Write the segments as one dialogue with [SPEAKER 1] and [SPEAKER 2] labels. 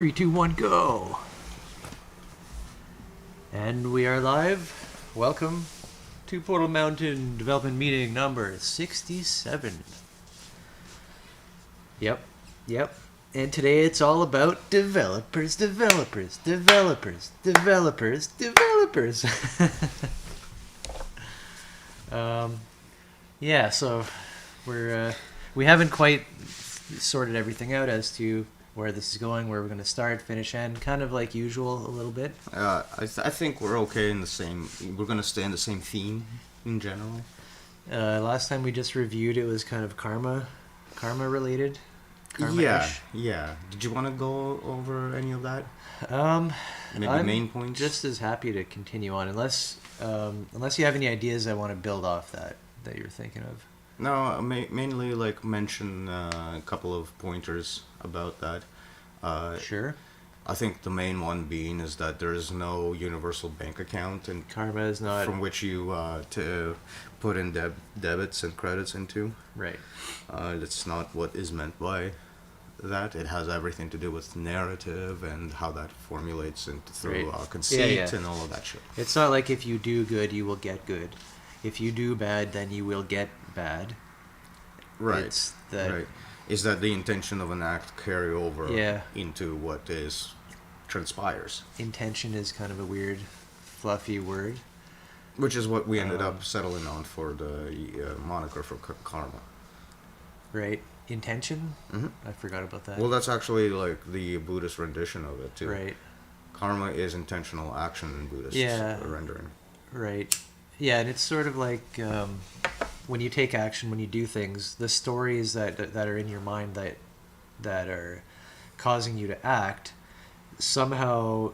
[SPEAKER 1] Three, two, one, go. And we are live. Welcome to Portal Mountain Development Meeting number 67. Yep. And today it's all about developers. Yeah, so we haven't quite sorted everything out as to where this is going, where we're going to start, finish, end, kind of like usual a little bit.
[SPEAKER 2] I think we're okay in the same. We're gonna stay in the same theme in general.
[SPEAKER 1] Last time we just reviewed it was kind of karma related.
[SPEAKER 2] Yeah. Did you want to go over any of that? Maybe
[SPEAKER 1] I'm
[SPEAKER 2] main points.
[SPEAKER 1] just as happy to continue on, unless you have any ideas I want to build off that you're thinking of.
[SPEAKER 2] No, mainly like mention a couple of pointers about that.
[SPEAKER 1] Sure.
[SPEAKER 2] I think the main one being is that there is no universal bank account and
[SPEAKER 1] Karma is not
[SPEAKER 2] from which you to put in debits and credits into.
[SPEAKER 1] right.
[SPEAKER 2] That's not what is meant by that. It has everything to do with narrative and how that formulates into through
[SPEAKER 1] Right.
[SPEAKER 2] conceit
[SPEAKER 1] Yeah.
[SPEAKER 2] and all of that shit.
[SPEAKER 1] It's not like if you do good, you will get good. If you do bad, then you will get bad.
[SPEAKER 2] Right.
[SPEAKER 1] It's that.
[SPEAKER 2] Right. Is that the intention of an act carry over
[SPEAKER 1] Yeah.
[SPEAKER 2] into what is transpires?
[SPEAKER 1] Intention is kind of a weird, fluffy word.
[SPEAKER 2] Which is what we ended up settling on for the moniker for karma.
[SPEAKER 1] Right? Intention?
[SPEAKER 2] Mhm.
[SPEAKER 1] I forgot about that.
[SPEAKER 2] Well, that's actually like the Buddhist rendition of it too.
[SPEAKER 1] Right.
[SPEAKER 2] Karma is intentional action in Buddhist rendering.
[SPEAKER 1] Right. Yeah, and it's sort of like when you take action, when you do things, the stories that are in your mind that are causing you to act somehow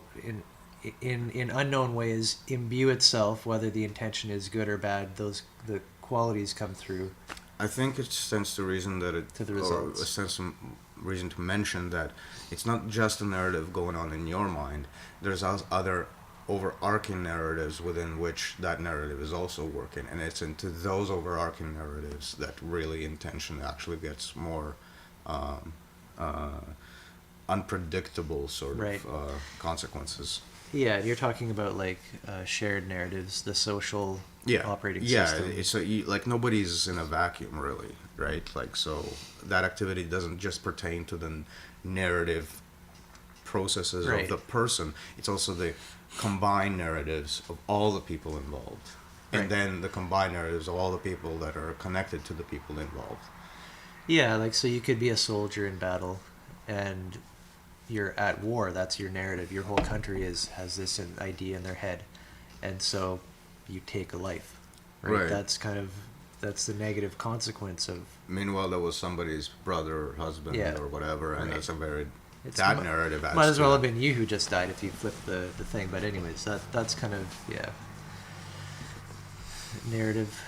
[SPEAKER 1] in unknown ways imbue itself, whether the intention is good or bad. The qualities come through.
[SPEAKER 2] I think it stands to reason that it
[SPEAKER 1] To the
[SPEAKER 2] or
[SPEAKER 1] results.
[SPEAKER 2] it stands to reason to mention that it's not just a narrative going on in your mind. There's other overarching narratives within which that narrative is also working, and it's into those overarching narratives that really intention actually gets more unpredictable sort
[SPEAKER 1] Right.
[SPEAKER 2] of consequences.
[SPEAKER 1] Yeah, you're talking about like shared narratives, the social operating
[SPEAKER 2] yeah,
[SPEAKER 1] system.
[SPEAKER 2] so like nobody's in a vacuum really, right? Like so that activity doesn't just pertain to the narrative processes
[SPEAKER 1] Right.
[SPEAKER 2] of the person. It's also the combined narratives of all the people involved, and
[SPEAKER 1] Right.
[SPEAKER 2] then the combined narratives of all the people that are connected to the people involved.
[SPEAKER 1] Yeah, like so you could be a soldier in battle and you're at war. That's your narrative. Your whole country has this idea in their head. And so you take a life. Right?
[SPEAKER 2] Right.
[SPEAKER 1] That's the negative consequence of
[SPEAKER 2] Meanwhile, that was somebody's brother or husband
[SPEAKER 1] Yeah.
[SPEAKER 2] or whatever, and
[SPEAKER 1] Right.
[SPEAKER 2] that's a very
[SPEAKER 1] it's
[SPEAKER 2] that narrative adds
[SPEAKER 1] might as
[SPEAKER 2] to
[SPEAKER 1] well
[SPEAKER 2] it.
[SPEAKER 1] have been you who just died if you flipped the thing. But anyways, that's kind of narrative.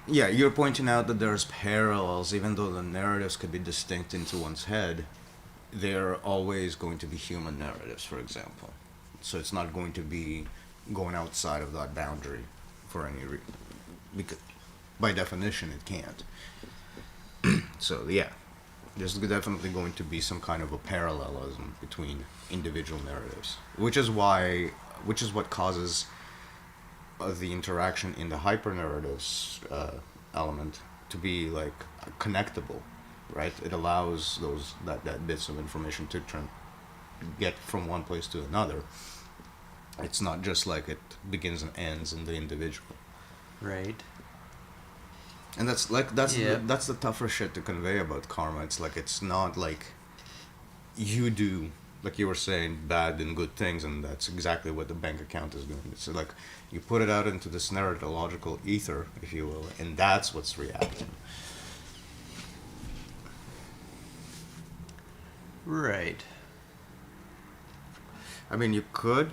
[SPEAKER 2] Yeah, you're pointing out that there's parallels, even though the narratives could be distinct into one's head. They're always going to be human narratives, for example. So it's not going to be going outside of that boundary for any reason. Because by definition, it can't. So, yeah. There's definitely going to be some kind of a parallelism between individual narratives. Which is what causes the interaction in the hyper-narratives element to be, like, connectable. Right, it allows that bits of information to get from one place to another. It's not just like it begins and ends in the individual,
[SPEAKER 1] Right.
[SPEAKER 2] and that's the tougher shit to convey about karma. It's like it's not like you do, like you were saying, bad and good things, and that's exactly what the bank account is doing. It's like you put it out into this narratological ether, if you will, and that's what's reacting.
[SPEAKER 1] Right.
[SPEAKER 2] I mean, you could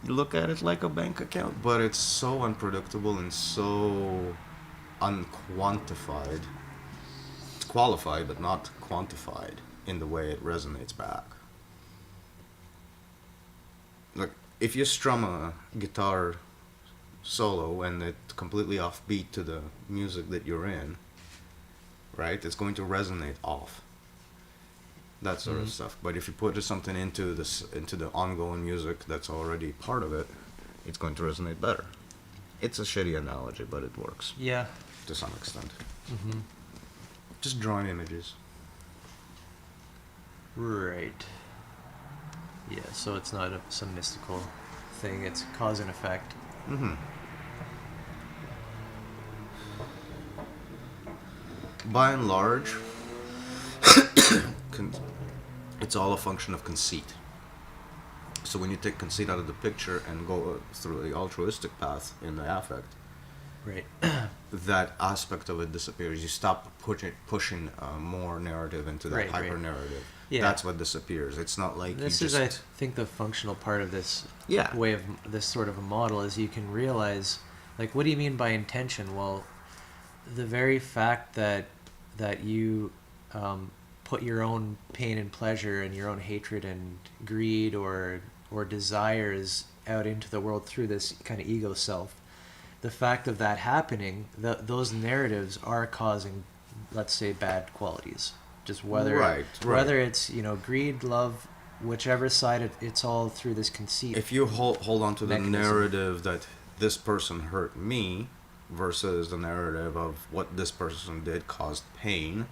[SPEAKER 2] look at it like a bank account, but it's so unpredictable and so unquantified. It's qualified, but not quantified in the way it resonates back. Like, if you strum a guitar solo and it's completely offbeat to the music that you're in, right, it's going to resonate off. that sort of stuff. But if you put something into the ongoing music that's already part of it, it's going to resonate better. It's a shitty analogy, but it works.
[SPEAKER 1] Yeah.
[SPEAKER 2] To some extent.
[SPEAKER 1] Mm-hmm.
[SPEAKER 2] Just drawing images.
[SPEAKER 1] Right. Yeah, so it's not some mystical thing, it's cause and effect.
[SPEAKER 2] Mm-hmm. By and large, it's all a function of conceit. So when you take conceit out of the picture and go through the altruistic path in the affect,
[SPEAKER 1] Right.
[SPEAKER 2] that aspect of it disappears. You stop pushing more narrative into that hyper narrative.
[SPEAKER 1] Yeah.
[SPEAKER 2] That's what disappears. It's not like
[SPEAKER 1] this
[SPEAKER 2] you
[SPEAKER 1] is,
[SPEAKER 2] just...
[SPEAKER 1] I think, the functional part of this
[SPEAKER 2] Yeah.
[SPEAKER 1] way of this sort of a model is you can realize, like, what do you mean by intention? Well, the very fact that you put your own pain and pleasure and your own hatred and greed or desires out into the world through this kind of ego self, the fact of that happening, those narratives are causing, let's say, bad qualities. Just whether it's, greed, love, whichever side, it's all through this conceit.
[SPEAKER 2] If you hold on to the
[SPEAKER 1] mechanism.
[SPEAKER 2] narrative that this person hurt me versus the narrative of what this person did caused pain,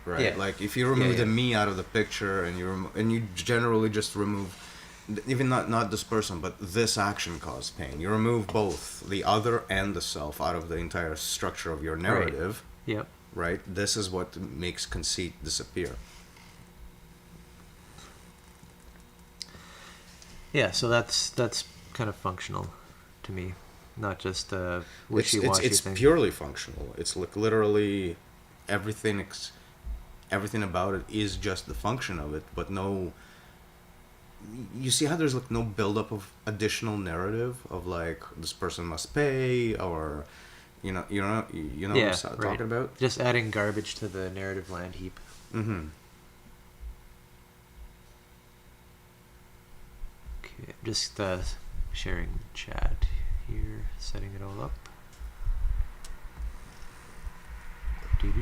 [SPEAKER 2] right?
[SPEAKER 1] Yeah.
[SPEAKER 2] Like if you remove the me out of the picture and you generally just remove even not this person, but this action caused pain. You remove both the other and the self out of the entire structure of your narrative.
[SPEAKER 1] Right. Yep.
[SPEAKER 2] Right? This is what makes conceit disappear.
[SPEAKER 1] Yeah, so that's kind of functional to me, not just a wishy-washy
[SPEAKER 2] it's
[SPEAKER 1] thing.
[SPEAKER 2] It's purely functional. It's like literally everything about it is just the function of it, but no... You see how there's like no buildup of additional narrative of like this person must pay or you know what I'm talking about?
[SPEAKER 1] Just adding garbage to the narrative land heap.
[SPEAKER 2] Mm-hmm.
[SPEAKER 1] Okay, I'm just sharing chat here, setting it all up. Do.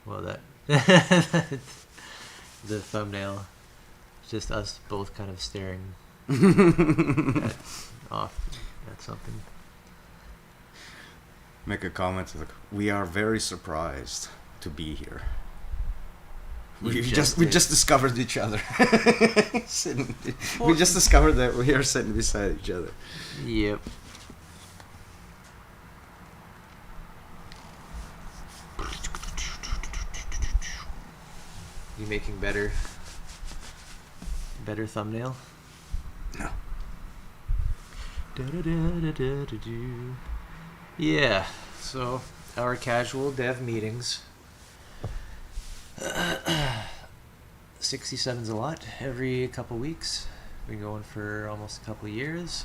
[SPEAKER 1] Well, that the thumbnail is just us both kind of staring off at something.
[SPEAKER 2] Make a comment like, we are very surprised to be here. We just discovered each other. We just discovered that we are sitting beside each other.
[SPEAKER 1] Yep. You making better thumbnail?
[SPEAKER 2] No.
[SPEAKER 1] Yeah, so our casual dev meetings. 67's a lot. Every couple weeks. Been going for almost a couple years.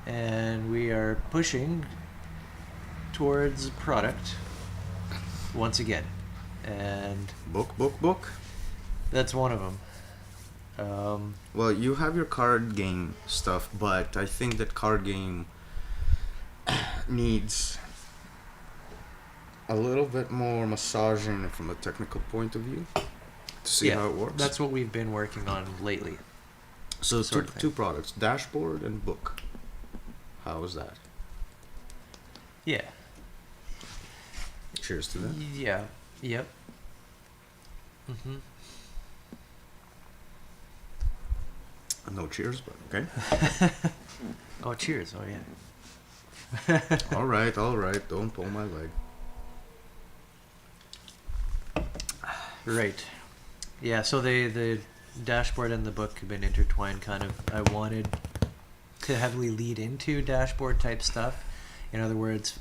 [SPEAKER 1] And we are pushing towards product once again. And
[SPEAKER 2] book.
[SPEAKER 1] that's one of them.
[SPEAKER 2] Well, you have your card game stuff, but I think that card game needs a little bit more massaging from a technical point of view to see how it works.
[SPEAKER 1] That's what we've been working on lately.
[SPEAKER 2] So two products, dashboard and book. How is that?
[SPEAKER 1] Yeah.
[SPEAKER 2] Cheers to that.
[SPEAKER 1] Yeah. Yep. Mm-hmm.
[SPEAKER 2] No cheers, but okay.
[SPEAKER 1] Oh, cheers. Oh, yeah.
[SPEAKER 2] All right. Don't pull my leg.
[SPEAKER 1] Right. Yeah, so the dashboard and the book have been intertwined kind of. I wanted to heavily lead into dashboard type stuff. In other words,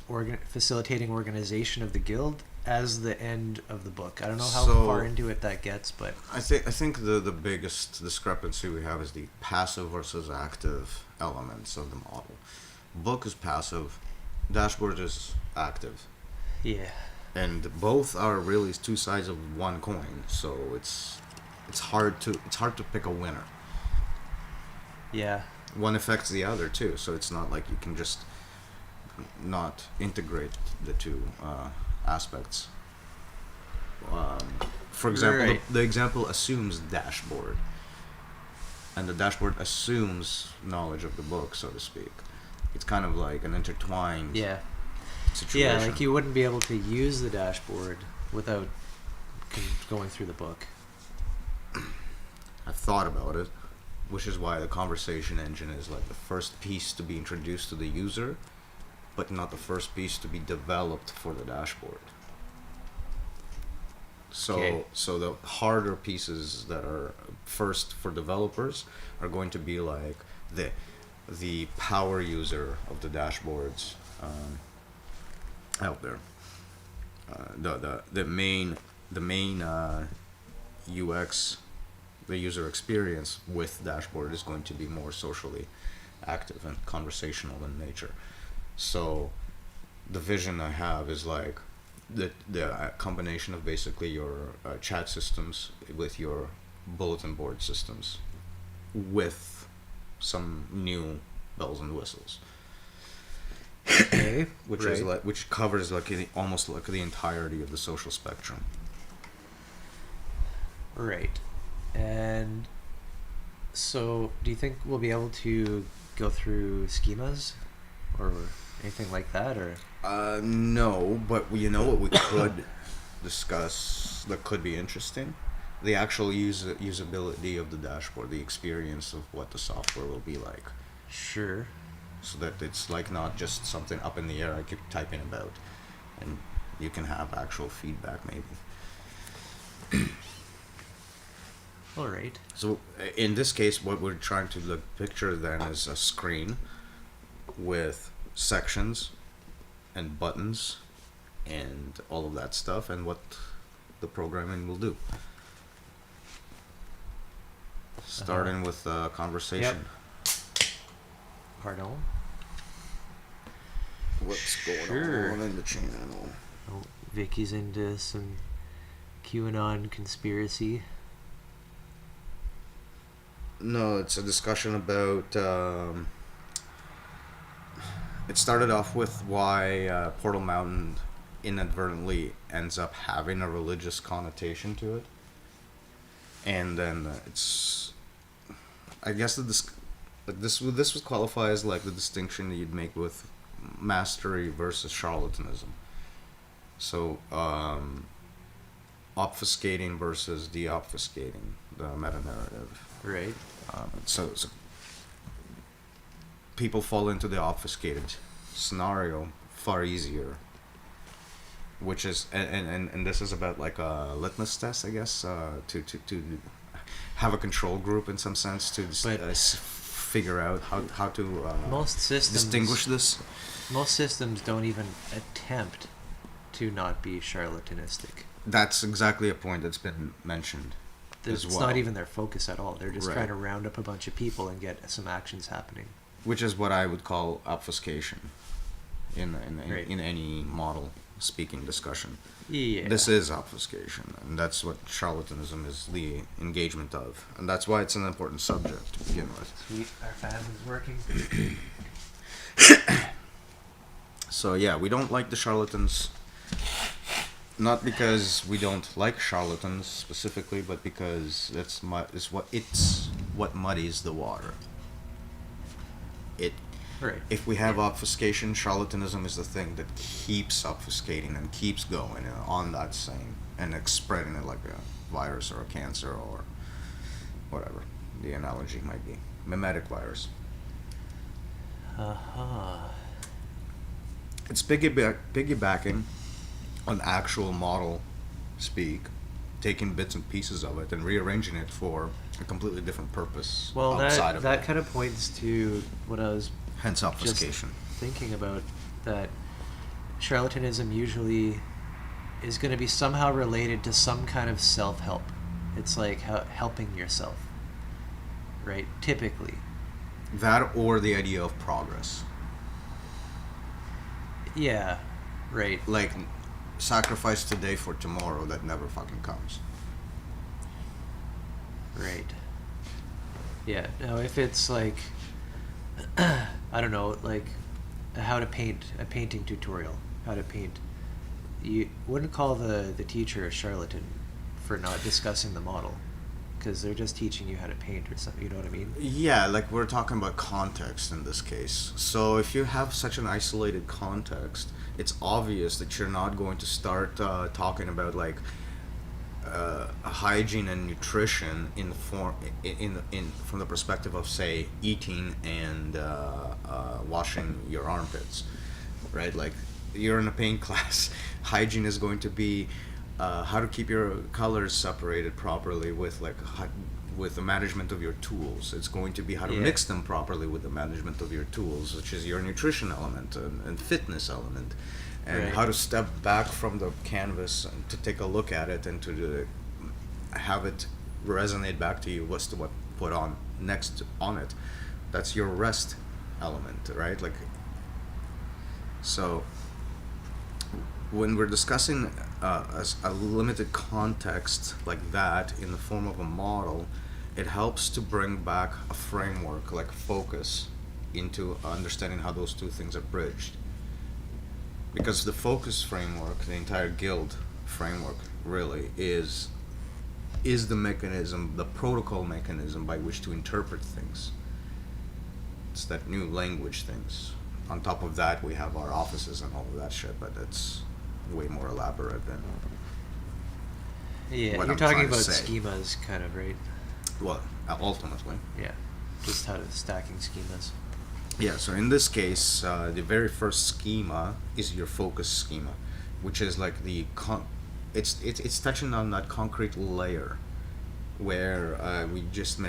[SPEAKER 1] facilitating organization of the guild as the end of the book. I don't know how far into it that gets, but
[SPEAKER 2] I think the biggest discrepancy we have is the passive versus active elements of the model. Book is passive. dashboard is active.
[SPEAKER 1] Yeah.
[SPEAKER 2] And both are really two sides of one coin, so it's hard to pick a winner.
[SPEAKER 1] Yeah.
[SPEAKER 2] One affects the other too, so it's not like you can just not integrate the two aspects. For example,
[SPEAKER 1] Right.
[SPEAKER 2] the example assumes dashboard, and the dashboard assumes knowledge of the book, so to speak. It's kind of like an intertwined
[SPEAKER 1] Yeah.
[SPEAKER 2] situation.
[SPEAKER 1] Yeah, like you wouldn't be able to use the dashboard without going through the book.
[SPEAKER 2] I've thought about it, which is why the conversation engine is like the first piece to be introduced to the user, but not the first piece to be developed for the dashboard. So,
[SPEAKER 1] Okay.
[SPEAKER 2] so the harder pieces that are first for developers are going to be like the power user of the dashboards out there. The main UX, the user experience with dashboard is going to be more socially active and conversational in nature. So the vision I have is like the combination of basically your chat systems with your bulletin board systems with some new bells and whistles,
[SPEAKER 1] Okay.
[SPEAKER 2] which
[SPEAKER 1] right.
[SPEAKER 2] is like which covers like almost like the entirety of the social spectrum.
[SPEAKER 1] Right. And so, do you think we'll be able to go through schemas or anything like that, or?
[SPEAKER 2] No, but you know what we could discuss that could be interesting? The actual usability of the dashboard, the experience of what the software will be like.
[SPEAKER 1] Sure.
[SPEAKER 2] So that it's like not just something up in the air I keep typing about, and you can have actual feedback maybe.
[SPEAKER 1] All right.
[SPEAKER 2] So in this case, what we're trying to picture then is a screen with sections and buttons and all of that stuff, and what the programming will do. Starting with a conversation.
[SPEAKER 1] Pardon?
[SPEAKER 2] What's going
[SPEAKER 1] Sure.
[SPEAKER 2] on in the channel?
[SPEAKER 1] Oh, Vicky's into some QAnon conspiracy.
[SPEAKER 2] No, it's a discussion about. It started off with why Portal Mountain inadvertently ends up having a religious connotation to it, and then it's. I guess this would qualify as like the distinction that you'd make with mastery versus charlatanism. So, obfuscating versus deobfuscating the meta narrative.
[SPEAKER 1] Right.
[SPEAKER 2] So people fall into the obfuscated scenario far easier, which is and this is about like a litmus test, I guess, to have a control group in some sense to figure out how to
[SPEAKER 1] Most systems
[SPEAKER 2] distinguish this.
[SPEAKER 1] Most systems don't even attempt to not be charlatanistic.
[SPEAKER 2] That's exactly a point that's been mentioned.
[SPEAKER 1] It's
[SPEAKER 2] as well.
[SPEAKER 1] not even their focus at all. They're just
[SPEAKER 2] Right.
[SPEAKER 1] trying to round up a bunch of people and get some actions happening.
[SPEAKER 2] Which is what I would call obfuscation in
[SPEAKER 1] Right.
[SPEAKER 2] in any model speaking discussion.
[SPEAKER 1] Yeah.
[SPEAKER 2] This is obfuscation, and that's what charlatanism is the engagement of, and that's why it's an important subject to begin with.
[SPEAKER 1] Sweet. Our fan is working.
[SPEAKER 2] So yeah, we don't like the charlatans, not because we don't like charlatans specifically, but because it's what muddies the water.
[SPEAKER 1] Right.
[SPEAKER 2] If we have obfuscation, charlatanism is the thing that keeps obfuscating and keeps going on that same and spreading it like a virus or a cancer or whatever the analogy might be. Mimetic virus. It's piggybacking on actual model speak, taking bits and pieces of it and rearranging it for a completely different purpose
[SPEAKER 1] Well,
[SPEAKER 2] outside of
[SPEAKER 1] that kind of points to what I was
[SPEAKER 2] Hence obfuscation.
[SPEAKER 1] just thinking about, that charlatanism usually is going to be somehow related to some kind of self-help. It's like helping yourself, right? Typically.
[SPEAKER 2] That or the idea of progress.
[SPEAKER 1] Yeah, right,
[SPEAKER 2] Like, sacrifice today for tomorrow that never fucking comes.
[SPEAKER 1] right. Yeah. Now, if it's like, I don't know, like how to paint a painting tutorial, how to paint, you wouldn't call the teacher a charlatan for not discussing the model, because they're just teaching you how to paint or something. You know what I mean?
[SPEAKER 2] Yeah, like we're talking about context in this case. So if you have such an isolated context, it's obvious that you're not going to start talking about like hygiene and nutrition in the form in from the perspective of say eating and washing your armpits, right? Like you're in a paint class, hygiene is going to be how to keep your colors separated properly with like with the management of your tools. It's going to be how to
[SPEAKER 1] Yeah.
[SPEAKER 2] mix them properly with the management of your tools, which is your nutrition element and fitness element, and
[SPEAKER 1] Right.
[SPEAKER 2] how to step back from the canvas and to take a look at it and to have it resonate back to you. What's to what put on next on it? That's your rest element, right? Like so when we're discussing as a limited context like that in the form of a model, it helps to bring back a framework like focus into understanding how those two things are bridged. Because the focus framework, the entire guild framework, really is the mechanism, the protocol mechanism by which to interpret things. It's that new language things. On top of that, we have our offices and all of that shit, but it's way more elaborate than
[SPEAKER 1] Yeah,
[SPEAKER 2] what
[SPEAKER 1] you're
[SPEAKER 2] I'm
[SPEAKER 1] talking
[SPEAKER 2] trying to
[SPEAKER 1] about
[SPEAKER 2] say.
[SPEAKER 1] schemas, kind of, right?
[SPEAKER 2] Well, ultimately.
[SPEAKER 1] Yeah, just how to stacking schemas.
[SPEAKER 2] Yeah, so in this case, the very first schema is your focus schema, which is like it's touching on that concrete layer where we just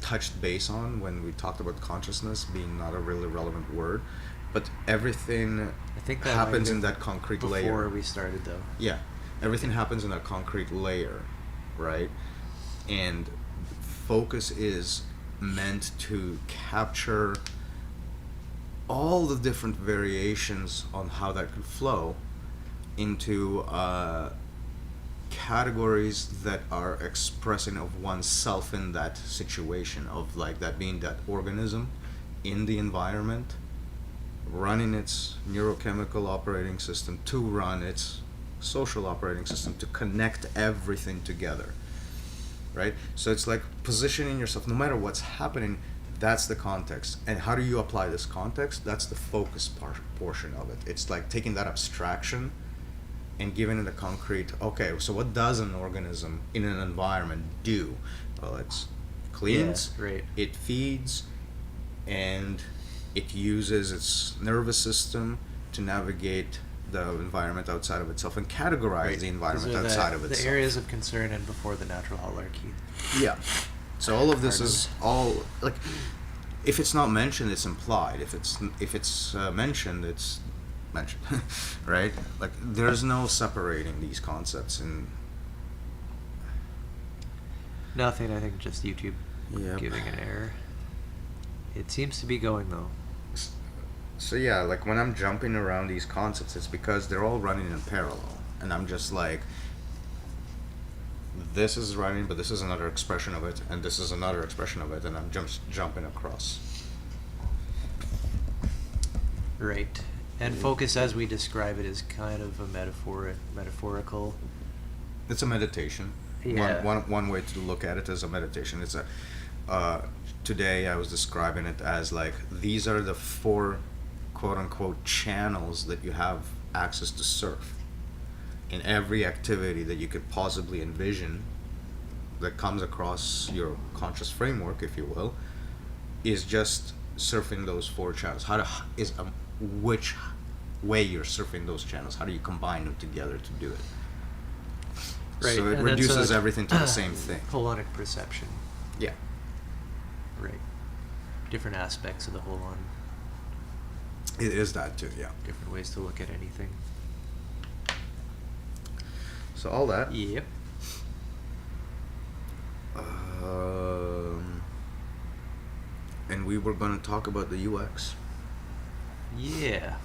[SPEAKER 2] touched base on when we talked about consciousness being not a really relevant word, but everything
[SPEAKER 1] I think that
[SPEAKER 2] happens
[SPEAKER 1] might
[SPEAKER 2] in
[SPEAKER 1] have
[SPEAKER 2] that concrete
[SPEAKER 1] been
[SPEAKER 2] layer.
[SPEAKER 1] before we started, though.
[SPEAKER 2] Yeah, everything happens in that concrete layer, right? And focus is meant to capture all the different variations on how that could flow into categories that are expressing of oneself in that situation, of like that being that organism in the environment running its neurochemical operating system to run its social operating system to connect everything together, right? So it's like positioning yourself no matter what's happening. That's the context. And how do you apply this context? That's the focus portion of it. It's like taking that abstraction and giving it a concrete, okay, so what does an organism in an environment do? Well, it cleans,
[SPEAKER 1] Yeah, right.
[SPEAKER 2] it feeds, and it uses its nervous system to navigate the environment outside of itself and categorize
[SPEAKER 1] Right.
[SPEAKER 2] the environment
[SPEAKER 1] Those are
[SPEAKER 2] outside of itself.
[SPEAKER 1] The areas of concern and before the natural hierarchy.
[SPEAKER 2] Yeah. So all of this
[SPEAKER 1] Pardon?
[SPEAKER 2] is all like, if it's not mentioned, it's implied. If it's mentioned, it's mentioned, right? Like there's no separating these concepts. And
[SPEAKER 1] Nothing, I think just YouTube
[SPEAKER 2] Yep.
[SPEAKER 1] giving an error. It seems to be going, though.
[SPEAKER 2] So yeah, like when I'm jumping around these concepts, it's because they're all running in parallel, and I'm just like, this is running, but this is another expression of it, and this is another expression of it, and I'm just jumping across.
[SPEAKER 1] Right. And focus, as we describe it, is kind of a metaphorical.
[SPEAKER 2] It's a meditation.
[SPEAKER 1] Yeah.
[SPEAKER 2] One way to look at it is a meditation. It's a today I was describing it as like these are the 4 quote unquote channels that you have access to surf in every activity that you could possibly envision that comes across your conscious framework, if you will, is just surfing those 4 channels. Which way you're surfing those channels? How do you combine them together to do it?
[SPEAKER 1] Right.
[SPEAKER 2] So it
[SPEAKER 1] and that's
[SPEAKER 2] reduces
[SPEAKER 1] a-
[SPEAKER 2] everything to the same thing.
[SPEAKER 1] Holonic perception.
[SPEAKER 2] Yeah.
[SPEAKER 1] Right. Different aspects of the holon.
[SPEAKER 2] It is that too, yeah.
[SPEAKER 1] Different ways to look at anything.
[SPEAKER 2] So all that.
[SPEAKER 1] Yep.
[SPEAKER 2] And we were going to talk about the UX.
[SPEAKER 1] Yeah.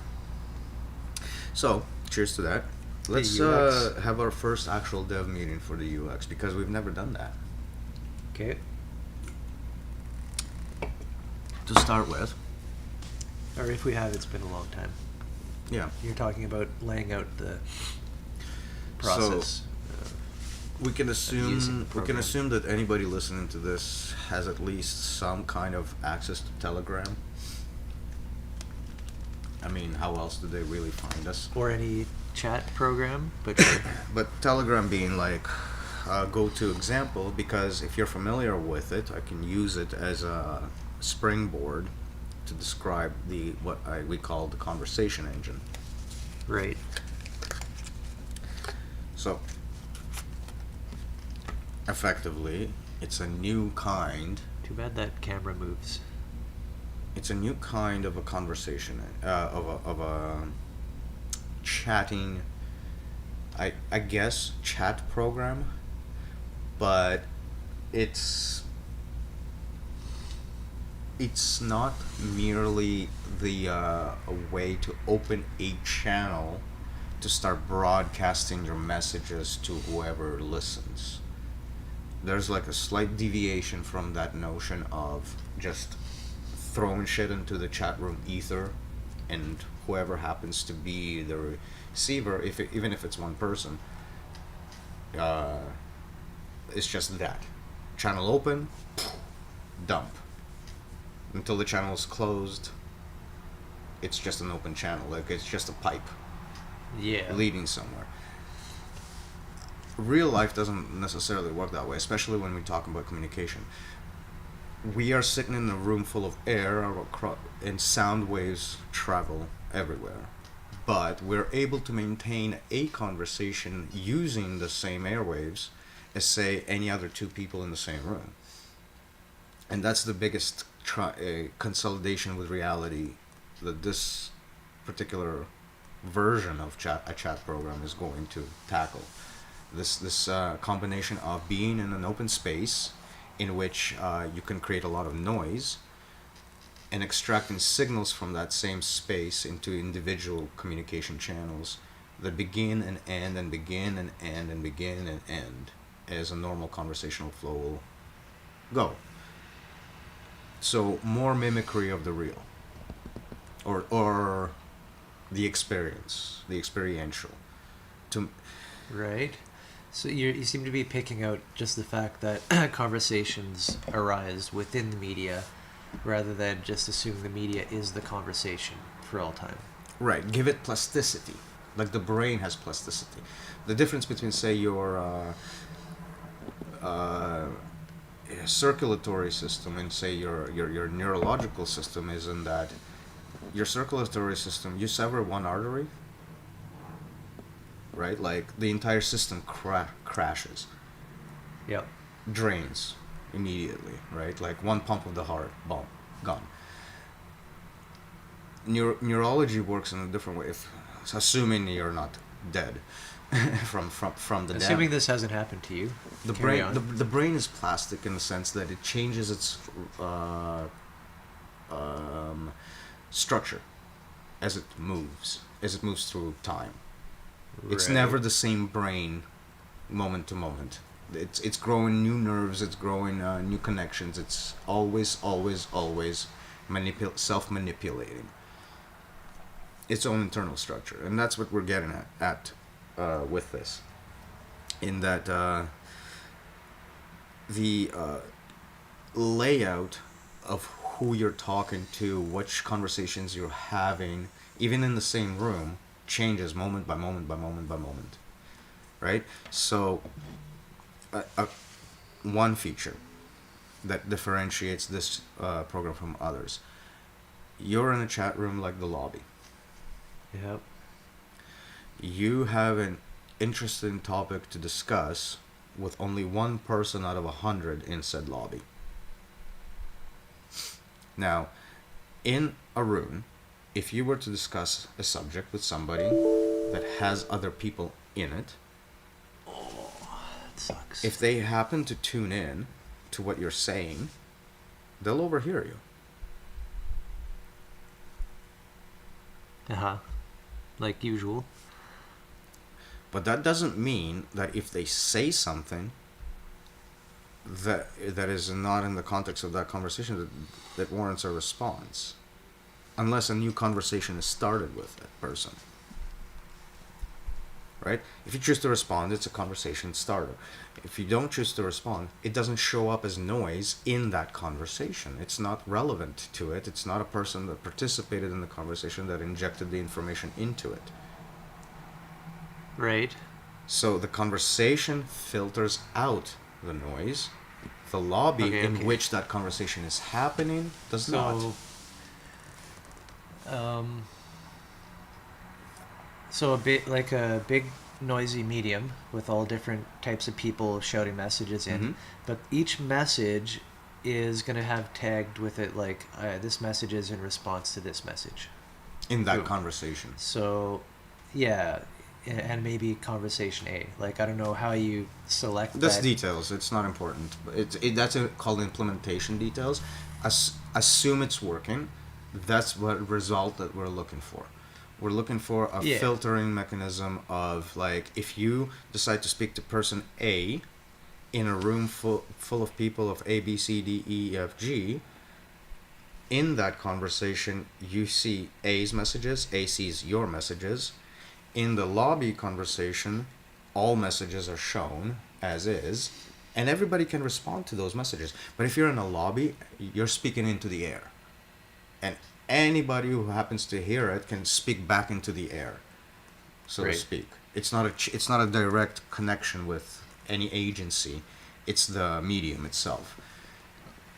[SPEAKER 2] So, cheers to that. Let's
[SPEAKER 1] UX.
[SPEAKER 2] have our first actual dev meeting for the UX because we've never done that.
[SPEAKER 1] Okay.
[SPEAKER 2] To start with,
[SPEAKER 1] Or if we have, it's been a long time.
[SPEAKER 2] yeah.
[SPEAKER 1] You're talking about laying out the process.
[SPEAKER 2] We can
[SPEAKER 1] using the program.
[SPEAKER 2] assume that anybody listening to this has at least some kind of access to Telegram. I mean, how else do they really find us?
[SPEAKER 1] Or any chat program, but sure.
[SPEAKER 2] But Telegram being like a go-to example, because if you're familiar with it, I can use it as a springboard to describe we call the conversation engine.
[SPEAKER 1] Right.
[SPEAKER 2] So, effectively, it's a new kind.
[SPEAKER 1] Too bad that camera moves.
[SPEAKER 2] It's a new kind of a conversation, of a chatting, I guess, chat program, but it's not merely a way to open a channel to start broadcasting your messages to whoever listens. There's like a slight deviation from that notion of just throwing shit into the chat room ether, and whoever happens to be the receiver, even if it's one person, it's just that. Channel open, dump. Until the channel is closed, it's just an open channel. Like, it's just a pipe
[SPEAKER 1] Yeah.
[SPEAKER 2] leading somewhere. Real life doesn't necessarily work that way, especially when we talk about communication. We are sitting in a room full of air, and sound waves travel everywhere. But we're able to maintain a conversation using the same airwaves as, say, any other two people in the same room. And that's the biggest consolidation with reality that this particular version of a chat program is going to tackle. This combination of being in an open space in which you can create a lot of noise, and extracting signals from that same space into individual communication channels that begin and end and begin and end and begin and end as a normal conversational flow will go. So more mimicry of the real, or the experience, the experiential.
[SPEAKER 1] Right. So you seem to be picking out just the fact that conversations arise within the media, rather than just assuming the media is the conversation for all time.
[SPEAKER 2] Right, give it plasticity. Like the brain has plasticity. The difference between, say, your circulatory system and, say, your neurological system is in that your circulatory system, you sever one artery, right? Like the entire system crashes,
[SPEAKER 1] Yep.
[SPEAKER 2] drains immediately, right? Like one pump of the heart, boom, gone. Neurology works in a different way. Assuming you're not dead from the
[SPEAKER 1] Assuming
[SPEAKER 2] damage.
[SPEAKER 1] this hasn't happened to you.
[SPEAKER 2] The
[SPEAKER 1] Carry
[SPEAKER 2] brain,
[SPEAKER 1] on.
[SPEAKER 2] the brain is plastic in the sense that it changes its structure as it moves through time. It's
[SPEAKER 1] Right.
[SPEAKER 2] never the same brain moment to moment. It's growing new nerves, it's growing new connections. It's always self-manipulating its own internal structure, and that's what we're getting at with this. In that the layout of who you're talking to, which conversations you're having, even in the same room, changes moment by moment by moment by moment, right? So one feature that differentiates this program from others: you're in a chat room like the lobby.
[SPEAKER 1] Yep.
[SPEAKER 2] You have an interesting topic to discuss with only one person out of 100 in said lobby. Now, in a room, if you were to discuss a subject with somebody that has other people in it,
[SPEAKER 1] That sucks.
[SPEAKER 2] if they happen to tune in to what you're saying, they'll overhear you.
[SPEAKER 1] Uh-huh. like usual.
[SPEAKER 2] But that doesn't mean that if they say something that is not in the context of that conversation that warrants a response, unless a new conversation is started with that person. Right? If you choose to respond, it's a conversation starter. If you don't choose to respond, it doesn't show up as noise in that conversation. It's not relevant to it. It's not a person that participated in the conversation that injected the information into it.
[SPEAKER 1] Right.
[SPEAKER 2] So the conversation filters out the noise. The lobby in which that conversation is happening does not.
[SPEAKER 1] So a bit like a big noisy medium with all different types of people shouting messages in,
[SPEAKER 2] Mm-hmm.
[SPEAKER 1] but each message is going to have tagged with it like this message is in response to this message.
[SPEAKER 2] In that
[SPEAKER 1] Boom.
[SPEAKER 2] conversation.
[SPEAKER 1] So, yeah, and maybe conversation A. Like I don't know how you select.
[SPEAKER 2] That's
[SPEAKER 1] that.
[SPEAKER 2] details. It's not important. That's called implementation details. Assume it's working. That's what result that we're looking for. We're looking for a filtering mechanism of like if you decide to speak to person A in a room full of people of A, B, C, D, E, F, G. In that conversation, you see A's messages. A sees your messages. In the lobby conversation, all messages are shown as is, and everybody can respond to those messages. But if you're in a lobby, you're speaking into the air, and anybody who happens to hear it can speak back into the air, so to speak. It's not a direct connection with any agency. It's the medium itself.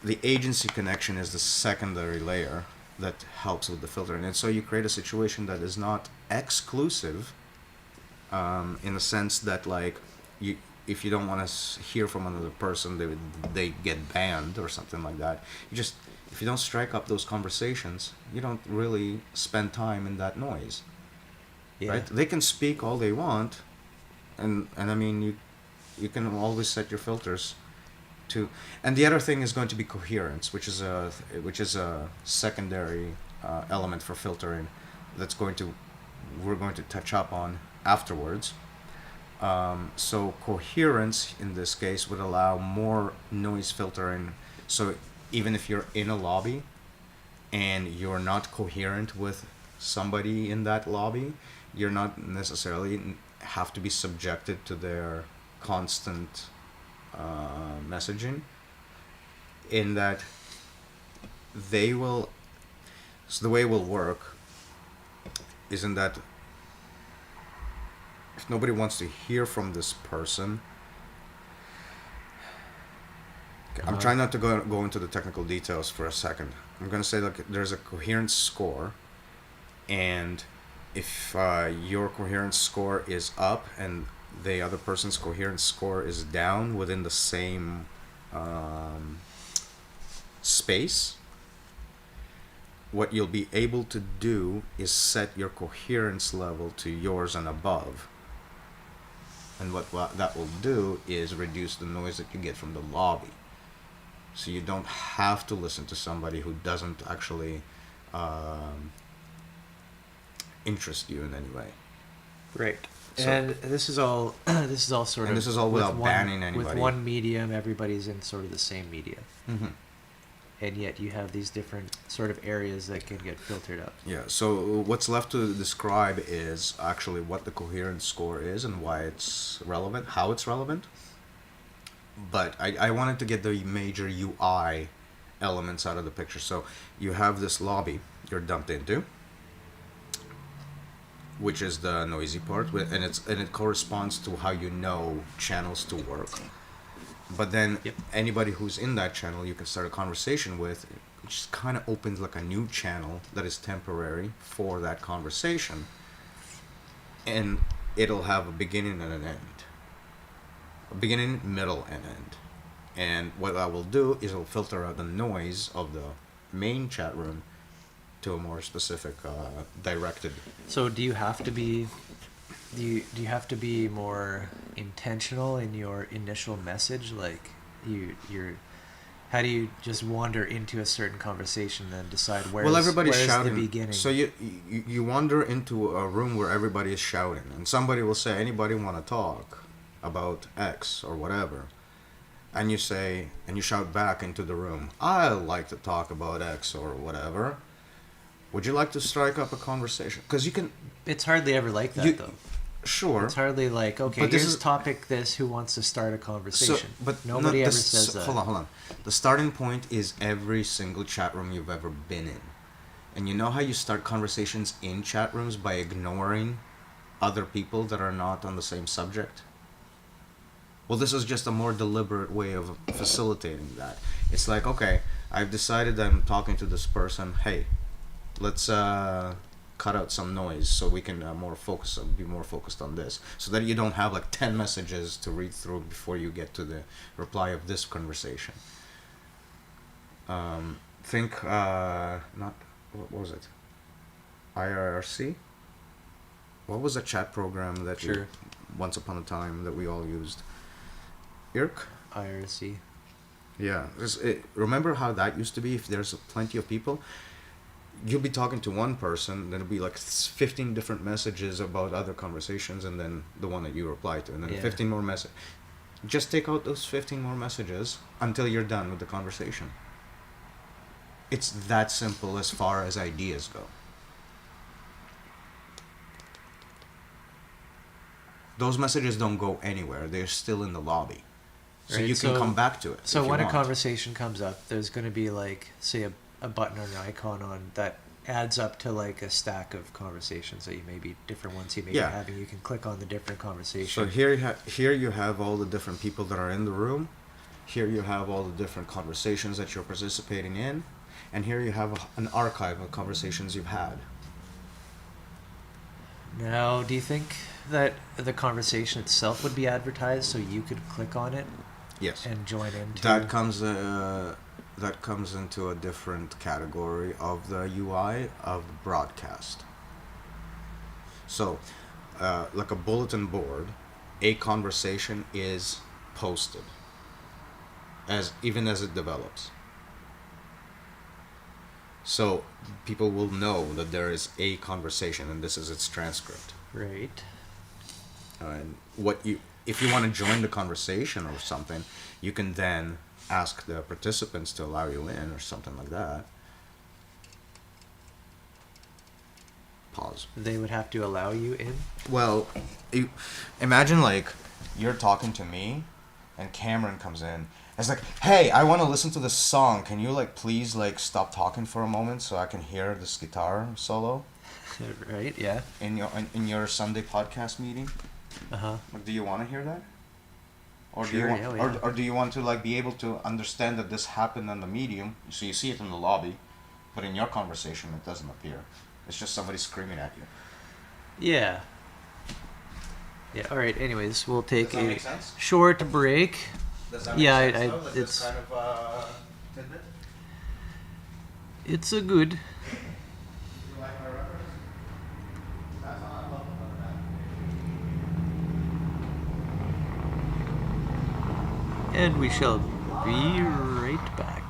[SPEAKER 2] The agency connection is the secondary layer that helps with the filtering, and so you create a situation that is not exclusive, in the sense that like you, if you don't want to hear from another person, they get banned or something like that. You just if you don't strike up those conversations, you don't really spend time in that noise. Yeah. Right? They can speak all they want, and I mean you can always set your filters to, and the other thing is going to be coherence, which is a secondary element for filtering that's we're going to touch up on afterwards. So coherence in this case would allow more noise filtering. So even if you're in a lobby and you're not coherent with somebody in that lobby, you're not necessarily have to be subjected to their constant messaging, in that they will. So the way it will work isn't that if nobody wants to hear from this person. I'm trying not to go into the technical details for a second. I'm going to say like there's a coherence score, and if your coherence score is up and the other person's coherence score is down within the same space, what you'll be able to do is set your coherence level to yours and above. And what that will do is reduce the noise that you get from the lobby. So you don't have to listen to somebody who doesn't actually interest you in any way.
[SPEAKER 1] Right. So, and this is all sort of.
[SPEAKER 2] This is all without banning anybody.
[SPEAKER 1] With one medium, everybody's in sort of the same media.
[SPEAKER 2] Mm-hmm.
[SPEAKER 1] And yet you have these different sort of areas that can get filtered up.
[SPEAKER 2] Yeah, so what's left to describe is actually what the coherence score is and why it's relevant, how it's relevant. But I wanted to get the major UI elements out of the picture. So you have this lobby you're dumped into, which is the noisy part, and it corresponds to how you know channels to work. But then anybody who's in that channel you can start a conversation with, which kind of opens like a new channel that is temporary for that conversation, and it'll have a beginning and an end. A beginning, middle, and end. And what I will do is it'll filter out the noise of the main chat room to a more specific directed.
[SPEAKER 1] So do you have to be do you have to be more intentional in your initial message, like you're How do you just wander into a certain conversation and then decide
[SPEAKER 2] Well, everybody's
[SPEAKER 1] where's the
[SPEAKER 2] shouting.
[SPEAKER 1] beginning?
[SPEAKER 2] So you wander into a room where everybody is shouting, and somebody will say, "Anybody want to talk about X or whatever?" And you say, and you shout back into the room, "I like to talk about X or whatever. Would you like to strike up a conversation?" Because you can,
[SPEAKER 1] It's hardly ever like that
[SPEAKER 2] you
[SPEAKER 1] though.
[SPEAKER 2] sure,
[SPEAKER 1] It's hardly like, okay,
[SPEAKER 2] but this
[SPEAKER 1] here's
[SPEAKER 2] is
[SPEAKER 1] topic this, who wants to start a
[SPEAKER 2] so.
[SPEAKER 1] conversation.
[SPEAKER 2] But no,
[SPEAKER 1] Nobody ever
[SPEAKER 2] this.
[SPEAKER 1] says
[SPEAKER 2] So,
[SPEAKER 1] that.
[SPEAKER 2] hold on. The starting point is every single chat room you've ever been in. And you know how you start conversations in chat rooms by ignoring other people that are not on the same subject? Well, this is just a more deliberate way of facilitating that. It's like, okay, I've decided that I'm talking to this person. Hey, let's cut out some noise so we can be more focused on this, so that you don't have like 10 messages to read through before you get to the reply of this conversation. Think, not, what was it? IRC? What was a chat program that
[SPEAKER 1] Sure.
[SPEAKER 2] once upon a time that we all used? IRC?
[SPEAKER 1] IRC.
[SPEAKER 2] Yeah. Remember how that used to be? If there's plenty of people, you'll be talking to one person, then it'll be like 15 different messages about other conversations, and then the one that you reply to, and then
[SPEAKER 1] Yeah.
[SPEAKER 2] 15 more messages. Just take out those 15 more messages until you're done with the conversation. It's that simple as far as ideas go. Those messages don't go anywhere. They're still in the lobby. So
[SPEAKER 1] Right,
[SPEAKER 2] you can come back to it.
[SPEAKER 1] So
[SPEAKER 2] if you
[SPEAKER 1] when a
[SPEAKER 2] want.
[SPEAKER 1] conversation comes up, there's going to be like, say, a button or an icon on that adds up to like a stack of conversations that you may be different ones you may
[SPEAKER 2] Yeah.
[SPEAKER 1] be having. You can click on the different conversation.
[SPEAKER 2] So here you have all the different people that are in the room. Here you have all the different conversations that you're participating in, and here you have an archive of conversations you've had.
[SPEAKER 1] Now, do you think that the conversation itself would be advertised so you could click on it
[SPEAKER 2] Yes.
[SPEAKER 1] and join into?
[SPEAKER 2] That comes into a different category of the UI of broadcast. So, like a bulletin board, a conversation is posted as it develops. So people will know that there is a conversation, and this is its transcript.
[SPEAKER 1] Right.
[SPEAKER 2] And if you want to join the conversation or something, you can then ask the participants to allow you in or something like that. Pause.
[SPEAKER 1] They would have to allow you in.
[SPEAKER 2] Well, you imagine like you're talking to me, and Cameron comes in. It's like, hey, I want to listen to this song. Can you like please like stop talking for a moment so I can hear this guitar solo
[SPEAKER 1] Right. Yeah.
[SPEAKER 2] in your Sunday podcast meeting?
[SPEAKER 1] Uh huh.
[SPEAKER 2] Do you want to hear that? Or do
[SPEAKER 1] Sure,
[SPEAKER 2] you want,
[SPEAKER 1] yeah, yeah.
[SPEAKER 2] or do you want to like be able to understand that this happened on the medium, so you see it in the lobby, but in your conversation it doesn't appear. It's just somebody screaming at you.
[SPEAKER 1] Yeah. Yeah. All right. Anyways, we'll take
[SPEAKER 2] Does that
[SPEAKER 1] a
[SPEAKER 2] make sense?
[SPEAKER 1] short break.
[SPEAKER 2] Does that
[SPEAKER 1] Yeah,
[SPEAKER 2] make sense?
[SPEAKER 1] I-
[SPEAKER 2] though? Like
[SPEAKER 1] it's-
[SPEAKER 2] this kind of tidbit.
[SPEAKER 1] It's a good.
[SPEAKER 2] Do you like my reference? That's all I love about that.
[SPEAKER 1] And we shall be right back.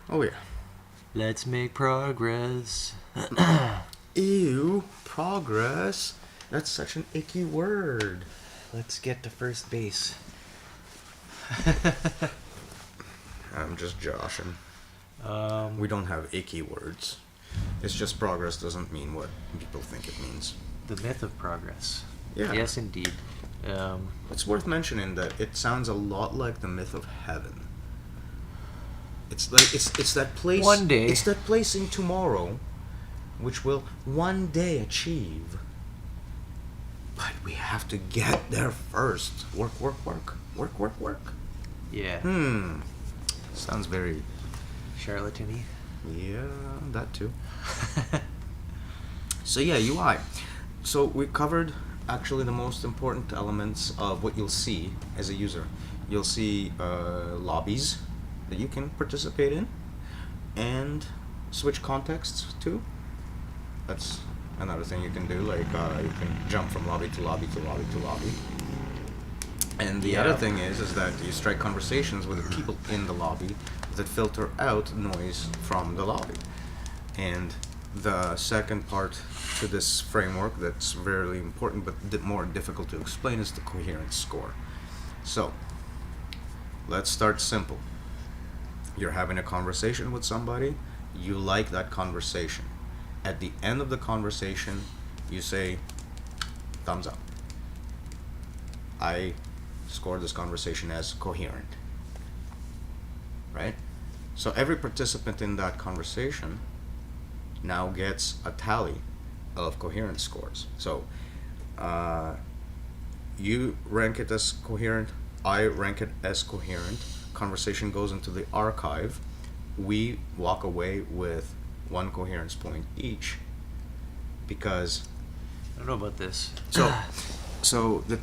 [SPEAKER 2] Oh yeah.
[SPEAKER 1] Let's make progress.
[SPEAKER 2] Ew, progress. That's such an icky word.
[SPEAKER 1] Let's get to first base.
[SPEAKER 2] I'm just joshing.
[SPEAKER 1] Um,
[SPEAKER 2] We don't have icky words. It's just progress doesn't mean what people think it means.
[SPEAKER 1] the myth of progress.
[SPEAKER 2] Yeah.
[SPEAKER 1] Yes, indeed.
[SPEAKER 2] It's worth mentioning that it sounds a lot like the myth of heaven. It's like it's that place.
[SPEAKER 1] One day.
[SPEAKER 2] It's that place in tomorrow, which will one day achieve. But we have to get there first. Work, work, work, work, work, work.
[SPEAKER 1] Yeah.
[SPEAKER 2] Sounds very.
[SPEAKER 1] Charlatan-y.
[SPEAKER 2] Yeah, that too. So yeah, UI. So we covered actually the most important elements of what you'll see as a user. You'll see lobbies that you can participate in, and switch contexts too. That's another thing you can do. Like you can jump from lobby to lobby to lobby to lobby. And the other thing is that you strike conversations with the people in the lobby that filter out noise from the lobby. And the second part to this framework that's very important but more difficult to explain is the coherence score. So, let's start simple. You're having a conversation with somebody, you like that conversation. At the end of the conversation, you say, thumbs up. I scored this conversation as coherent. Right? So every participant in that conversation now gets a tally of coherence scores. So you rank it as coherent, I rank it as coherent, conversation goes into the archive, we walk away with 1 coherence point each, because
[SPEAKER 1] I don't know about this.
[SPEAKER 2] so you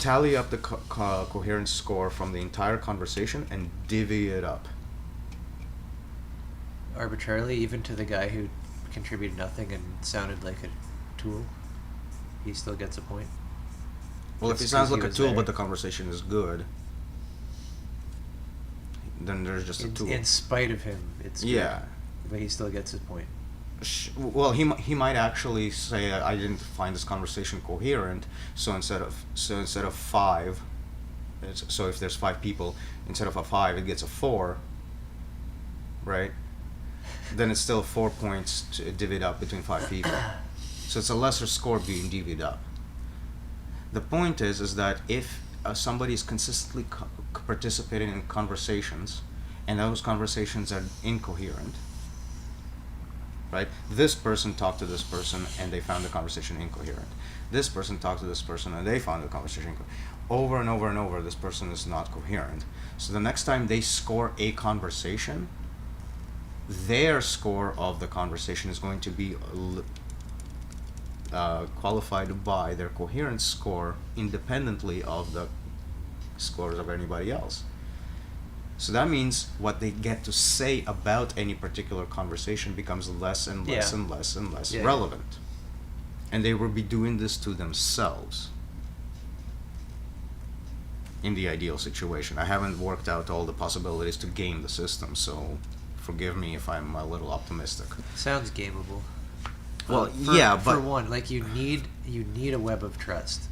[SPEAKER 2] tally up the coherence score from the entire conversation and divvy it up.
[SPEAKER 1] Arbitrarily, even to the guy who contributed nothing and sounded like a tool, he still gets a point.
[SPEAKER 2] Well, if
[SPEAKER 1] It's
[SPEAKER 2] he sounds
[SPEAKER 1] 'cause he
[SPEAKER 2] like a
[SPEAKER 1] was
[SPEAKER 2] tool
[SPEAKER 1] there.
[SPEAKER 2] but the conversation is good, then there's just a tool.
[SPEAKER 1] In spite of him, it's good,
[SPEAKER 2] Yeah.
[SPEAKER 1] but he still gets a point.
[SPEAKER 2] Well, he might actually say, I didn't find this conversation coherent, so instead of 5, so if there's 5 people, instead of a 5 it gets a 4, right? Then it's still 4 points divvied up between 5 people. So it's a lesser score being divvied up. The point is that if somebody is consistently participating in conversations, and those conversations are incoherent, right? This person talked to this person and they found the conversation incoherent. This person talked to this person and they found the conversation incoherent. Over and over and over, this person is not coherent. So the next time they score a conversation, their score of the conversation is going to be qualified by their coherence score independently of the scores of anybody else. So that means what they get to say about any particular conversation becomes less and less and less and less relevant. And they will be doing this to themselves in the ideal situation. I haven't worked out all the possibilities to game the system, so forgive me if I'm a little optimistic.
[SPEAKER 1] Sounds gameable.
[SPEAKER 2] Well,
[SPEAKER 1] but
[SPEAKER 2] but
[SPEAKER 1] for one, like you need a web of trust,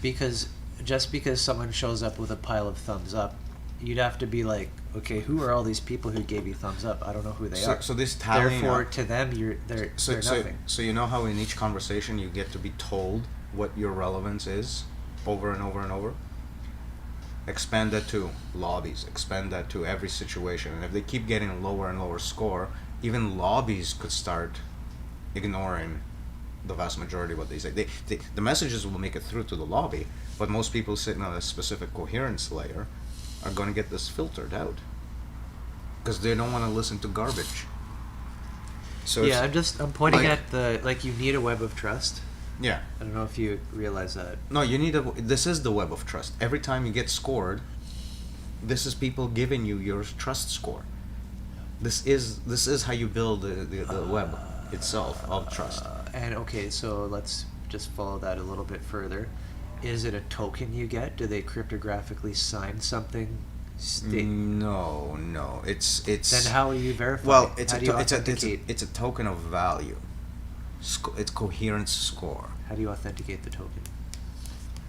[SPEAKER 1] because just because someone shows up with a pile of thumbs up, you'd have to be like, okay, who are all these people who gave you thumbs up? I don't know who they are.
[SPEAKER 2] So this tallying
[SPEAKER 1] Therefore,
[SPEAKER 2] up,
[SPEAKER 1] to them, they're nothing.
[SPEAKER 2] So you know how in each conversation you get to be told what your relevance is over and over and over? Expand that to lobbies, expand that to every situation. And if they keep getting a lower and lower score, even lobbies could start ignoring the vast majority of what they say. The messages will make it through to the lobby, but most people sitting on a specific coherence layer are going to get this filtered out because they don't want to listen to garbage. So
[SPEAKER 1] Yeah, I'm pointing
[SPEAKER 2] like-
[SPEAKER 1] at the, like, you need a web of trust.
[SPEAKER 2] yeah.
[SPEAKER 1] I don't know if you realize that.
[SPEAKER 2] No, you need this is the web of trust. Every time you get scored, this is people giving you your trust score. This is how you build the web itself of trust.
[SPEAKER 1] And okay, so let's just follow that a little bit further. Is it a token you get? Do they cryptographically sign something
[SPEAKER 2] No. It's
[SPEAKER 1] Then how are you verifying?
[SPEAKER 2] well, it's
[SPEAKER 1] how
[SPEAKER 2] a
[SPEAKER 1] do you
[SPEAKER 2] to-
[SPEAKER 1] authenticate?
[SPEAKER 2] it's a token of value. It's coherence score.
[SPEAKER 1] How do you authenticate the token?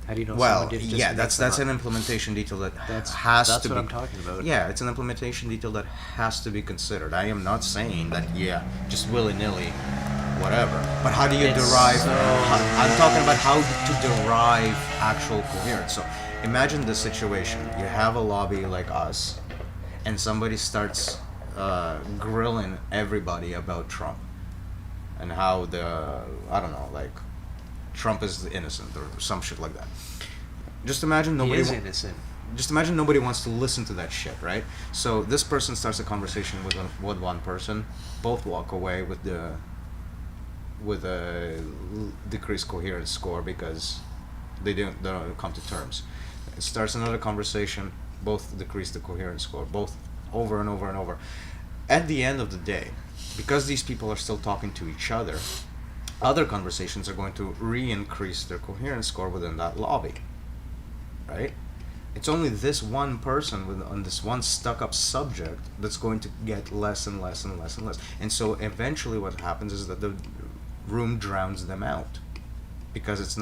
[SPEAKER 1] How do you know someone
[SPEAKER 2] Well,
[SPEAKER 1] didn't just
[SPEAKER 2] yeah,
[SPEAKER 1] make
[SPEAKER 2] that's
[SPEAKER 1] them
[SPEAKER 2] an
[SPEAKER 1] up?
[SPEAKER 2] implementation detail that
[SPEAKER 1] That's
[SPEAKER 2] has
[SPEAKER 1] that's
[SPEAKER 2] to
[SPEAKER 1] what
[SPEAKER 2] be.
[SPEAKER 1] I'm talking about.
[SPEAKER 2] Yeah, it's an implementation detail that has to be considered. I am not saying that just willy nilly, whatever. But how do you
[SPEAKER 1] It's
[SPEAKER 2] derive?
[SPEAKER 1] so-
[SPEAKER 2] I'm talking about how to derive actual coherence. So imagine this situation: you have a lobby like us, and somebody starts grilling everybody about Trump and how I don't know, like Trump is innocent or some shit like that. Just imagine
[SPEAKER 1] He
[SPEAKER 2] nobody.
[SPEAKER 1] is innocent.
[SPEAKER 2] Just imagine nobody wants to listen to that shit, right? So this person starts a conversation with one person. Both walk away with a decreased coherence score because they don't come to terms. It starts another conversation. Both decrease the coherence score. Both over and over and over. At the end of the day, because these people are still talking to each other conversations are going to re-increase their coherence score within that lobby, right? It's only this one person on this one stuck-up subject that's going to get less and less and less and less. And so eventually what happens is that the room drowns them out because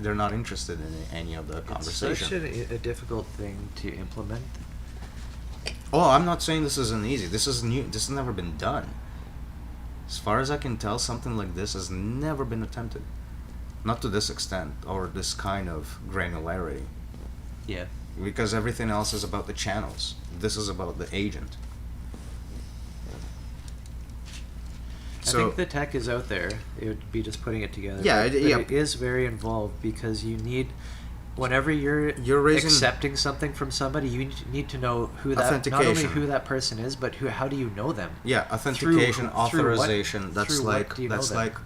[SPEAKER 2] they're not interested in any of the conversation.
[SPEAKER 1] It's such a difficult thing to implement.
[SPEAKER 2] Oh, I'm not saying this isn't easy. This is new. This has never been done. As far as I can tell, something like this has never been attempted. Not to this extent or this kind of granularity.
[SPEAKER 1] Yeah.
[SPEAKER 2] Because everything else is about the channels. This is about the agent.
[SPEAKER 1] I think the tech is out there. It would be just putting it together.
[SPEAKER 2] Yeah,
[SPEAKER 1] but it is very involved because you need, whenever you're accepting something from somebody, you need to know who that, not only who that person is, but how do you know them?
[SPEAKER 2] Yeah, authentication, authorization.
[SPEAKER 1] That's
[SPEAKER 2] like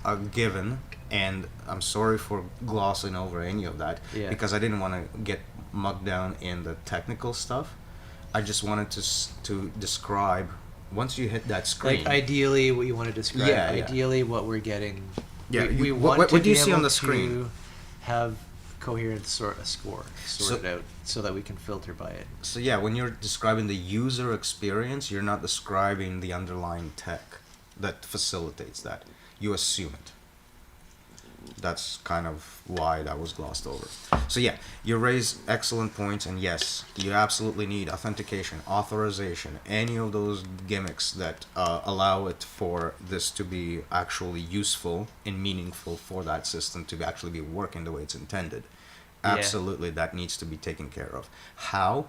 [SPEAKER 2] a given. And I'm sorry for glossing over any of that because I didn't want to get mugged down in the technical stuff. I just wanted to describe. Once you hit that screen,
[SPEAKER 1] like ideally what you want to describe. Ideally, what we're getting.
[SPEAKER 2] Yeah,
[SPEAKER 1] we want
[SPEAKER 2] what
[SPEAKER 1] to
[SPEAKER 2] do you
[SPEAKER 1] be
[SPEAKER 2] see
[SPEAKER 1] able
[SPEAKER 2] on the
[SPEAKER 1] to
[SPEAKER 2] screen?
[SPEAKER 1] Have coherent score sorted out so that we can filter by it.
[SPEAKER 2] So yeah, when you're describing the user experience, you're not describing the underlying tech that facilitates that. You assume it. That's kind of why that was glossed over. So yeah, you raise excellent points, and yes, you absolutely need authentication, authorization, any of those gimmicks that allow it for this to be actually useful and meaningful for that system to actually be working the way it's intended. Absolutely, that needs to be taken care of. How?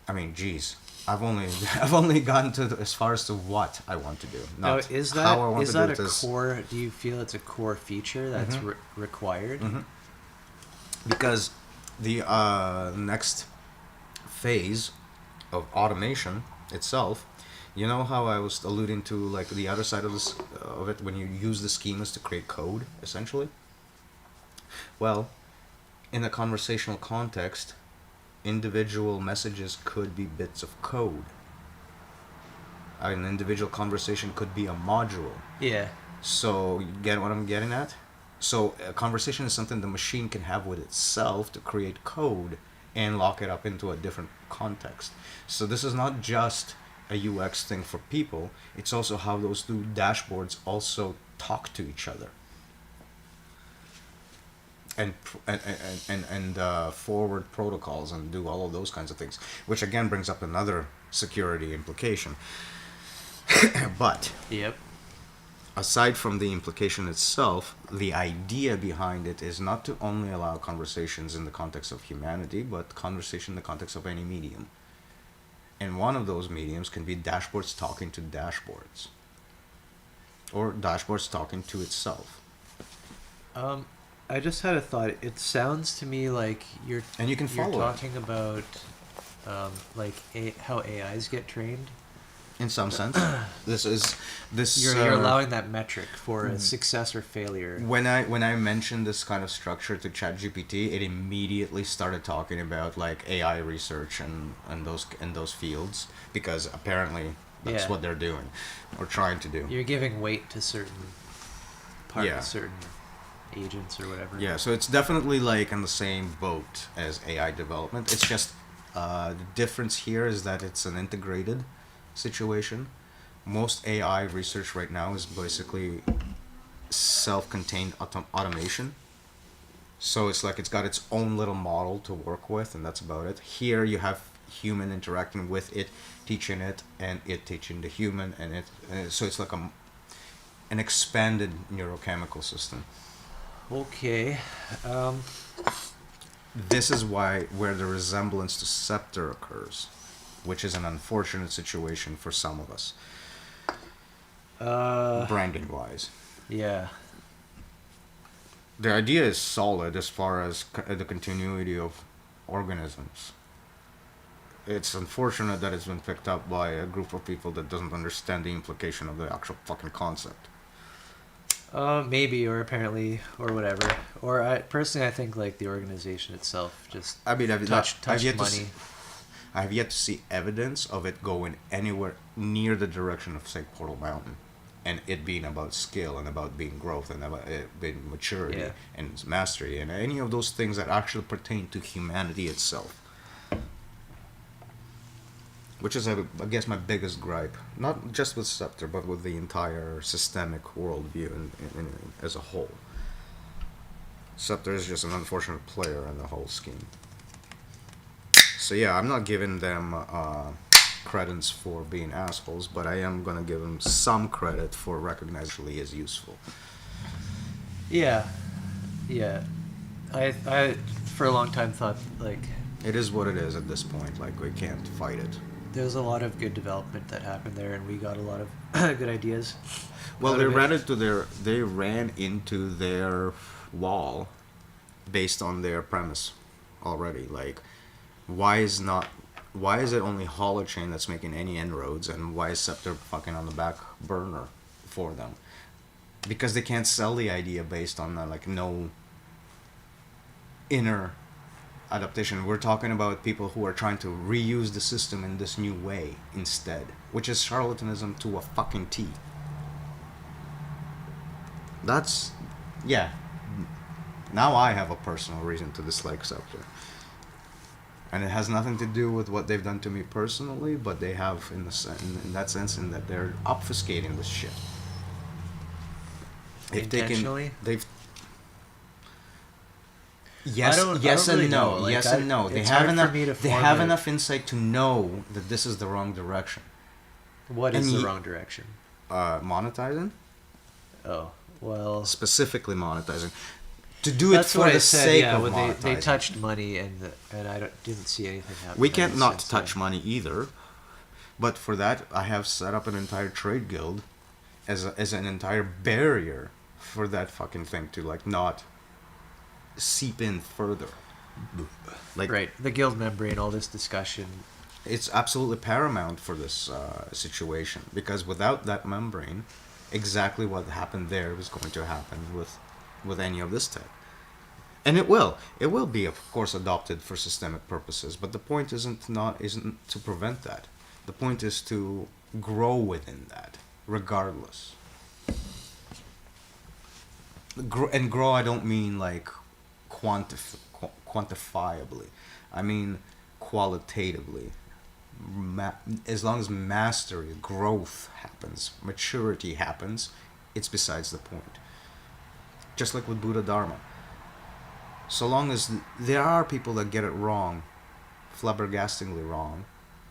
[SPEAKER 2] I mean, geez, I've only gotten to as far as to what I want to do. Not
[SPEAKER 1] now, is that a core? Do you feel it's a core feature that's required?
[SPEAKER 2] Mm-hmm. Because the next phase of automation itself, you know how I was alluding to, like the other side of this of it when you use the schemas to create code, essentially. Well, in a conversational context, individual messages could be bits of code. An individual conversation could be a module.
[SPEAKER 1] Yeah.
[SPEAKER 2] So you get what I'm getting at? So a conversation is something the machine can have with itself to create code and lock it up into a different context. So this is not just a UX thing for people, it's also how those two dashboards also talk to each other. And forward protocols and do all of those kinds of things, which again brings up another security implication. But aside from the implication itself, the idea behind it is not to only allow conversations in the context of humanity, but conversation in the context of any medium. And one of those mediums can be dashboards talking to dashboards, or dashboards talking to itself.
[SPEAKER 1] I just had a thought. It sounds to me like you're talking about how AIs get trained.
[SPEAKER 2] In some sense,
[SPEAKER 1] You're allowing that metric for a success or failure.
[SPEAKER 2] When I mentioned this kind of structure to ChatGPT, it immediately started talking about like AI research and those fields, because apparently that's what they're doing or trying to do.
[SPEAKER 1] You're giving weight to certain certain agents or whatever.
[SPEAKER 2] Yeah, so it's definitely like in the same boat as AI development. It's just The difference here is that it's an integrated situation. Most AI research right now is basically self-contained automation. So it's like it's got its own little model to work with, and that's about it. Here you have human interacting with it, teaching it, and it teaching the human, so it's like an expanded neurochemical system.
[SPEAKER 1] Okay.
[SPEAKER 2] This is where the resemblance to Scepter occurs, which is an unfortunate situation for some of us, branding wise.
[SPEAKER 1] Yeah.
[SPEAKER 2] The idea is solid as far as the continuity of organisms. It's unfortunate that it's been picked up by a group of people that doesn't understand the implication of the actual fucking concept.
[SPEAKER 1] Maybe, or apparently, or whatever. Or I personally, I think like the organization itself just
[SPEAKER 2] I mean,
[SPEAKER 1] touched money.
[SPEAKER 2] I have yet to see evidence of it going anywhere near the direction of, say, Portal Mountain, and it being about skill and about being growth and about it being maturity
[SPEAKER 1] Yeah.
[SPEAKER 2] and mastery and any of those things that actually pertain to humanity itself. Which is, I guess, my biggest gripe. Not just with Scepter, but with the entire systemic worldview as a whole. Scepter is just an unfortunate player in the whole scheme. So yeah, I'm not giving them credence for being assholes, but I am going to give them some credit for recognizing it as useful.
[SPEAKER 1] Yeah. Yeah. I for a long time thought like
[SPEAKER 2] It is what it is at this point. Like, we can't fight it.
[SPEAKER 1] there was a lot of good development that happened there, and we got a lot of good ideas.
[SPEAKER 2] Well,
[SPEAKER 1] out
[SPEAKER 2] they
[SPEAKER 1] of it.
[SPEAKER 2] ran into their wall based on their premise already. Like, why is it only Holochain that's making any inroads, and why is Scepter fucking on the back burner for them? Because they can't sell the idea based on like no inner adaptation. We're talking about people who are trying to reuse the system in this new way instead, which is charlatanism to a fucking T. That's, yeah. Now I have a personal reason to dislike Scepter. And it has nothing to do with what they've done to me personally, but they have in that sense, in that they're obfuscating this shit.
[SPEAKER 1] Intentionally?
[SPEAKER 2] Yes,
[SPEAKER 1] I don't
[SPEAKER 2] yes
[SPEAKER 1] really
[SPEAKER 2] and no.
[SPEAKER 1] know. Like,
[SPEAKER 2] Yes and no. They
[SPEAKER 1] it's
[SPEAKER 2] have
[SPEAKER 1] hard for
[SPEAKER 2] enough.
[SPEAKER 1] me to
[SPEAKER 2] They have
[SPEAKER 1] formulate-
[SPEAKER 2] enough insight to know that this is the wrong direction.
[SPEAKER 1] What is
[SPEAKER 2] and
[SPEAKER 1] the
[SPEAKER 2] ye-
[SPEAKER 1] wrong direction?
[SPEAKER 2] Monetizing,
[SPEAKER 1] Oh, well,
[SPEAKER 2] specifically monetizing, to do it
[SPEAKER 1] that's
[SPEAKER 2] for
[SPEAKER 1] what I
[SPEAKER 2] the
[SPEAKER 1] said.
[SPEAKER 2] sake
[SPEAKER 1] Yeah,
[SPEAKER 2] of
[SPEAKER 1] when
[SPEAKER 2] monetizing.
[SPEAKER 1] they touched money, and I didn't see anything happen.
[SPEAKER 2] We can't not
[SPEAKER 1] since
[SPEAKER 2] touch
[SPEAKER 1] then.
[SPEAKER 2] money either, but for that I have set up an entire trade guild as an entire barrier for that fucking thing to like not seep in further. Like,
[SPEAKER 1] Right, the guild membrane, all this discussion.
[SPEAKER 2] it's absolutely paramount for this situation, because without that membrane, exactly what happened there is going to happen with any of this tech. And it will be, of course, adopted for systemic purposes, but the point isn't to prevent that. The point is to grow within that, regardless. And grow, I don't mean like quantifiably. I mean qualitatively. As long as mastery, growth happens, maturity happens, it's besides the point. Just like with Buddha Dharma. So long as there are people that get it wrong, flabbergastingly wrong,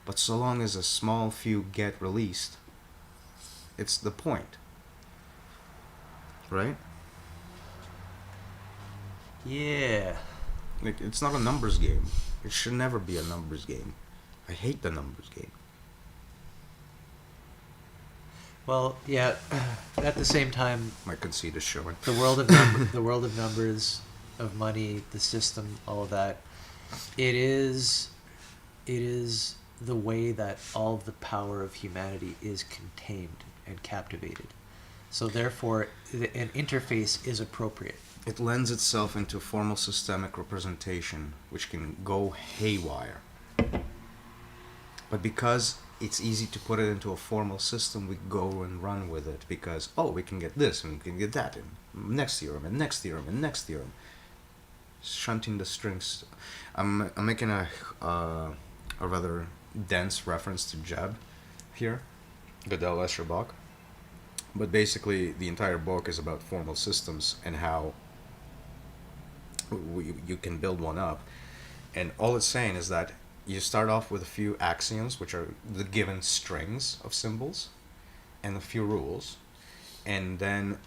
[SPEAKER 2] but so long as a small few get released, it's the point. Right?
[SPEAKER 1] Yeah.
[SPEAKER 2] Like, it's not a numbers game. It should never be a numbers game. I hate the numbers game.
[SPEAKER 1] Well, yeah. At the same time,
[SPEAKER 2] My conceit is showing.
[SPEAKER 1] the world of the world of numbers, of money, the system, all of that. It is the way that all of the power of humanity is contained and captivated. So therefore, an interface is appropriate.
[SPEAKER 2] It lends itself into formal systemic representation, which can go haywire. But because it's easy to put it into a formal system, we go and run with it because, oh, we can get this and we can get that, and next theorem, and next theorem, and next theorem. Shunting the strings. I'm making a a rather dense reference to Jeb here, Goodell Escherbach. But basically, the entire book is about formal systems and how you can build one up. And all it's saying is that you start off with a few axioms, which are the given strings of symbols, and a few rules. And then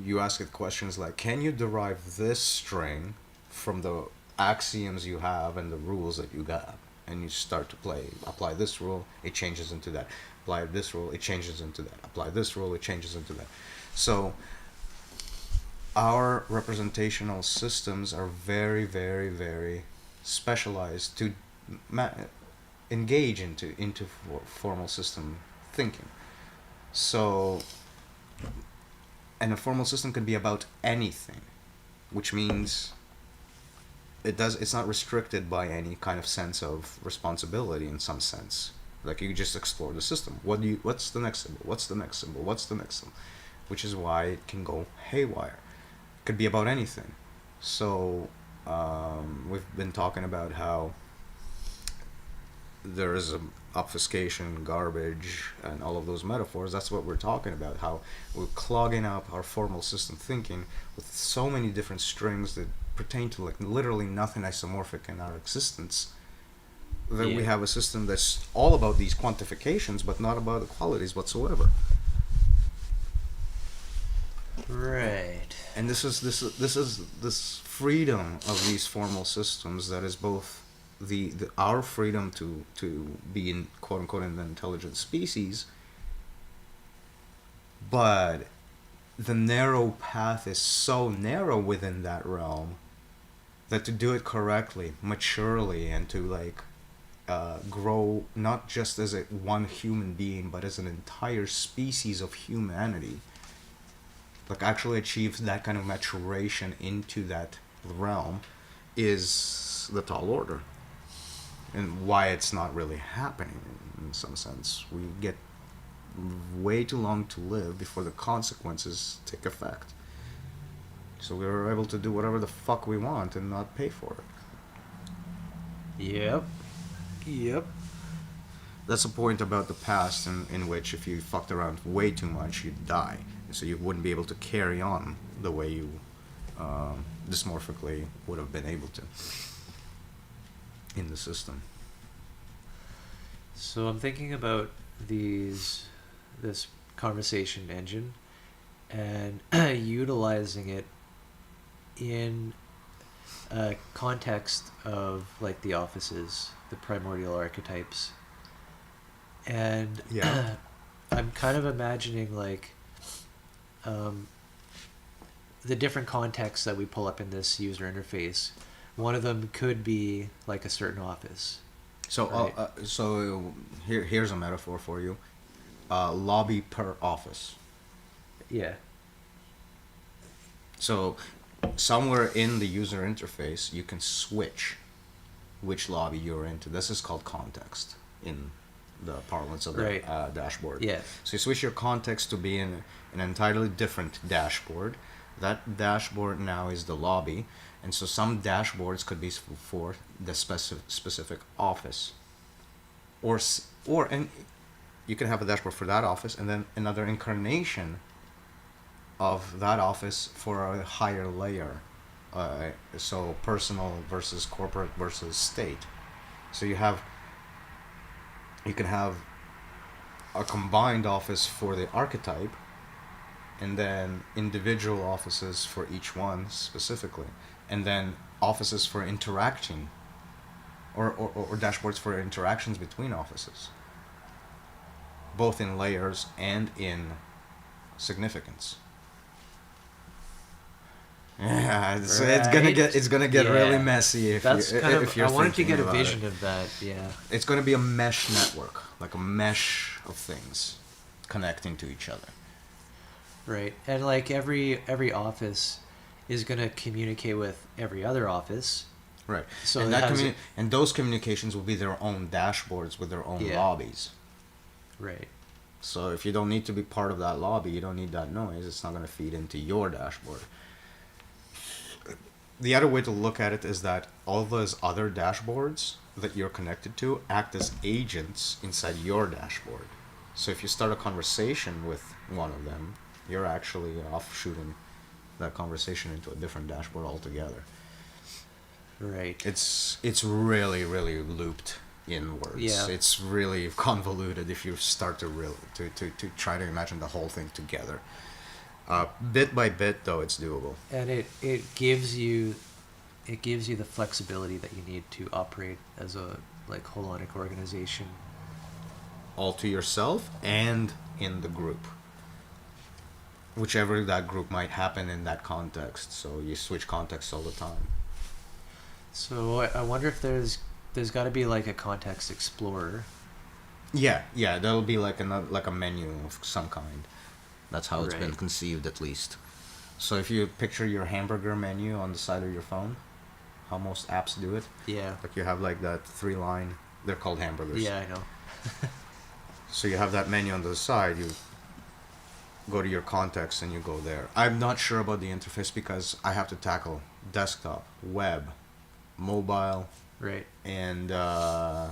[SPEAKER 2] you ask it questions like, can you derive this string from the axioms you have and the rules that you got? And you start to apply this rule, it changes into that. Apply this rule, it changes into that. Apply this rule, it changes into that. So our representational systems are very, very, very specialized to engage into formal system thinking. So, and a formal system can be about anything, which means it's not restricted by any kind of sense of responsibility in some sense. Like, you just explore the system. What's the next symbol? What's the next symbol? What's the next symbol? Which is why it can go haywire. It could be about anything. So we've been talking about how there is obfuscation, garbage, and all of those metaphors. That's what we're talking about, how we're clogging up our formal system thinking with so many different strings that pertain to like literally nothing isomorphic in our existence, that we have a system that's all about these quantifications but not about the qualities whatsoever.
[SPEAKER 3] Right.
[SPEAKER 2] And this is this freedom of these formal systems that is both the our freedom to be in quote unquote an intelligent species, but the narrow path is so narrow within that realm that to do it correctly, maturely, and to like grow not just as one human being but as an entire species of humanity, like actually achieve that kind of maturation into that realm, is the tall order. And why it's not really happening in some sense. We get way too long to live before the consequences take effect. So we're able to do whatever the fuck we want and not pay for it.
[SPEAKER 3] Yep.
[SPEAKER 2] That's a point about the past in which if you fucked around way too much, you'd die. So you wouldn't be able to carry on the way you dysmorphically would have been able to in the system.
[SPEAKER 1] So I'm thinking about this conversation engine and utilizing it in a context of like the offices, the primordial archetypes. And
[SPEAKER 2] Yeah.
[SPEAKER 1] I'm kind of imagining like the different contexts that we pull up in this user interface. One of them could be like a certain office.
[SPEAKER 2] So,
[SPEAKER 1] Right.
[SPEAKER 2] here's a metaphor for you: lobby per office.
[SPEAKER 1] Yeah.
[SPEAKER 2] So, somewhere in the user interface, you can switch which lobby you're into. This is called context in the parlance of the
[SPEAKER 1] Right.
[SPEAKER 2] dashboard.
[SPEAKER 1] Yeah.
[SPEAKER 2] So you switch your context to be in an entirely different dashboard. That dashboard now is the lobby, and so some dashboards could be for the specific office, and you can have a dashboard for that office, and then another incarnation of that office for a higher layer. So personal versus corporate versus state. So you can have a combined office for the archetype, and then individual offices for each one specifically, and then offices for interaction, or dashboards for interactions between offices, both in layers and in significance. Yeah, it's gonna get really
[SPEAKER 1] Yeah.
[SPEAKER 2] messy if
[SPEAKER 1] That's
[SPEAKER 2] you
[SPEAKER 1] kind
[SPEAKER 2] if
[SPEAKER 1] of.
[SPEAKER 2] you're
[SPEAKER 1] I wanted to
[SPEAKER 2] thinking
[SPEAKER 1] get a
[SPEAKER 2] about
[SPEAKER 1] vision
[SPEAKER 2] it.
[SPEAKER 1] of that. Yeah.
[SPEAKER 2] It's gonna be a mesh network, like a mesh of things connecting to each other.
[SPEAKER 1] Right. And like every office is going to communicate with every other office.
[SPEAKER 2] Right.
[SPEAKER 1] So
[SPEAKER 2] and
[SPEAKER 1] it
[SPEAKER 2] that
[SPEAKER 1] has
[SPEAKER 2] and those communications will be their own dashboards with their own
[SPEAKER 1] Yeah.
[SPEAKER 2] lobbies.
[SPEAKER 1] Right.
[SPEAKER 2] So if you don't need to be part of that lobby, you don't need that noise. It's not going to feed into your dashboard. The other way to look at it is that all those other dashboards that you're connected to act as agents inside your dashboard. So if you start a conversation with one of them, you're actually offshooting that conversation into a different dashboard altogether.
[SPEAKER 1] Right.
[SPEAKER 2] It's really really looped inwards.
[SPEAKER 1] Yeah.
[SPEAKER 2] It's really convoluted if you start to really to try to imagine the whole thing together. Bit by bit, though, it's doable.
[SPEAKER 1] And it gives you the flexibility that you need to operate as a like holonic organization.
[SPEAKER 2] All to yourself and in the group. Whichever that group might happen in that context. So you switch contexts all the time.
[SPEAKER 1] So I wonder if there's got to be like a context explorer.
[SPEAKER 2] Yeah, that'll be like a menu of some kind. That's how it's been
[SPEAKER 1] Right.
[SPEAKER 2] conceived, at least. So if you picture your hamburger menu on the side of your phone, how most apps do it,
[SPEAKER 1] Yeah.
[SPEAKER 2] like you have like that 3-line. They're called hamburgers.
[SPEAKER 1] Yeah, I know.
[SPEAKER 2] So you have that menu on the side. You go to your context and you go there. I'm not sure about the interface because I have to tackle desktop, web, mobile,
[SPEAKER 1] Right.
[SPEAKER 2] and yeah,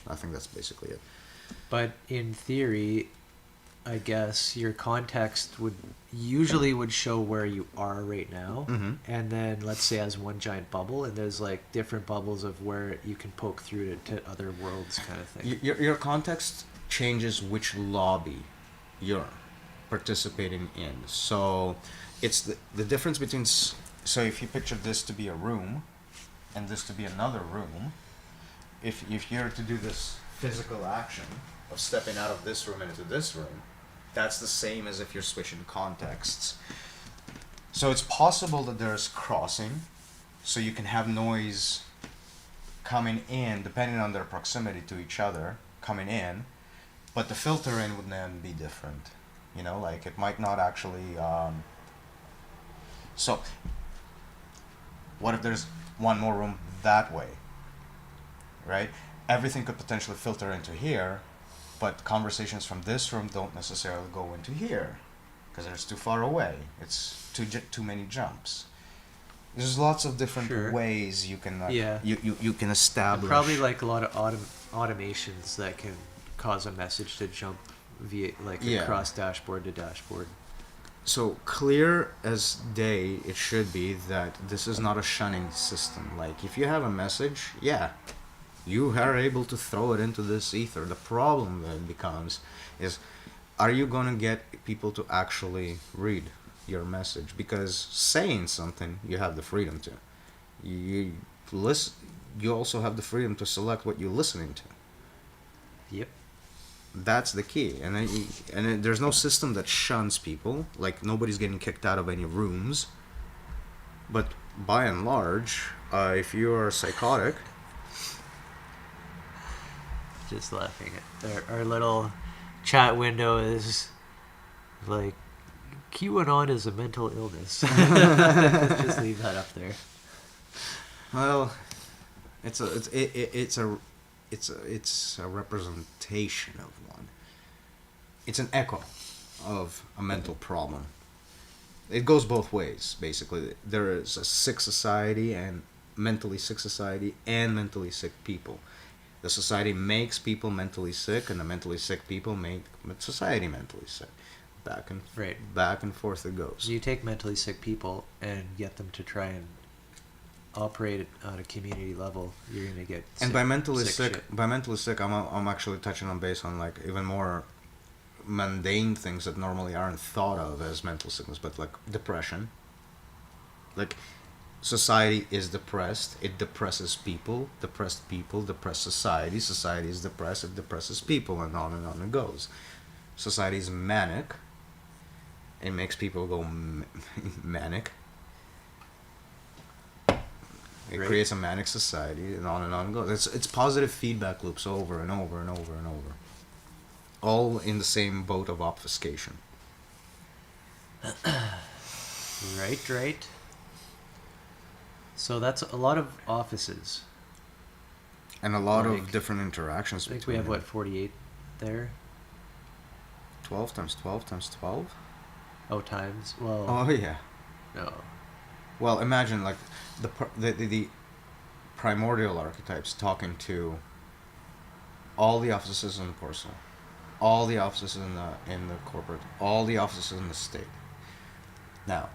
[SPEAKER 2] I think that's basically it.
[SPEAKER 1] But in theory, I guess your context would show where you are right now,
[SPEAKER 2] Mhm.
[SPEAKER 1] and then let's say as one giant bubble, and there's like different bubbles of where you can poke through to other worlds, kind of thing.
[SPEAKER 2] Your context changes which lobby you're participating in. So it's the difference between. So if you picture this to be a room, and this to be another room, if you're to do this physical action of stepping out of this room into this room, that's the same as if you're switching contexts. So it's possible that there's crossing, so you can have noise coming in depending on their proximity to each other coming in, but the filtering would then be different. You know, like it might not actually. So what if there's one more room that way, right? Everything could potentially filter into here, but conversations from this room don't necessarily go into here because it's too far away. It's too many jumps. There's lots of different
[SPEAKER 1] Sure.
[SPEAKER 2] ways you can
[SPEAKER 1] Yeah.
[SPEAKER 2] you can establish.
[SPEAKER 1] Probably like a lot of automations that can cause a message to jump via like
[SPEAKER 2] Yeah.
[SPEAKER 1] across dashboard to dashboard.
[SPEAKER 2] So clear as day, it should be that this is not a shunning system. Like if you have a message, yeah, you are able to throw it into this ether. The problem then becomes is, are you going to get people to actually read your message? Because saying something, you have the freedom to. You listen. You also have the freedom to select what you're listening to.
[SPEAKER 1] Yep.
[SPEAKER 2] That's the key, and then there's no system that shuns people. Like nobody's getting kicked out of any rooms. But by and large, if you are psychotic,
[SPEAKER 1] Just laughing at our little chat window is like QAnon is a mental illness. Just leave that up there.
[SPEAKER 2] well, it's a representation of one. It's an echo of a mental problem. It goes both ways, basically. There is a sick society and mentally sick society and mentally sick people. The society makes people mentally sick, and the mentally sick people make society mentally sick. Back and forth it goes.
[SPEAKER 1] So you take mentally sick people and get them to try and operate on a community level, you're gonna get
[SPEAKER 2] And by mentally sick,
[SPEAKER 1] shit.
[SPEAKER 2] I'm actually touching on base on like even more mundane things that normally aren't thought of as mental sickness, but like depression. Like society is depressed, it depresses people depress society, society is depressed, it depresses people, and on it goes. Society is manic, it makes people go manic. It
[SPEAKER 1] Right.
[SPEAKER 2] creates a manic society, and on it goes. It's positive feedback loops over and over and over and over, all in the same boat of obfuscation.
[SPEAKER 1] Right. So that's a lot of offices.
[SPEAKER 2] And a lot
[SPEAKER 1] Like,
[SPEAKER 2] of different interactions
[SPEAKER 1] I think we
[SPEAKER 2] between
[SPEAKER 1] have
[SPEAKER 2] them.
[SPEAKER 1] what 48 there.
[SPEAKER 2] 12 times 12 times 12?
[SPEAKER 1] Oh, times. Well,
[SPEAKER 2] Oh yeah.
[SPEAKER 1] no.
[SPEAKER 2] Well, imagine like the primordial archetypes talking to all the offices in the personal, all the offices in the corporate, all the offices in the state. Now,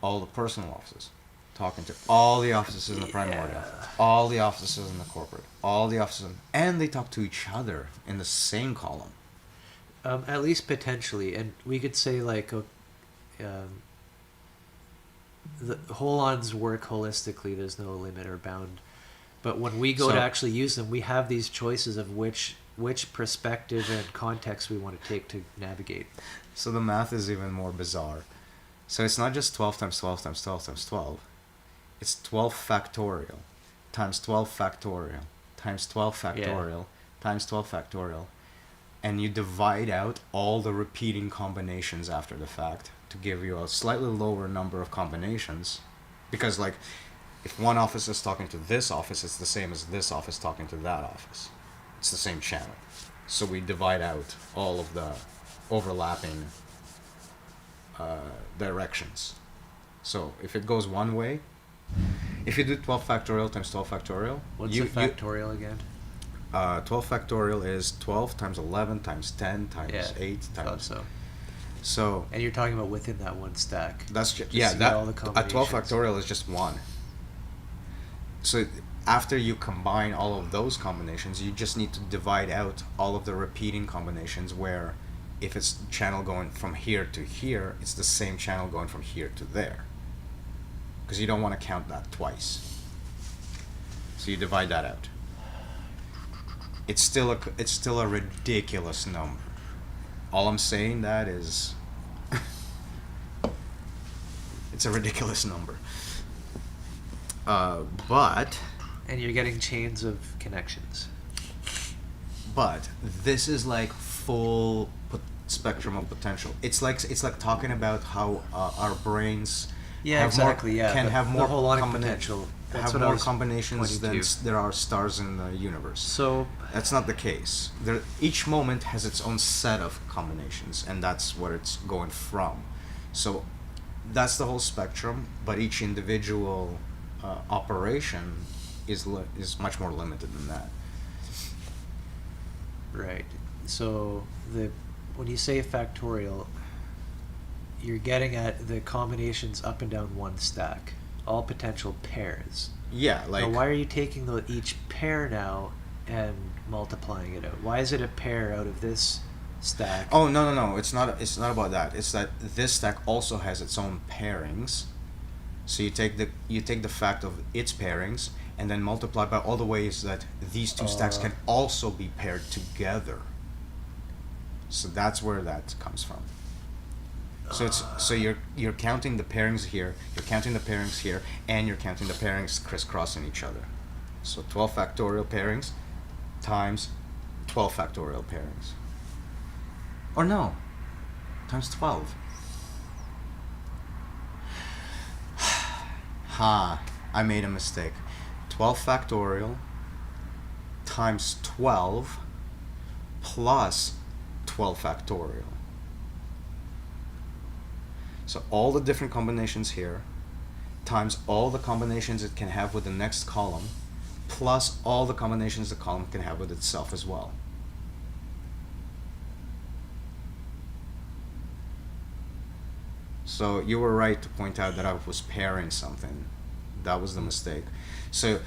[SPEAKER 2] all the personal offices talking to all the offices in the primordial, all the offices in the corporate, all the offices, and they talk to each other in the same column.
[SPEAKER 1] At least potentially, and we could say like the Holon's work holistically. There's no limit or bound, but when we go to actually use them, we have these choices of which perspective and context we want to take to navigate.
[SPEAKER 2] So the math is even more bizarre. So it's not just 12 times 12 times 12 times 12. It's 12 factorial times 12 factorial times 12 factorial times 12 factorial. And you divide out all the repeating combinations after the fact to give you a slightly lower number of combinations. Because, like, if one office is talking to this office, it's the same as this office talking to that office. It's the same channel. So we divide out all of the overlapping directions. So if it goes one way, if you do 12 factorial times 12 factorial...
[SPEAKER 1] What's the factorial again?
[SPEAKER 2] 12 factorial is 12 times 11 times 10 times 8 times... So...
[SPEAKER 1] And you're talking about within that one stack.
[SPEAKER 2] That's just...
[SPEAKER 1] all the
[SPEAKER 2] a 12 factorial is just one. So after you combine all of those combinations, you just need to divide out all of the repeating combinations where if it's channel going from here to here, it's the same channel going from here to there. Because you don't want to count that twice. So you divide that out. It's still a ridiculous number. All I'm saying that is it's a ridiculous number. But
[SPEAKER 1] and you're getting chains of connections.
[SPEAKER 2] But this is like full spectrum of potential. It's like talking about how our brains can have more
[SPEAKER 1] potential. That's
[SPEAKER 2] have more combinations than there are stars in the universe.
[SPEAKER 1] So
[SPEAKER 2] that's not the case. Each moment has its own set of combinations, and that's what it's going from. So that's the whole spectrum, but each individual operation is much more limited than that.
[SPEAKER 1] Right. So when you say factorial, you're getting at the combinations up and down one stack, all potential pairs.
[SPEAKER 2] Yeah, like...
[SPEAKER 1] Now, why are you taking each pair now and multiplying it out? Why is it a pair out of this stack?
[SPEAKER 2] Oh, no. It's not about that. It's that this stack also has its own pairings. So you take the fact of its pairings and then multiply by all the ways that these two stacks can also be paired together. So that's where that comes from. So you're counting the pairings here, you're counting the pairings here, and you're counting the pairings crisscrossing each other. So 12 factorial pairings times 12 factorial pairings. Or no, times 12. I made a mistake. 12 factorial times 12 plus 12 factorial. So all the different combinations here times all the combinations it can have with the next column plus all the combinations the column can have with itself as well. So you were right to point out that I was pairing something. That was the mistake. So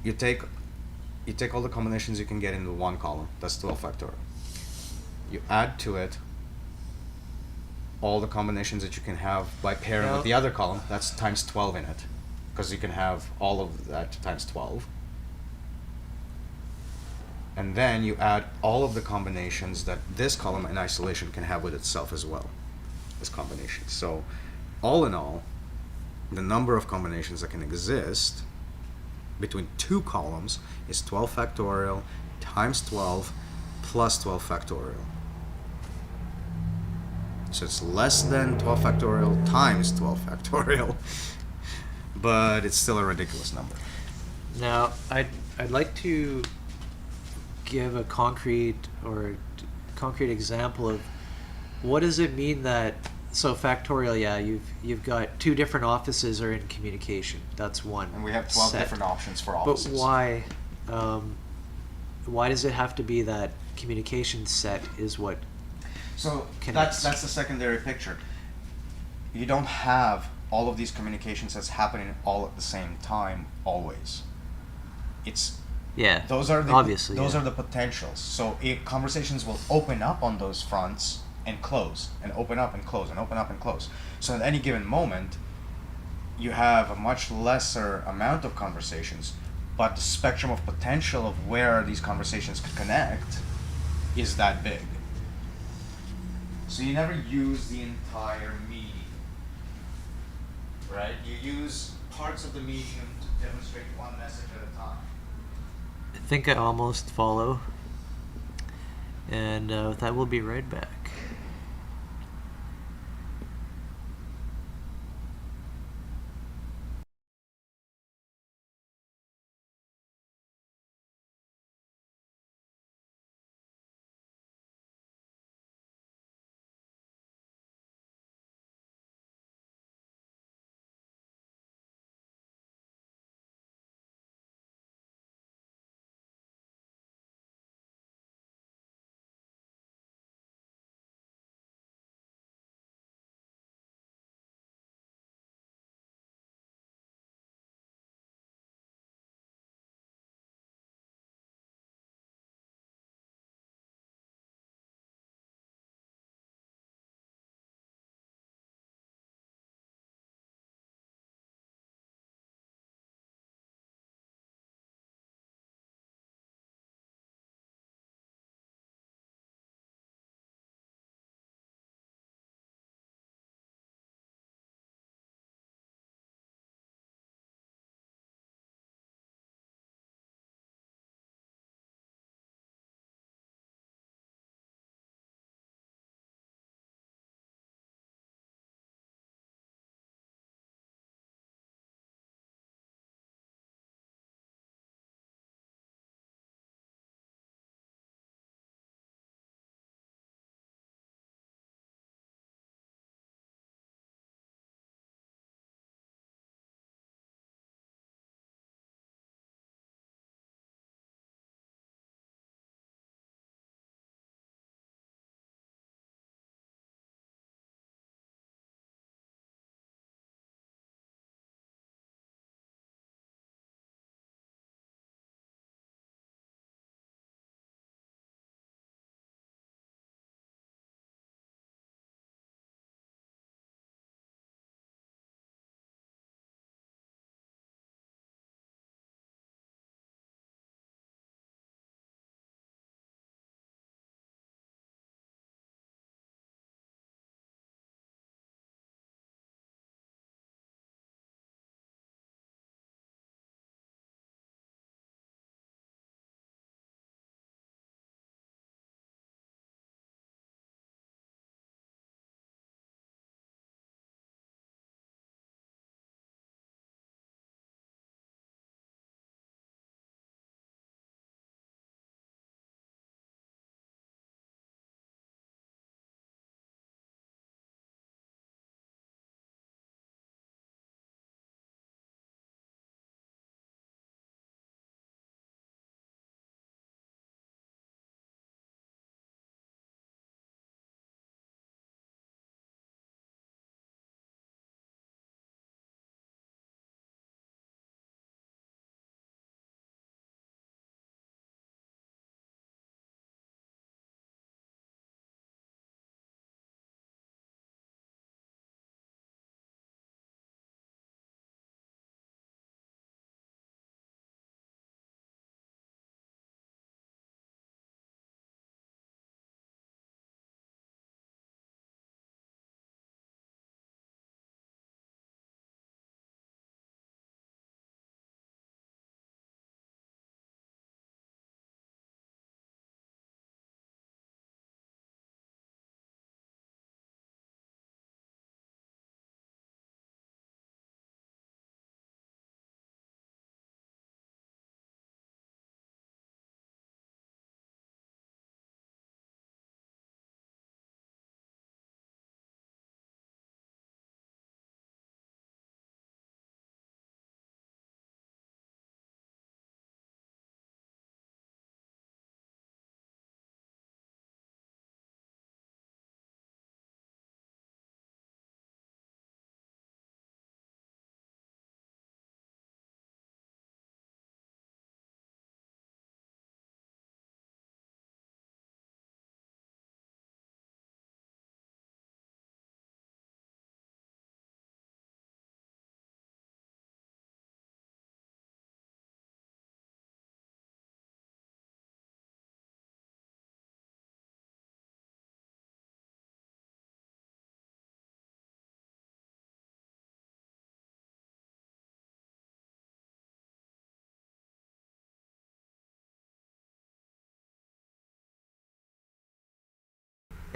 [SPEAKER 2] you take all the combinations you can get into one column. That's 12 factorial. You add to it all the combinations that you can have by pairing with the other column. That's times 12 in it, because you can have all of that times 12. And then you add all of the combinations that this column in isolation can have with itself as well as combinations. So all in all, the number of combinations that can exist between two columns is 12 factorial times 12 plus 12 factorial. So it's less than 12 factorial times 12 factorial, but it's still a ridiculous number.
[SPEAKER 1] Now, I'd like to give a concrete example of what does it mean that So factorial, yeah, you've got two different offices are in communication. That's one.
[SPEAKER 4] And we have 12
[SPEAKER 1] set.
[SPEAKER 4] different options for
[SPEAKER 1] But
[SPEAKER 4] offices.
[SPEAKER 1] um, why does it have to be that communication set is what?
[SPEAKER 4] So
[SPEAKER 1] Connects.
[SPEAKER 4] that's the secondary picture. You don't have all of these communication sets happening all at the same time always. It's
[SPEAKER 1] Yeah.
[SPEAKER 4] those are the
[SPEAKER 1] obviously
[SPEAKER 4] those
[SPEAKER 1] yeah.
[SPEAKER 4] are the potentials. So conversations will open up on those fronts and close and open up and close and open up and close. So at any given moment, you have a much lesser amount of conversations, but the spectrum of potential of where these conversations could connect is that big. So you never use the entire medium, right? You use parts of the medium to demonstrate one message at a time.
[SPEAKER 1] I think I almost follow. And with that, we'll be right back.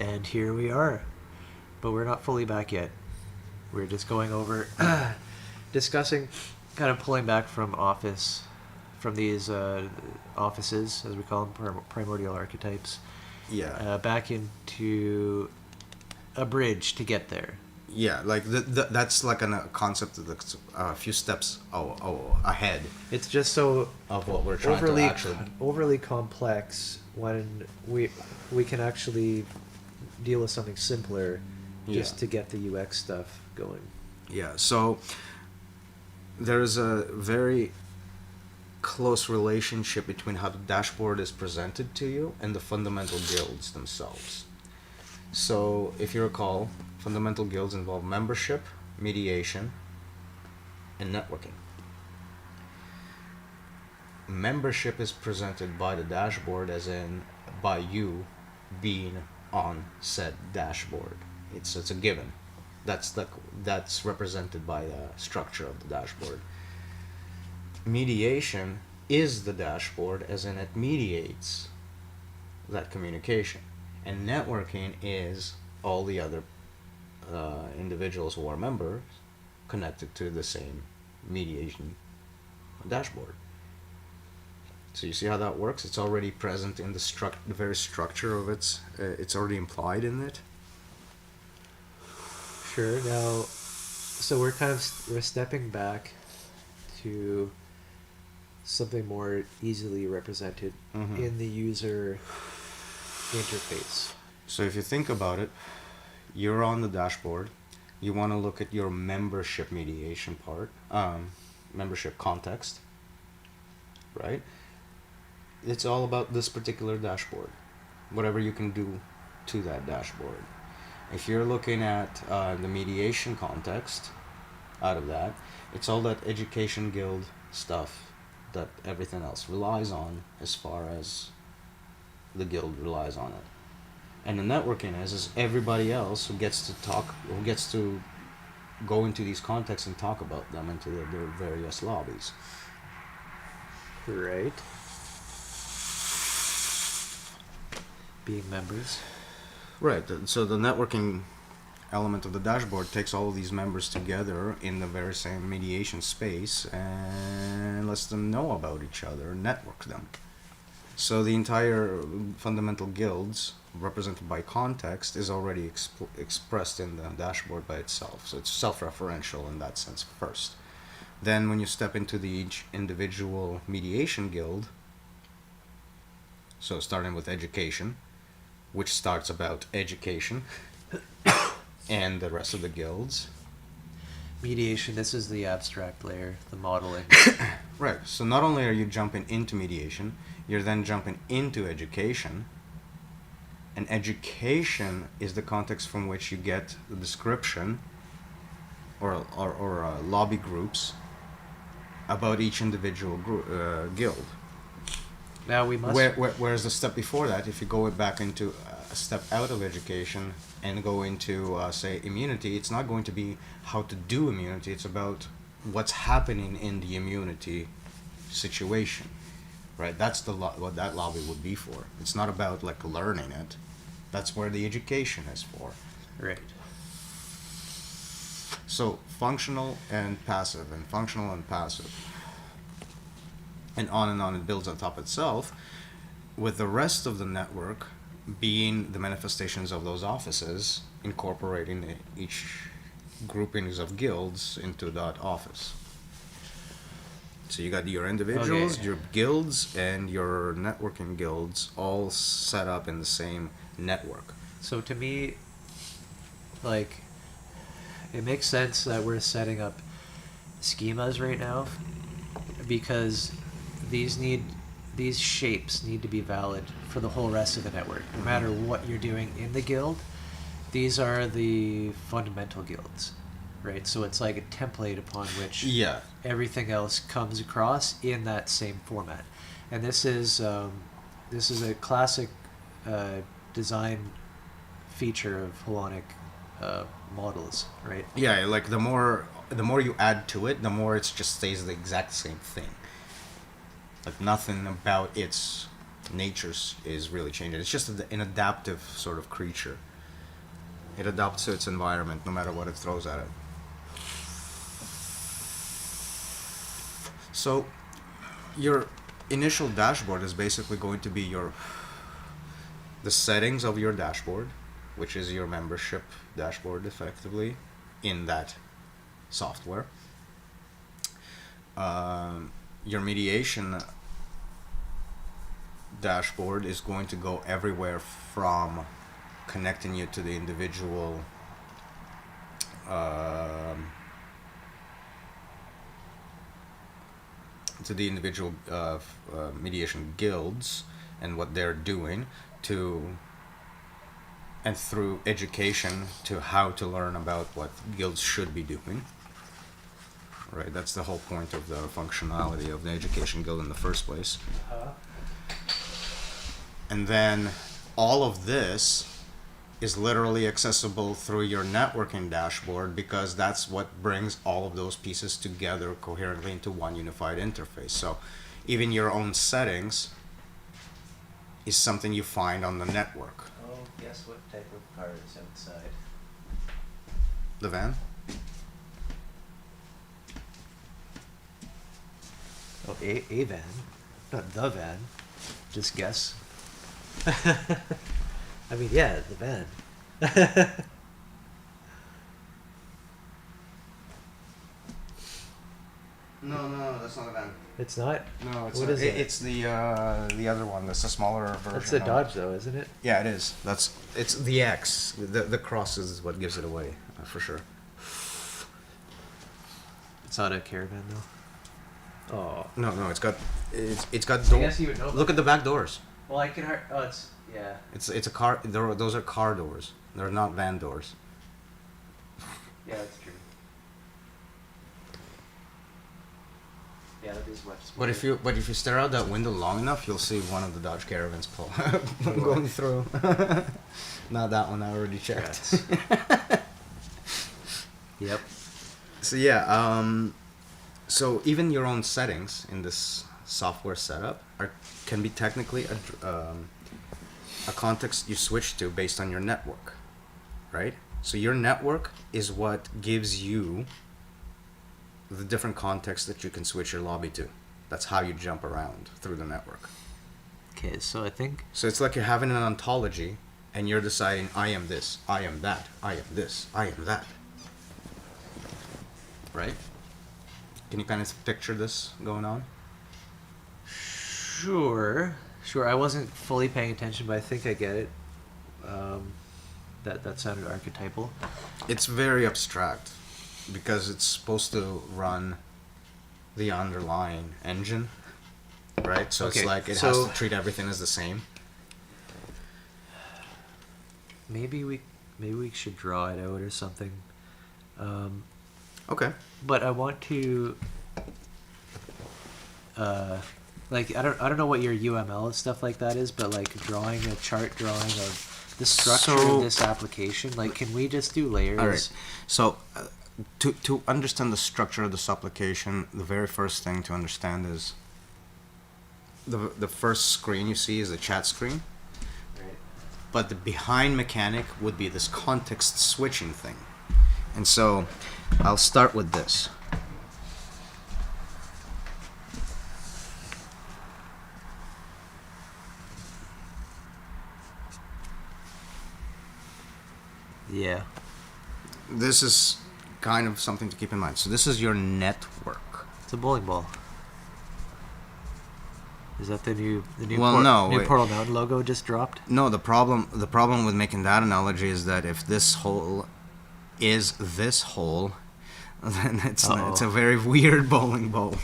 [SPEAKER 1] And here we are. But we're not fully back yet. We're just going over, discussing, kind of pulling back from these offices, as we call them, primordial archetypes,
[SPEAKER 2] Yeah.
[SPEAKER 1] back into a bridge to get there.
[SPEAKER 2] Yeah, like that's like a concept that's a few steps ahead
[SPEAKER 1] It's just so
[SPEAKER 2] of what we're trying to actually.
[SPEAKER 1] overly complex when we can actually deal with something simpler just
[SPEAKER 2] Yeah.
[SPEAKER 1] to get the UX stuff going.
[SPEAKER 2] Yeah, so there's a very close relationship between how the dashboard is presented to you and the fundamental guilds themselves. So, if you recall, fundamental guilds involve membership, mediation, and networking. Membership is presented by the dashboard, as in by you being on said dashboard. It's a given. That's represented by the structure of the dashboard. Mediation is the dashboard, as in it mediates that communication, and networking is all the other individuals who are members connected to the same mediation dashboard. So you see how that works? It's already present in the very structure of its. It's already implied in it.
[SPEAKER 1] Sure. Now, so we're stepping back to something more easily represented
[SPEAKER 2] Mhm.
[SPEAKER 1] in the user interface.
[SPEAKER 2] So if you think about it, you're on the dashboard. You want to look at your membership mediation part, membership context, right? It's all about this particular dashboard, whatever you can do to that dashboard. If you're looking at the mediation context out of that, it's all that education guild stuff that everything else relies on, as far as the guild relies on it. And the networking is everybody else who gets to go into these contexts and talk about them into their various lobbies.
[SPEAKER 1] Right. Being members.
[SPEAKER 2] Right. So the networking element of the dashboard takes all of these members together in the very same mediation space and lets them know about each other, network them. So the entire fundamental guilds, represented by context, is already expressed in the dashboard by itself. So it's self-referential in that sense first. Then when you step into each individual mediation guild, so starting with education, which starts about education and the rest of the guilds.
[SPEAKER 1] Mediation, this is the abstract layer, the modeling.
[SPEAKER 2] Right, so not only are you jumping into mediation, you're then jumping into education, and education is the context from which you get the description or lobby groups about each individual guild.
[SPEAKER 1] Now we must...
[SPEAKER 2] Whereas the step before that, if you go back into a step out of education and go into, say, immunity, it's not going to be how to do immunity, it's about what's happening in the immunity situation, right? That's what that lobby would be for. It's not about, like, learning it. That's where the education is for.
[SPEAKER 1] Right.
[SPEAKER 2] So, functional and passive, and functional and passive. And on it builds on top itself, with the rest of the network being the manifestations of those offices, incorporating each groupings of guilds into that office. So you got your individuals,
[SPEAKER 1] Okay.
[SPEAKER 2] your guilds, and your networking guilds all set up in the same network.
[SPEAKER 1] So to me, like, it makes sense that we're setting up schemas right now, because these shapes need to be valid for the whole rest of the network. No matter what you're doing in the guild, these are the fundamental guilds, right? So it's like a template upon which
[SPEAKER 2] Yeah.
[SPEAKER 1] everything else comes across in that same format. And this is a classic design feature of Hellenic models, right?
[SPEAKER 2] Yeah, like the more you add to it, the more it just stays the exact same thing. Like nothing about its nature is really changing. It's just an adaptive sort of creature. It adapts to its environment no matter what it throws at it. So your initial dashboard is basically going to be the settings of your dashboard, which is your membership dashboard effectively in that software. Your mediation dashboard is going to go everywhere from connecting you to the individual mediation guilds and what they're doing and through education to how to learn about what guilds should be doing. Right, that's the whole point of the functionality of the education guild in the first place. And then all of this is literally accessible through your networking dashboard, because that's what brings all of those pieces together coherently into one unified interface. So even your own settings is something you find on the network.
[SPEAKER 1] Oh, guess what type of car is outside?
[SPEAKER 2] The van?
[SPEAKER 1] Oh, a van, not the van. Just guess. I mean, yeah, the van.
[SPEAKER 2] No, that's not a van.
[SPEAKER 1] It's not.
[SPEAKER 4] No,
[SPEAKER 1] What is it?
[SPEAKER 4] It's the other one. That's a smaller version.
[SPEAKER 1] That's the
[SPEAKER 4] of
[SPEAKER 1] Dodge,
[SPEAKER 4] it.
[SPEAKER 1] though, isn't it?
[SPEAKER 4] Yeah, it is.
[SPEAKER 2] It's the X. The cross is what gives it away, for sure.
[SPEAKER 1] It's not a Caravan, though. Oh.
[SPEAKER 2] No, it's got
[SPEAKER 1] I
[SPEAKER 2] doors.
[SPEAKER 1] guess you would know.
[SPEAKER 2] Look at the back doors.
[SPEAKER 1] Well, I can. Oh, it's yeah.
[SPEAKER 2] It's a car. Those are car doors. They're not van doors.
[SPEAKER 1] Yeah, that's true. Yeah, that is much smaller.
[SPEAKER 2] But if you stare out that window long enough, you'll see one of the Dodge Caravans going through. Not that one. I already checked.
[SPEAKER 1] Yep.
[SPEAKER 2] So yeah. So even your own settings in this software setup can be technically a context you switch to based on your network, right? So your network is what gives you the different contexts that you can switch your lobby to. That's how you jump around through the network.
[SPEAKER 1] Okay, so I think.
[SPEAKER 2] So it's like you're having an ontology and you're deciding, I am this, I am that, I am this, I am that. Right? Can you kind of picture this going on?
[SPEAKER 1] Sure. I wasn't fully paying attention, but I think I get it. That sounded archetypal.
[SPEAKER 2] It's very abstract because it's supposed to run the underlying engine, right? So
[SPEAKER 1] Okay,
[SPEAKER 2] it's like it
[SPEAKER 1] so
[SPEAKER 2] has to treat everything as the same.
[SPEAKER 1] Maybe we should draw it out or something.
[SPEAKER 2] Okay.
[SPEAKER 1] But I want to. Like I don't know what your UML and stuff like that is, but like drawing a chart drawing of the structure
[SPEAKER 2] So-
[SPEAKER 1] of this application. Like, can we just do layers?
[SPEAKER 2] All right. So to understand the structure of this application, the very first thing to understand is the first screen you see is the chat screen.
[SPEAKER 1] Right.
[SPEAKER 2] But the behind mechanic would be this context switching thing. And so I'll start with this.
[SPEAKER 1] Yeah.
[SPEAKER 2] This is kind of something to keep in mind. So this is your network.
[SPEAKER 1] It's a bowling ball. Is that the new
[SPEAKER 2] Well, no,
[SPEAKER 1] new
[SPEAKER 2] wait.
[SPEAKER 1] Portal Mountain logo just dropped?
[SPEAKER 2] No, the problem with making that analogy is that if this hole is this hole, then it's a very weird bowling ball.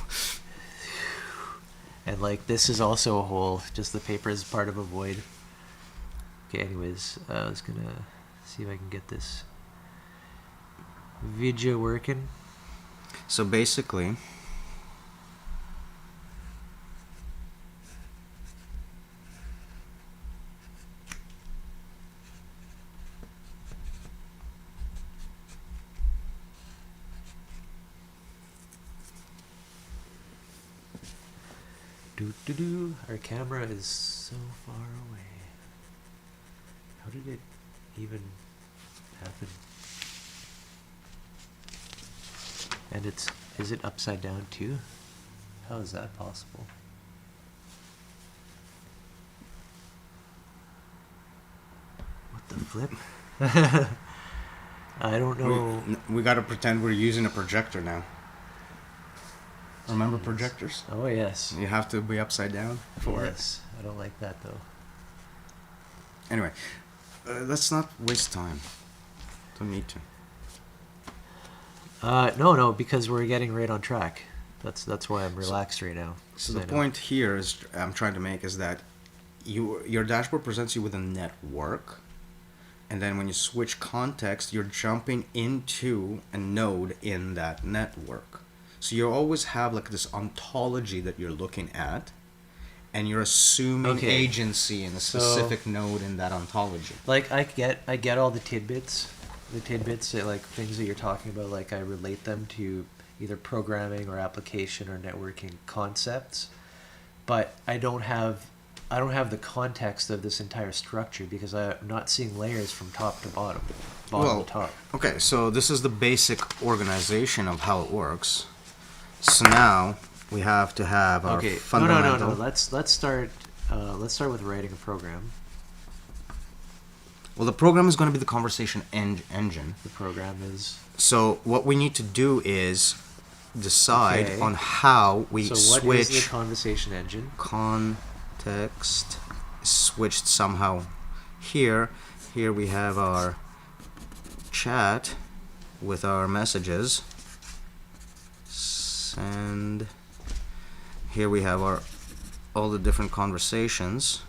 [SPEAKER 1] And like this is also a hole, just the paper is part of a void. Okay, anyways, I was gonna see if I can get this video working.
[SPEAKER 2] So basically,
[SPEAKER 1] Our camera is so far away. How did it even happen? And is it upside down too? How is that possible? What the flip? I don't know.
[SPEAKER 2] We got to pretend we're using a projector now. Remember projectors?
[SPEAKER 1] Oh yes.
[SPEAKER 2] You have to be upside down for it.
[SPEAKER 1] Yes. I don't like that though.
[SPEAKER 2] Anyway, let's not waste time. Don't need to.
[SPEAKER 1] No, because we're getting right on track. That's why I'm relaxed right now.
[SPEAKER 2] So the point here is I'm trying to make is that your dashboard presents you with a network, and then when you switch context, you're jumping into a node in that network. So you always have like this ontology that you're looking at, and you're assuming agency in a specific node in that ontology.
[SPEAKER 1] Like I get all the tidbits, like things that you're talking about. Like I relate them to either programming or application or networking concepts, but I don't have the context of this entire structure because I'm not seeing layers from top to bottom to top.
[SPEAKER 2] Okay, so this is the basic organization of how it works. So now we have to have our fundamental.
[SPEAKER 1] No. Let's start with writing a program.
[SPEAKER 2] Well, the program is going to be the conversation engine.
[SPEAKER 1] The program is.
[SPEAKER 2] So what we need to do is decide on how we switch.
[SPEAKER 1] So what is the conversation engine?
[SPEAKER 2] Context switched somehow here. Here we have our chat with our messages. And here we have all the different conversations.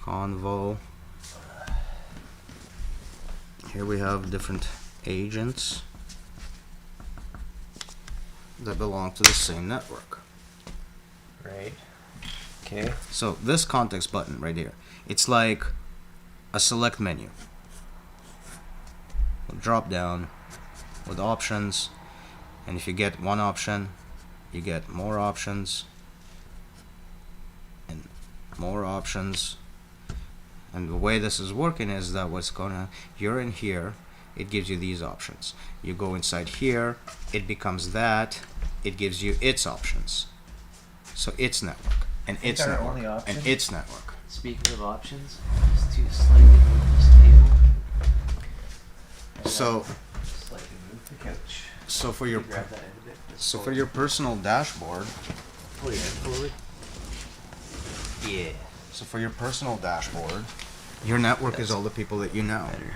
[SPEAKER 2] Convo. Here we have different agents that belong to the same network.
[SPEAKER 1] Right. Okay.
[SPEAKER 2] So this context button right here, it's like a select menu. A drop down with options, and if you get one option, you get more options and more options. And the way this is working is that you're in here, it gives you these options. You go inside here, it becomes that, it gives you its options. So its network, and its network, and its network.
[SPEAKER 1] Speaking of options, just to slightly move this table.
[SPEAKER 2] So
[SPEAKER 1] Slightly move the couch.
[SPEAKER 2] So for your
[SPEAKER 1] Grab that end of it.
[SPEAKER 2] so for your personal dashboard,
[SPEAKER 1] Pull your head forward. Yeah.
[SPEAKER 2] so for your personal dashboard, your network is all the people that you know.
[SPEAKER 1] Better.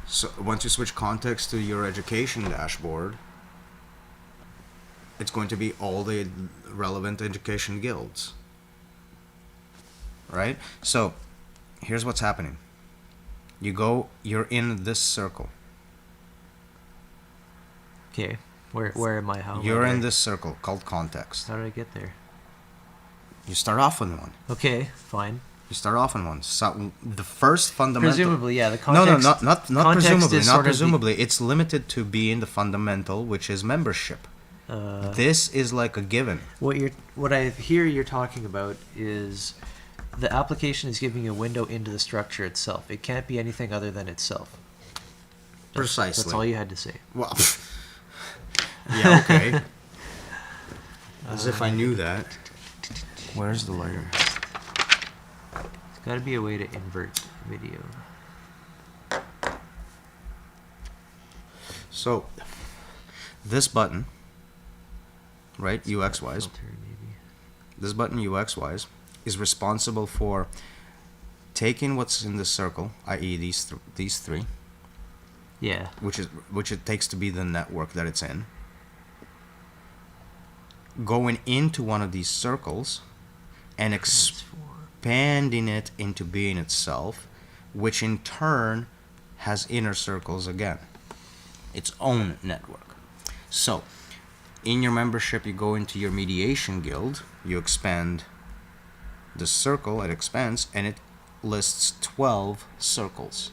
[SPEAKER 2] So once you switch context to your education dashboard, it's going to be all the relevant education guilds. Right? So here's what's happening. You're in this circle.
[SPEAKER 1] Okay. Where am I? How am I
[SPEAKER 2] You're in
[SPEAKER 1] there?
[SPEAKER 2] this circle called context.
[SPEAKER 1] How did I get there?
[SPEAKER 2] You start off on one.
[SPEAKER 1] Okay, fine.
[SPEAKER 2] You start off on one. So the first fundamental.
[SPEAKER 1] Presumably, yeah. The
[SPEAKER 2] No,
[SPEAKER 1] context.
[SPEAKER 2] not
[SPEAKER 1] context
[SPEAKER 2] presumably.
[SPEAKER 1] is
[SPEAKER 2] Not
[SPEAKER 1] sort of
[SPEAKER 2] presumably. It's limited to being the fundamental, which is membership. This is like a given.
[SPEAKER 1] What I hear you're talking about is the application is giving you a window into the structure itself. It can't be anything other than itself.
[SPEAKER 2] Precisely.
[SPEAKER 1] That's all you had to say.
[SPEAKER 2] Well, yeah, okay. As if I knew that. Where's the layer?
[SPEAKER 1] There's got to be a way to invert video.
[SPEAKER 2] So, this button, right, UX-wise,
[SPEAKER 1] Filter, maybe.
[SPEAKER 2] this button UX-wise is responsible for taking what's in the circle, i.e. these three,
[SPEAKER 1] Yeah.
[SPEAKER 2] which it takes to be the network that it's in, going into one of these circles and expanding it into being itself, which in turn has inner circles again, its own network. So in your membership, you go into your mediation guild, you expand the circle, it expands, and it lists 12 circles,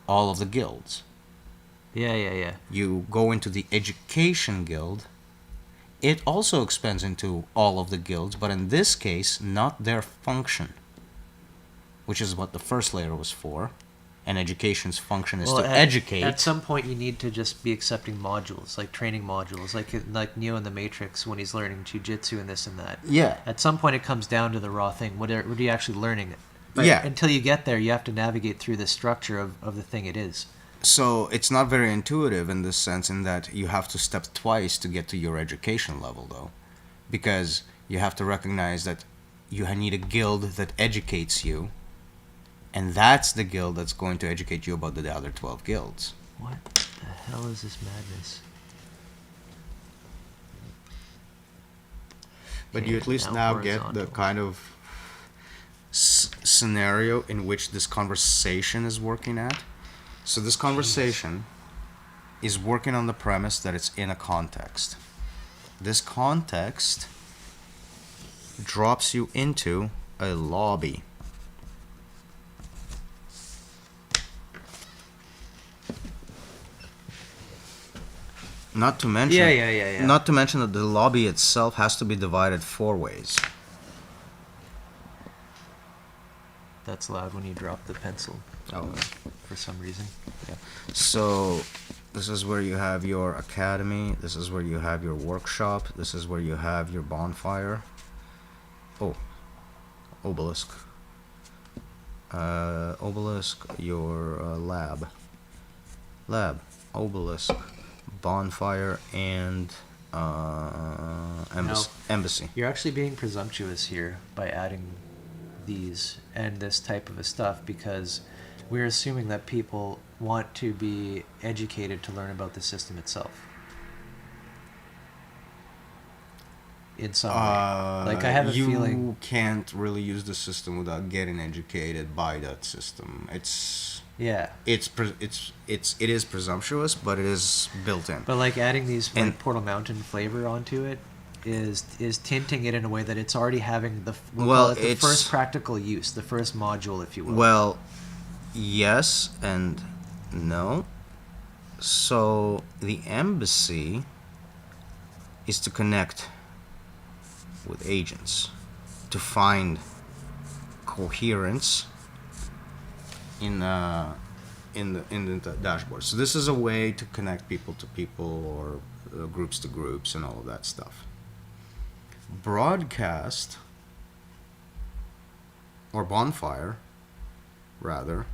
[SPEAKER 2] all of the guilds.
[SPEAKER 1] Yeah.
[SPEAKER 2] You go into the education guild, it also expands into all of the guilds, but in this case, not their function, which is what the first layer was for, And education's function is
[SPEAKER 1] Well,
[SPEAKER 2] to educate.
[SPEAKER 1] At some point, you need to just be accepting modules, like training modules, like Neo in the Matrix when he's learning jujitsu and this and that.
[SPEAKER 2] Yeah.
[SPEAKER 1] At some point, it comes down to the raw thing. What are you actually learning? But
[SPEAKER 2] Yeah.
[SPEAKER 1] until you get there, you have to navigate through the structure of the thing it is.
[SPEAKER 2] So it's not very intuitive in this sense, in that you have to step twice to get to your education level, though, because you have to recognize that you need a guild that educates you, and that's the guild that's going to educate you about the other 12 guilds.
[SPEAKER 1] What the hell is this madness?
[SPEAKER 2] But
[SPEAKER 1] Okay,
[SPEAKER 2] you at least now get the
[SPEAKER 1] horizontal.
[SPEAKER 2] kind of scenario in which this conversation is working at. So this conversation is working on the premise that it's in a context. This context drops you into a lobby. Not to mention,
[SPEAKER 1] Yeah.
[SPEAKER 2] not to mention that the lobby itself has to be divided 4 ways.
[SPEAKER 1] That's loud when you drop the pencil.
[SPEAKER 2] Oh.
[SPEAKER 1] For some reason.
[SPEAKER 2] So this is where you have your academy, this is where you have your workshop, this is where you have your bonfire. Oh, obelisk. Obelisk, your lab, obelisk, bonfire, and embassy.
[SPEAKER 1] You're actually being presumptuous here by adding these and this type of a stuff, because we're assuming that people want to be educated to learn about the system itself. In some way. Like, I have a feeling...
[SPEAKER 2] You can't really use the system without getting educated by that system.
[SPEAKER 1] Yeah.
[SPEAKER 2] It is presumptuous, but it is built in.
[SPEAKER 1] But, like, adding these like,
[SPEAKER 2] And-
[SPEAKER 1] Portal Mountain flavor onto it is tinting it in a way that it's already having the
[SPEAKER 2] it's-
[SPEAKER 1] first practical use, the first module, if you will.
[SPEAKER 2] Well, yes and no. So the embassy is to connect with agents, to find coherence in the dashboard. So this is a way to connect people to people, or groups to groups, and all of that stuff. Broadcast, or bonfire rather,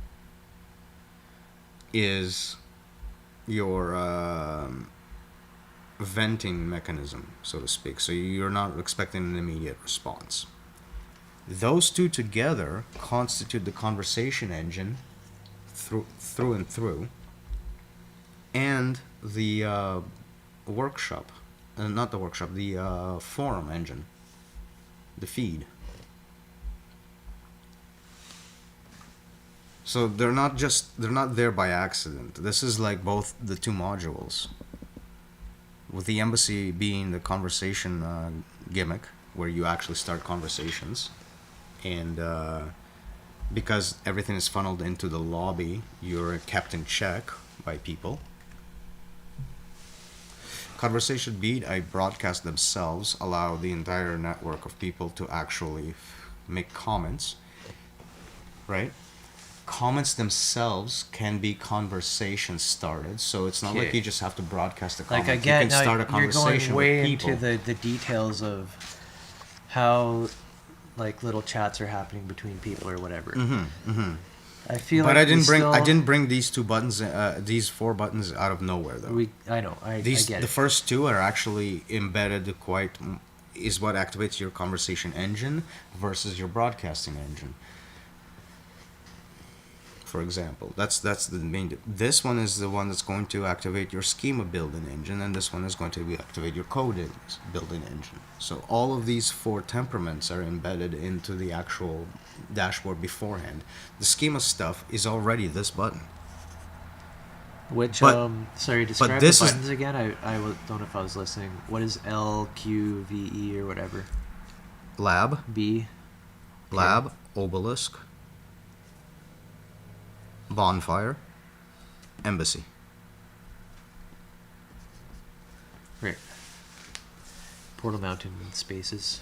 [SPEAKER 2] is your venting mechanism, so to speak. So you're not expecting an immediate response. Those two together constitute the conversation engine through and through, and the workshop, not the workshop, the forum engine, the feed. So they're not there by accident. This is like both the two modules, with the embassy being the conversation gimmick, where you actually start conversations, and because everything is funneled into the lobby, you're kept in check by people. Conversation beat, broadcast themselves, allow the entire network of people to actually make comments, right? Comments themselves can be conversations started, so it's not like
[SPEAKER 1] Okay.
[SPEAKER 2] you just have to broadcast a comment.
[SPEAKER 1] Like, I get
[SPEAKER 2] you can start a
[SPEAKER 1] you're
[SPEAKER 2] conversation
[SPEAKER 1] going way
[SPEAKER 2] with people.
[SPEAKER 1] into the details of how like little chats are happening between people or whatever. I feel
[SPEAKER 2] But
[SPEAKER 1] like
[SPEAKER 2] I didn't bring these 2 buttons, these 4 buttons out of nowhere, though.
[SPEAKER 1] I know. I
[SPEAKER 2] These
[SPEAKER 1] get
[SPEAKER 2] the
[SPEAKER 1] it.
[SPEAKER 2] first 2 are actually embedded is what activates your conversation engine versus your broadcasting engine. For example, that's the main. This one is the one that's going to activate your schema building engine, and this one is going to activate your code building engine. So all of these 4 temperaments are embedded into the actual dashboard beforehand. The schema stuff is already this button.
[SPEAKER 1] Which
[SPEAKER 2] but-
[SPEAKER 1] sorry, describe
[SPEAKER 2] this
[SPEAKER 1] the
[SPEAKER 2] is-
[SPEAKER 1] buttons again. I don't know if I was listening. What is L, Q, V, E, or whatever?
[SPEAKER 2] Lab,
[SPEAKER 1] B.
[SPEAKER 2] obelisk, bonfire, embassy.
[SPEAKER 1] Right. Portal Mountain spaces.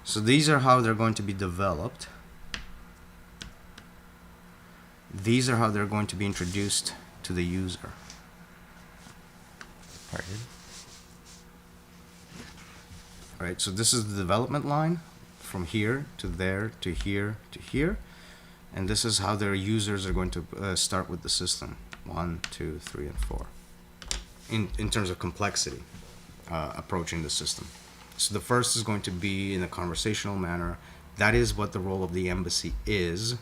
[SPEAKER 2] So these are how they're going to be developed. these are how they're going to be introduced to the user.
[SPEAKER 1] Pardon?
[SPEAKER 2] Right, so this is the development line from here to there to here to here, and this is how their users are going to start with the system. 1, 2, 3, and 4. In terms of complexity, approaching the system. So the first is going to be in a conversational manner. That is what the role of the embassy is.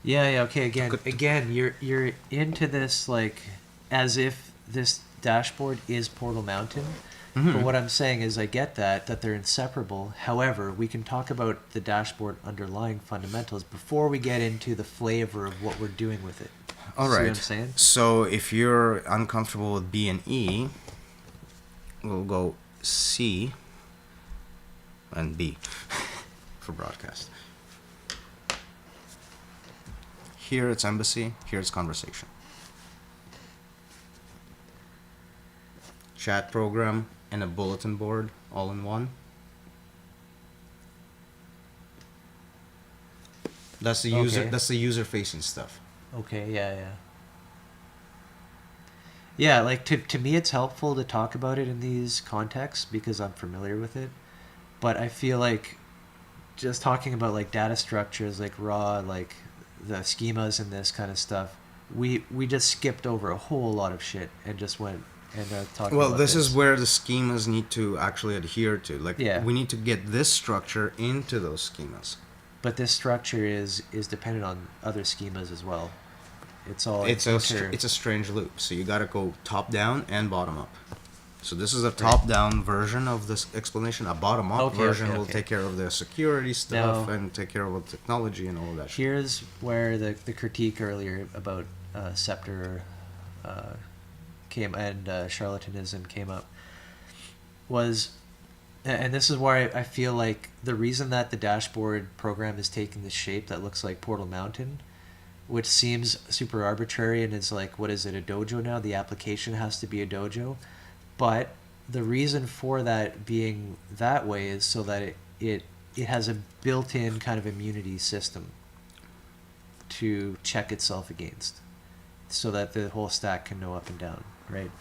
[SPEAKER 1] Yeah, okay, again, you're into this like as if this dashboard is Portal Mountain. But what I'm saying is I get that they're inseparable. However, we can talk about the dashboard underlying fundamentals before we get into the flavor of what we're doing with it.
[SPEAKER 2] All
[SPEAKER 1] See
[SPEAKER 2] right.
[SPEAKER 1] what I'm saying?
[SPEAKER 2] So if you're uncomfortable with B and E, we'll go C and B for broadcast. Here it's embassy, here it's conversation. Chat program and a bulletin board all in one. That's the user.
[SPEAKER 1] Okay.
[SPEAKER 2] That's the user-facing stuff.
[SPEAKER 1] Okay, yeah. Yeah, like to me it's helpful to talk about it in these contexts because I'm familiar with it. But I feel like just talking about like data structures, like raw, like the schemas and this kind of stuff, we just skipped over a whole lot of shit and just went and talked
[SPEAKER 2] Well,
[SPEAKER 1] about
[SPEAKER 2] this is where the schemas need to actually adhere to. Like,
[SPEAKER 1] Yeah.
[SPEAKER 2] we need to get this structure into those schemas.
[SPEAKER 1] But this structure is dependent on other schemas as well. It's all
[SPEAKER 2] It's a strange loop. So you got to go top down and bottom up. So this is a top down version of this explanation. A bottom up version will take care of the security stuff and take care of the technology and all of that.
[SPEAKER 1] Here's where the critique earlier about Scepter came and charlatanism came up was, and this is where I feel like the reason that the dashboard program is taking the shape that looks like Portal Mountain, which seems super arbitrary and is like, what is it, a dojo now? The application has to be a dojo. But the reason for that being that way is so that it has a built-in kind of immunity system to check itself against, so that the whole stack can go up and down, right?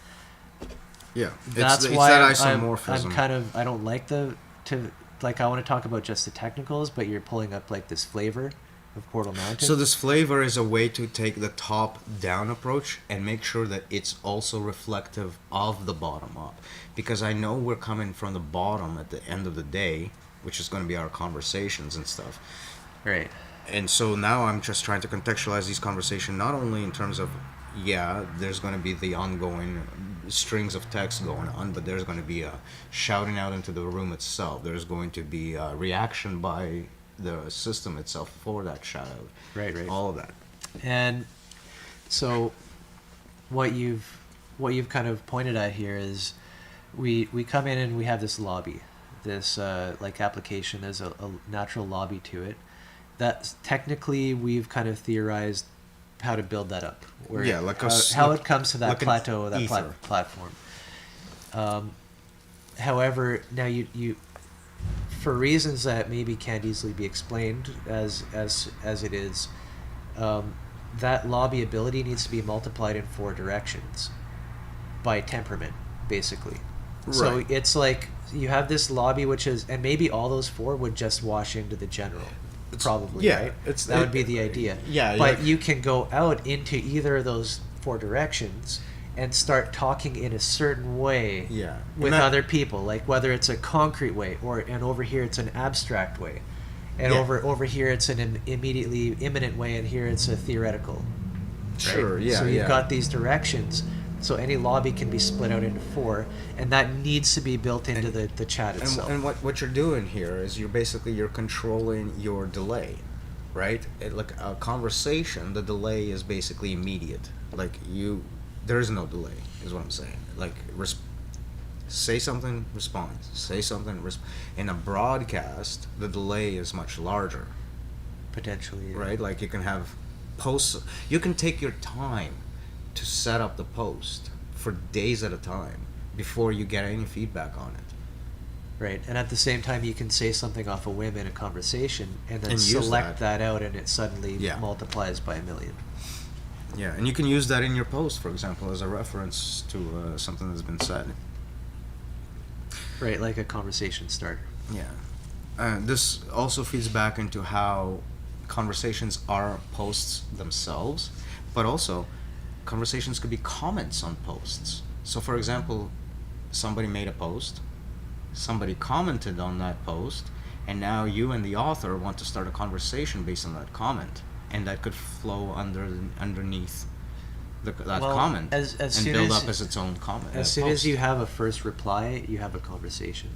[SPEAKER 2] Yeah,
[SPEAKER 1] That's
[SPEAKER 2] it's
[SPEAKER 1] why
[SPEAKER 2] that
[SPEAKER 1] I'm
[SPEAKER 2] isomorphism.
[SPEAKER 1] kind of, I don't like I want to talk about just the technicals, but you're pulling up like this flavor of Portal Mountain.
[SPEAKER 2] So this flavor is a way to take the top-down approach and make sure that it's also reflective of the bottom-up. Because I know we're coming from the bottom at the end of the day, which is going to be our conversations and stuff.
[SPEAKER 1] Right.
[SPEAKER 2] And so now I'm just trying to contextualize these conversations not only in terms of, yeah, there's going to be the ongoing strings of text going on, but there's going to be a shouting out into the room itself. There's going to be a reaction by the system itself for that shout out.
[SPEAKER 1] Right.
[SPEAKER 2] All of that.
[SPEAKER 1] And so what you've kind of pointed at here is we come in and we have this lobby, this like application. There's a natural lobby to it. That technically we've kind of theorized how to build that up. Where how it comes to that
[SPEAKER 2] like
[SPEAKER 1] plateau, that
[SPEAKER 2] ether.
[SPEAKER 1] platform. However, now you for reasons that maybe can't easily be explained as it is, that lobby ability needs to be multiplied in 4 directions by temperament, basically.
[SPEAKER 2] Right.
[SPEAKER 1] So it's like you have this lobby, which is, and maybe all those 4 would just wash into the general. Probably,
[SPEAKER 2] yeah,
[SPEAKER 1] right? That would be the idea.
[SPEAKER 2] Yeah,
[SPEAKER 1] but you can go out into either of those 4 directions and start talking in a certain way with other people, like whether it's a concrete way and over here it's an abstract way, and over here it's an immediately imminent way, and here it's a theoretical.
[SPEAKER 2] Sure,
[SPEAKER 1] right?
[SPEAKER 2] yeah.
[SPEAKER 1] So you've got these directions. So any lobby can be split out into 4, and that needs to be built into the chat itself.
[SPEAKER 2] And what you're doing here is you're controlling your delay, right? Like a conversation, the delay is basically immediate. Like there is no delay, is what I'm saying. Like say something, respond. Say something, in a broadcast, the delay is much larger.
[SPEAKER 1] Potentially, yeah.
[SPEAKER 2] Right? Like you can have posts. You can take your time to set up the post for days at a time before you get any feedback on it.
[SPEAKER 1] Right, and at the same time, you can say something off a whim in a conversation, and then
[SPEAKER 2] And use
[SPEAKER 1] select
[SPEAKER 2] that.
[SPEAKER 1] that out, and it suddenly
[SPEAKER 2] Yeah.
[SPEAKER 1] multiplies by 1,000,000.
[SPEAKER 2] Yeah, and you can use that in your post, for example, as a reference to something that's been said.
[SPEAKER 1] Right, like a conversation starter.
[SPEAKER 2] Yeah. This also feeds back into how conversations are posts themselves, but also conversations could be comments on posts. So, for example, somebody made a post, somebody commented on that post, and now you and the author want to start a conversation based on that comment, and that could flow underneath that
[SPEAKER 1] Well,
[SPEAKER 2] comment
[SPEAKER 1] as
[SPEAKER 2] and
[SPEAKER 1] soon
[SPEAKER 2] build
[SPEAKER 1] as-
[SPEAKER 2] up as its own comment.
[SPEAKER 1] As soon as you have a first reply, you have a conversation.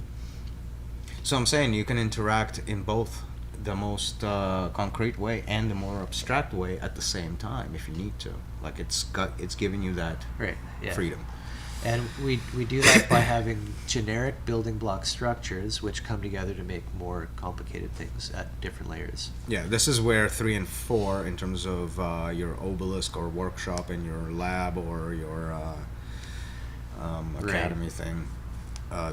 [SPEAKER 2] So I'm saying you can interact in both the most concrete way and the more abstract way at the same time if you need to. Like it's giving you that
[SPEAKER 1] Right, yeah.
[SPEAKER 2] freedom.
[SPEAKER 1] And we do that by having generic building block structures which come together to make more complicated things at different layers.
[SPEAKER 2] Yeah, this is where 3 and 4, in terms of your obelisk or workshop and your lab or your academy thing,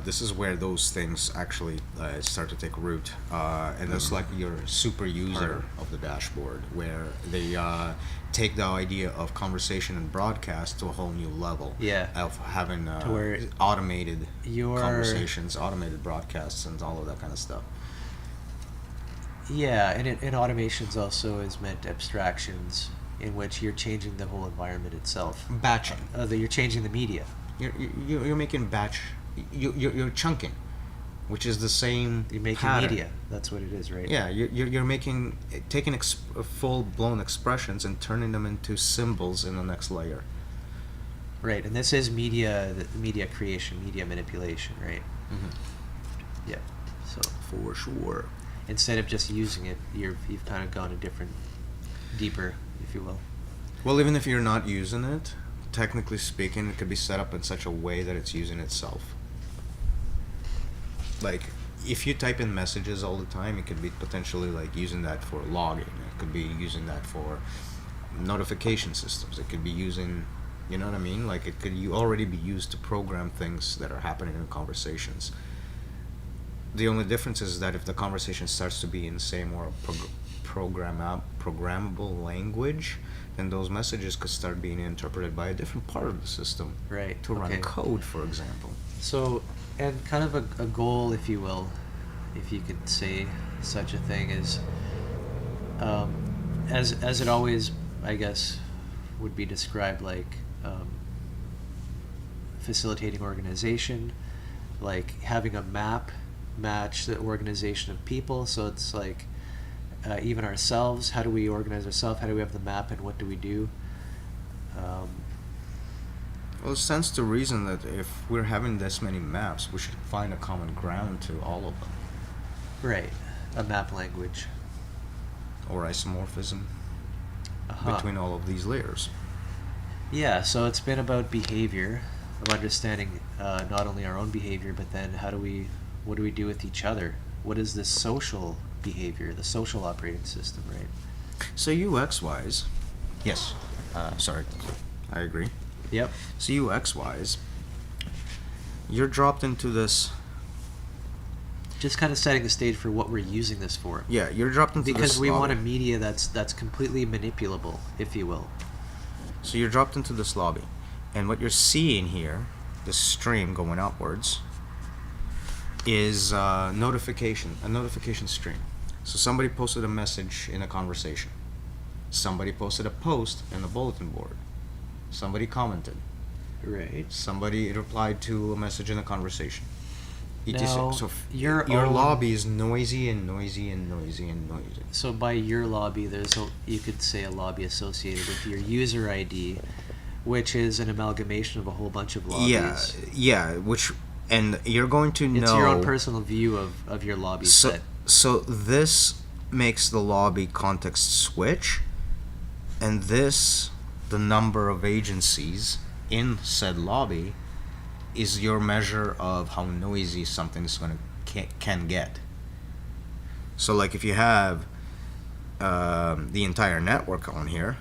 [SPEAKER 2] this is where those things actually start to take root. And that's like your super user of the dashboard, where they take the idea of conversation and broadcast to a whole new level.
[SPEAKER 1] Yeah.
[SPEAKER 2] Of having
[SPEAKER 1] To where
[SPEAKER 2] automated
[SPEAKER 1] your-
[SPEAKER 2] conversations, automated broadcasts, and all of that kind of stuff.
[SPEAKER 1] Yeah, and automations also is meant abstractions in which you're changing the whole environment itself.
[SPEAKER 2] Batching.
[SPEAKER 1] You're changing the media.
[SPEAKER 2] You're making batch. You're chunking, which is the same.
[SPEAKER 1] You're making
[SPEAKER 2] pattern.
[SPEAKER 1] media. That's what it is, right?
[SPEAKER 2] Yeah, you're taking full blown expressions and turning them into symbols in the next layer.
[SPEAKER 1] Right, and this is media creation, media manipulation, right?
[SPEAKER 2] Mm-hmm.
[SPEAKER 1] Yeah. So
[SPEAKER 2] For sure.
[SPEAKER 1] instead of just using it, you've kind of gone a different, deeper, if you will.
[SPEAKER 2] Well, even if you're not using it, technically speaking, it could be set up in such a way that it's using itself. Like, if you type in messages all the time, it could be potentially like using that for logging. It could be using that for notification systems. It could be using, you know what I mean? Like, it could already be used to program things that are happening in conversations. The only difference is that if the conversation starts to be in, say, more programmable language, then those messages could start being interpreted by a different part of the system.
[SPEAKER 1] Right,
[SPEAKER 2] To run
[SPEAKER 1] okay.
[SPEAKER 2] code, for example.
[SPEAKER 1] So, and kind of a goal, if you will, if you could say such a thing, is as it always, I guess, would be described, like facilitating organization, like having a map match the organization of people. So it's like even ourselves, how do we organize ourselves? How do we have the map, and what do we do?
[SPEAKER 2] Well, it stands to reason that if we're having this many maps, we should find a common ground to all of them.
[SPEAKER 1] Right, a map language.
[SPEAKER 2] Or isomorphism
[SPEAKER 1] Uh-huh.
[SPEAKER 2] between all of these layers.
[SPEAKER 1] Yeah, so it's been about behavior, of understanding not only our own behavior, but then what do we do with each other? What is this social behavior, the social operating system, right?
[SPEAKER 2] So UX-wise, yes, sorry, I agree.
[SPEAKER 1] Yep.
[SPEAKER 2] So UX-wise, you're dropped into this,
[SPEAKER 1] Just kind of setting the stage for what we're using this for.
[SPEAKER 2] yeah, you're dropped into
[SPEAKER 1] Because
[SPEAKER 2] this
[SPEAKER 1] we want a
[SPEAKER 2] lobby.
[SPEAKER 1] media that's completely manipulable, if you will.
[SPEAKER 2] So you're dropped into this lobby, and what you're seeing here, this stream going upwards, is a notification stream. So somebody posted a message in a conversation. Somebody posted a post in the bulletin board. Somebody commented.
[SPEAKER 1] Right.
[SPEAKER 2] Somebody replied to a message in a conversation.
[SPEAKER 1] Now,
[SPEAKER 2] So
[SPEAKER 1] your
[SPEAKER 2] your
[SPEAKER 1] own-
[SPEAKER 2] lobby is noisy and noisy and noisy and noisy.
[SPEAKER 1] So by your lobby, you could say a lobby associated with your user ID, which is an amalgamation of a whole bunch of lobbies.
[SPEAKER 2] And you're going to know.
[SPEAKER 1] It's your own personal view of your lobby set.
[SPEAKER 2] So this makes the lobby context switch, and this, the number of agencies in said lobby, is your measure of how noisy something's can get. So like if you have the entire network on here,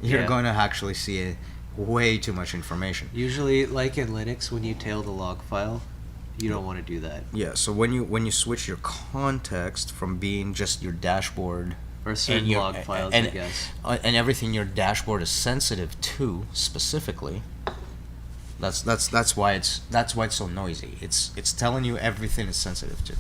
[SPEAKER 2] you're
[SPEAKER 1] Yeah.
[SPEAKER 2] going to actually see way too much information.
[SPEAKER 1] Usually, like in Linux, when you tail the log file, You don't want to do that.
[SPEAKER 2] Yeah, so when you switch your context from being just your dashboard
[SPEAKER 1] Or certain
[SPEAKER 2] your-
[SPEAKER 1] log files,
[SPEAKER 2] and,
[SPEAKER 1] I guess.
[SPEAKER 2] and everything your dashboard is sensitive to specifically, that's why it's so noisy. It's telling you everything it's sensitive to.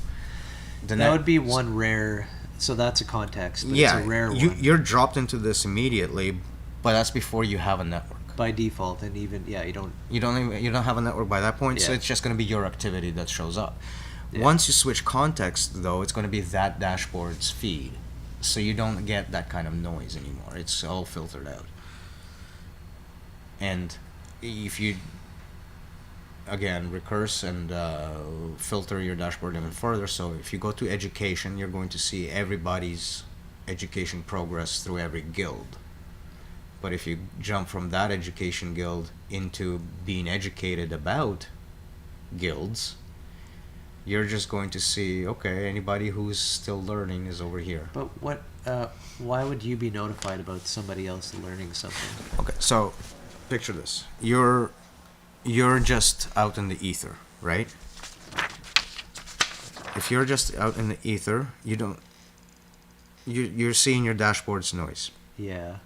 [SPEAKER 1] That would be one rare. So that's a context, but
[SPEAKER 2] yeah,
[SPEAKER 1] it's a rare one
[SPEAKER 2] you're dropped into this immediately, but that's before you have a network.
[SPEAKER 1] by default. And even
[SPEAKER 2] You don't have a network by that point, so
[SPEAKER 1] Yeah.
[SPEAKER 2] it's just going to be your activity that shows up.
[SPEAKER 1] Yeah.
[SPEAKER 2] Once you switch context, though, it's going to be that dashboard's feed, so you don't get that kind of noise anymore. It's all filtered out. And if you again recurse and filter your dashboard even further, so if you go to education, you're going to see everybody's education progress through every guild. But if you jump from that education guild into being educated about guilds, you're just going to see, okay, anybody who's still learning is over here.
[SPEAKER 1] But what? Why would you be notified about somebody else learning something?
[SPEAKER 2] Okay, so picture this. You're just out in the ether, right? If you're just out in the ether, you're seeing your dashboard's noise.
[SPEAKER 1] Yeah.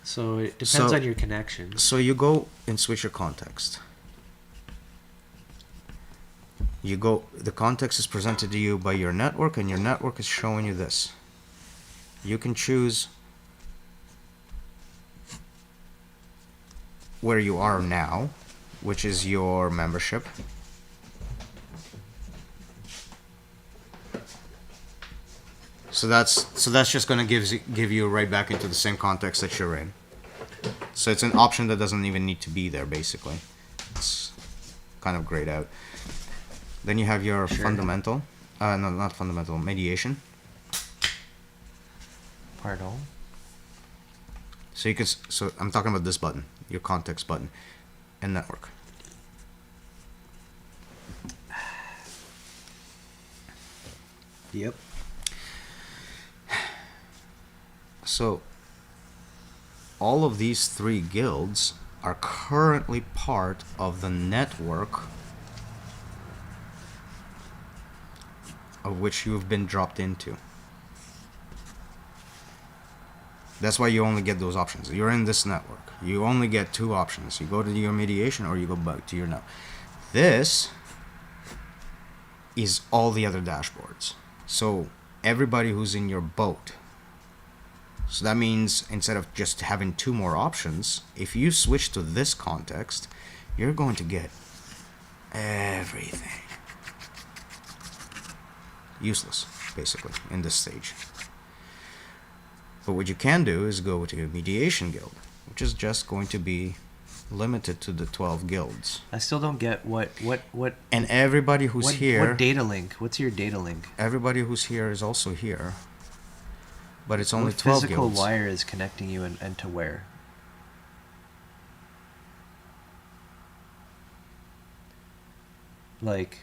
[SPEAKER 1] So it depends
[SPEAKER 2] So-
[SPEAKER 1] on your connection.
[SPEAKER 2] So you go and switch your context. The context is presented to you by your network, and your network is showing you this. You can choose where you are now, which is your membership. So that's just going to give you right back into the same context that you're in. So it's an option that doesn't even need to be there, basically. It's kind of grayed out. Then you have your fundamental, no, not fundamental, mediation.
[SPEAKER 1] Pardon?
[SPEAKER 2] So I'm talking about this button, your context button, and network.
[SPEAKER 1] Yep.
[SPEAKER 2] So all of these three guilds are currently part of the network of which you've been dropped into. That's why you only get those options. You're in this network. You only get two options. You go to your mediation or you go back to your network. This is all the other dashboards. So everybody who's in your boat. So that means instead of just having two more options, if you switch to this context, you're going to get everything. Useless, basically, in this stage. But what you can do is go to a mediation guild, which is just going to be limited to the 12 guilds.
[SPEAKER 1] I still don't get what
[SPEAKER 2] And everybody who's here...
[SPEAKER 1] What data link? What's your data link?
[SPEAKER 2] Everybody who's here is also here. But it's only
[SPEAKER 1] What
[SPEAKER 2] 12
[SPEAKER 1] physical
[SPEAKER 2] guilds.
[SPEAKER 1] wire is connecting you and to where? Like,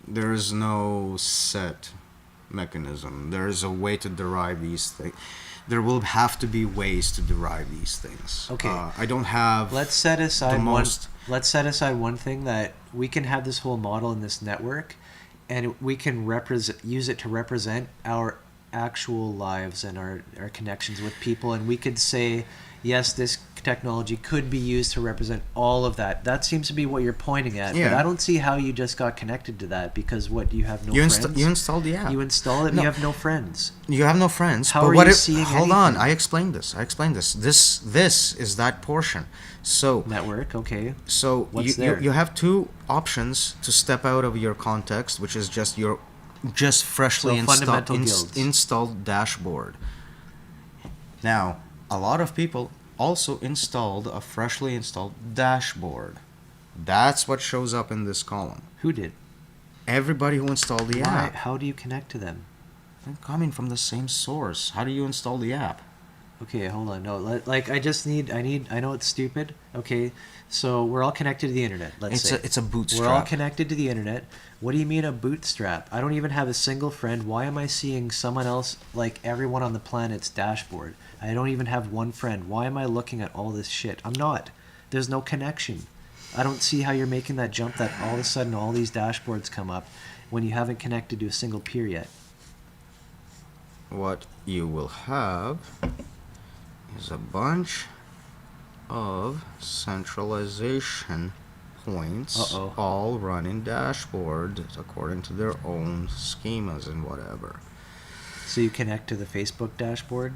[SPEAKER 2] There's no set mechanism. There's a way to derive these things. There will have to be ways to derive these things.
[SPEAKER 1] Okay.
[SPEAKER 2] I don't have...
[SPEAKER 1] let's set aside
[SPEAKER 2] the most-
[SPEAKER 1] let's set aside one thing, that we can have this whole model in this network, and we can use it to represent our actual lives and our connections with people, and we could say, yes, this technology could be used to represent all of that. That seems to be what you're pointing at.
[SPEAKER 2] Yeah.
[SPEAKER 1] But I don't see how you just got connected to that, because what, you have no
[SPEAKER 2] You
[SPEAKER 1] friends?
[SPEAKER 2] you installed the app.
[SPEAKER 1] You install it and
[SPEAKER 2] No.
[SPEAKER 1] you have no friends.
[SPEAKER 2] You have no friends.
[SPEAKER 1] How
[SPEAKER 2] but
[SPEAKER 1] are
[SPEAKER 2] what
[SPEAKER 1] you
[SPEAKER 2] if,
[SPEAKER 1] seeing
[SPEAKER 2] Hold on,
[SPEAKER 1] anything?
[SPEAKER 2] I explained this. This is that portion. So
[SPEAKER 1] Network, okay.
[SPEAKER 2] So
[SPEAKER 1] What's
[SPEAKER 2] you
[SPEAKER 1] there?
[SPEAKER 2] you have two options to step out of your context, which is just your freshly
[SPEAKER 1] So fundamental guilds.
[SPEAKER 2] installed dashboard. Now, a lot of people also installed a freshly installed dashboard. That's what shows up in this column.
[SPEAKER 1] Who did?
[SPEAKER 2] Everybody who installed the
[SPEAKER 1] Why?
[SPEAKER 2] app.
[SPEAKER 1] How do you connect to them?
[SPEAKER 2] They're coming from the same source. How do you install the app?
[SPEAKER 1] Okay, hold on. No, like I know it's stupid. Okay, so we're all connected to the internet. Let's say
[SPEAKER 2] It's a bootstrap.
[SPEAKER 1] we're all connected to the internet. What do you mean a bootstrap? I don't even have a single friend. Why am I seeing someone else, like everyone on the planet's dashboard? I don't even have one friend. Why am I looking at all this shit? I'm not. There's no connection. I don't see how you're making that jump that all of a sudden all these dashboards come up when you haven't connected to a single peer yet.
[SPEAKER 2] What you will have is a bunch of centralization points all running dashboards according to their own schemas and whatever.
[SPEAKER 1] So you connect to the Facebook dashboard,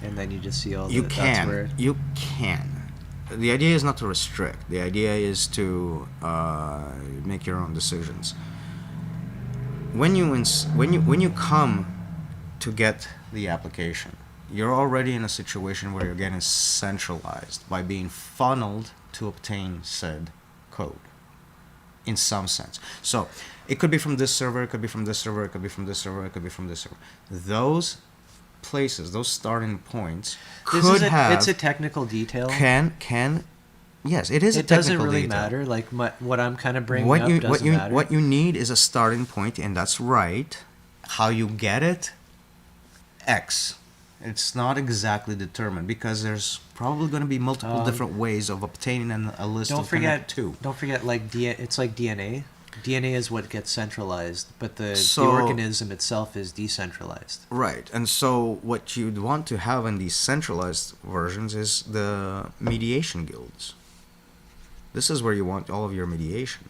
[SPEAKER 1] and then you just see all the...
[SPEAKER 2] You
[SPEAKER 1] That's where,
[SPEAKER 2] can. You can. The idea is not to restrict. The idea is to make your own decisions. When you come to get the application, you're already in a situation where you're getting centralized by being funneled to obtain said code in some sense. So it could be from this server, it could be from this server, it could be from this server, it could be from this server. Those places, those starting points could have...
[SPEAKER 1] It's a technical detail.
[SPEAKER 2] Yes, it is a technical detail.
[SPEAKER 1] It doesn't really matter. Like what I'm kind of bringing up doesn't matter.
[SPEAKER 2] What you need is a starting point, and that's right. How you get it, X. It's not exactly determined because there's probably going to be multiple different ways of obtaining a list of connect to.
[SPEAKER 1] Don't forget, it's like DNA. DNA is what gets centralized, but the organism itself is decentralized.
[SPEAKER 2] Right, and so what you'd want to have in these centralized versions is the mediation guilds. This is where you want all of your mediation.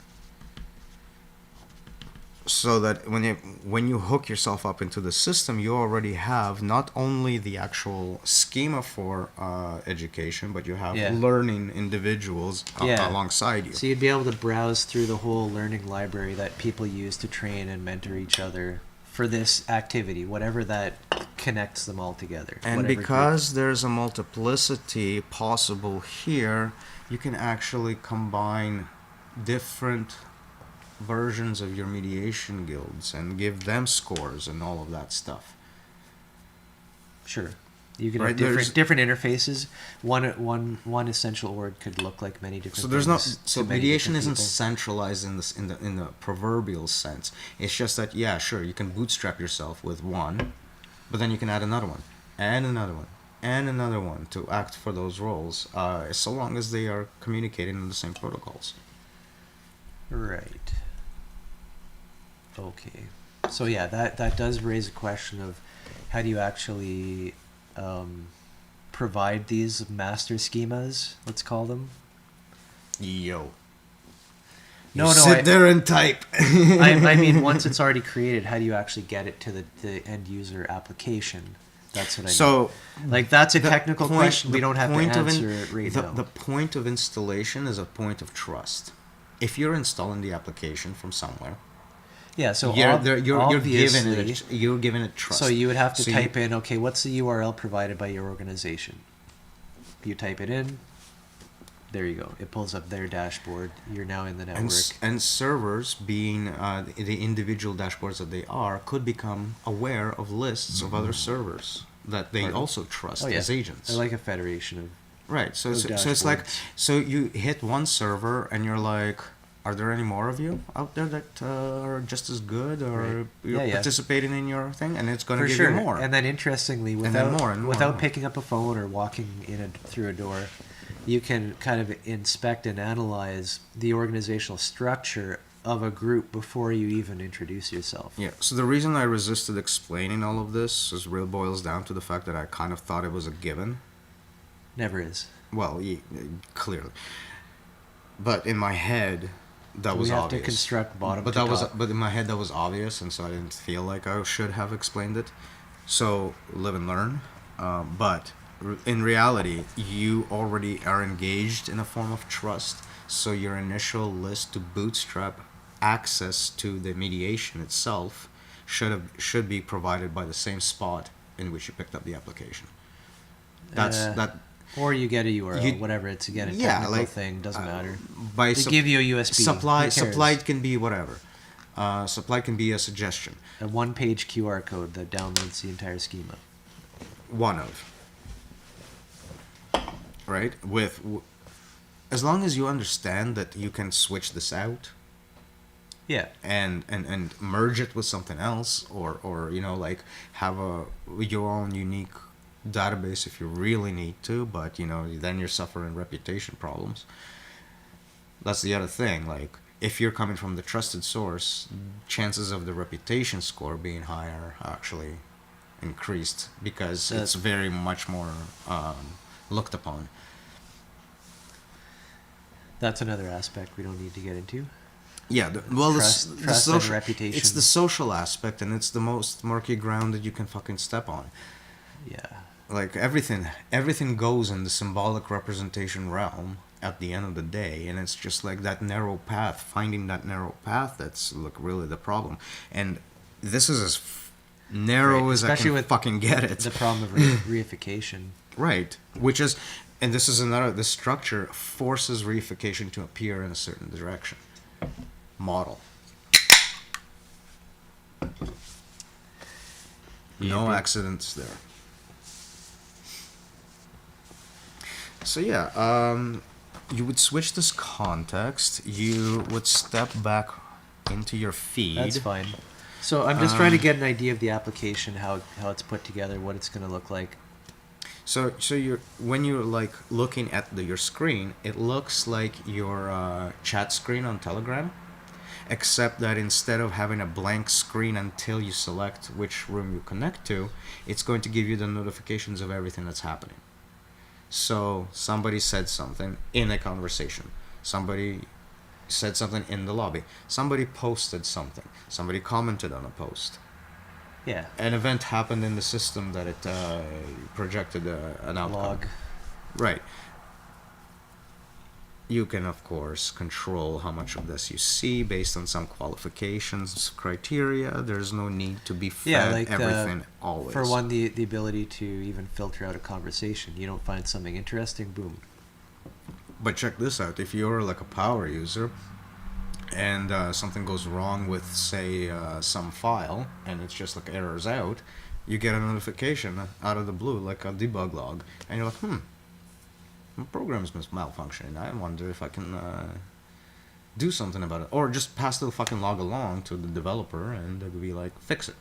[SPEAKER 2] So that when you hook yourself up into the system, you already have not only the actual schema for education, but you have learning individuals alongside you.
[SPEAKER 1] So you'd be able to browse through the whole learning library that people use to train and mentor each other for this activity, whatever that connects them all together.
[SPEAKER 2] And because there's a multiplicity possible here, you can actually combine different versions of your mediation guilds and give them scores and all of that stuff.
[SPEAKER 1] Sure. You can have different interfaces. One essential org could look like many different things.
[SPEAKER 2] So mediation isn't centralized in the proverbial sense. It's just that you can bootstrap yourself with one, but then you can add another one and another one and another one to act for those roles, so long as they are communicating in the same protocols.
[SPEAKER 1] Right. Okay. So that does raise a question of how do you actually provide these master schemas, let's call them?
[SPEAKER 2] Sit there and type.
[SPEAKER 1] I mean, once it's already created, how do you actually get it to the end user application? That's what I mean. So, like, that's a technical question. We don't have to answer it right now.
[SPEAKER 2] The point of installation is a point of trust. If you're installing the application from somewhere,
[SPEAKER 1] so
[SPEAKER 2] you're giving it trust.
[SPEAKER 1] So you would have to type in, okay, what's the URL provided by your organization? You type it in. There you go. It pulls up their dashboard. You're now in the network.
[SPEAKER 2] And servers, being the individual dashboards that they are, could become aware of lists of other servers that they also trust as agents.
[SPEAKER 1] They're like a federation of...
[SPEAKER 2] Right. So it's like, so you hit one server and you're like, are there any more of you out there that are just as good, or you're participating in your thing? And it's going to give you more.
[SPEAKER 1] And then interestingly, without picking up a phone or walking through a door, you can kind of inspect and analyze the organizational structure of a group before you even introduce yourself.
[SPEAKER 2] Yeah, so the reason I resisted explaining all of this really boils down to the fact that I kind of thought it was a given.
[SPEAKER 1] Never is.
[SPEAKER 2] Well, clearly. But in my head, that was obvious. We have to
[SPEAKER 1] construct bottom to top.
[SPEAKER 2] But in my head, that was obvious, and so I didn't feel like I should have explained it. So, live and learn. But in reality, you already are engaged in a form of trust, so your initial list to bootstrap access to the mediation itself should be provided by the same spot in which you picked up the application.
[SPEAKER 1] Or you get a URL, whatever. It's again a technical thing. Doesn't matter. They give you a USB.
[SPEAKER 2] Supplied can be whatever. Supplied can be a suggestion.
[SPEAKER 1] A one-page QR code that downloads the entire schema.
[SPEAKER 2] One of. Right? As long as you understand that you can switch this out.
[SPEAKER 1] Yeah.
[SPEAKER 2] And merge it with something else, or have your own unique database if you really need to, but then you're suffering reputation problems. That's the other thing. Like, if you're coming from the trusted source, chances of the reputation score being higher actually increased because it's very much more looked upon.
[SPEAKER 1] That's another aspect we don't need to get into.
[SPEAKER 2] Yeah,
[SPEAKER 1] Trust
[SPEAKER 2] the
[SPEAKER 1] and
[SPEAKER 2] social,
[SPEAKER 1] reputation.
[SPEAKER 2] it's the social aspect, and it's the most murky ground that you can fucking step on.
[SPEAKER 1] Yeah.
[SPEAKER 2] Like everything goes in the symbolic representation realm at the end of the day, and it's just like that narrow path, finding that narrow path that's like really the problem. And this is as narrow
[SPEAKER 1] Right,
[SPEAKER 2] as I
[SPEAKER 1] especially
[SPEAKER 2] can
[SPEAKER 1] with
[SPEAKER 2] fucking get it.
[SPEAKER 1] The problem of reification.
[SPEAKER 2] Right, which is, and this is another, the structure forces reification to appear in a certain direction. Model. No accidents there. So yeah, you would switch this context. You would step back into your feed.
[SPEAKER 1] That's fine. So I'm just trying to get an idea of the application, how it's put together, what it's going to look like.
[SPEAKER 2] So you're, when you're like looking at your screen, it looks like your chat screen on Telegram, except that instead of having a blank screen until you select which room you connect to, it's going to give you the notifications of everything that's happening. So somebody said something in a conversation. Somebody said something in the lobby. Somebody posted something. Somebody commented on a post.
[SPEAKER 1] Yeah.
[SPEAKER 2] An event happened in the system that it projected an outcome.
[SPEAKER 1] Log.
[SPEAKER 2] Right. You can, of course, control how much of this you see based on some qualifications, criteria. There's no need to be fed everything always.
[SPEAKER 1] For one, the ability to even filter out a conversation. You don't find something interesting, boom.
[SPEAKER 2] But check this out. If you're like a power user and something goes wrong with, say, some file, and it's just like errors out, you get a notification out of the blue, like a debug log, and you're like, my program's malfunctioning. I wonder if I can do something about it. Or just pass the fucking log along to the developer and they'll be like, fix it.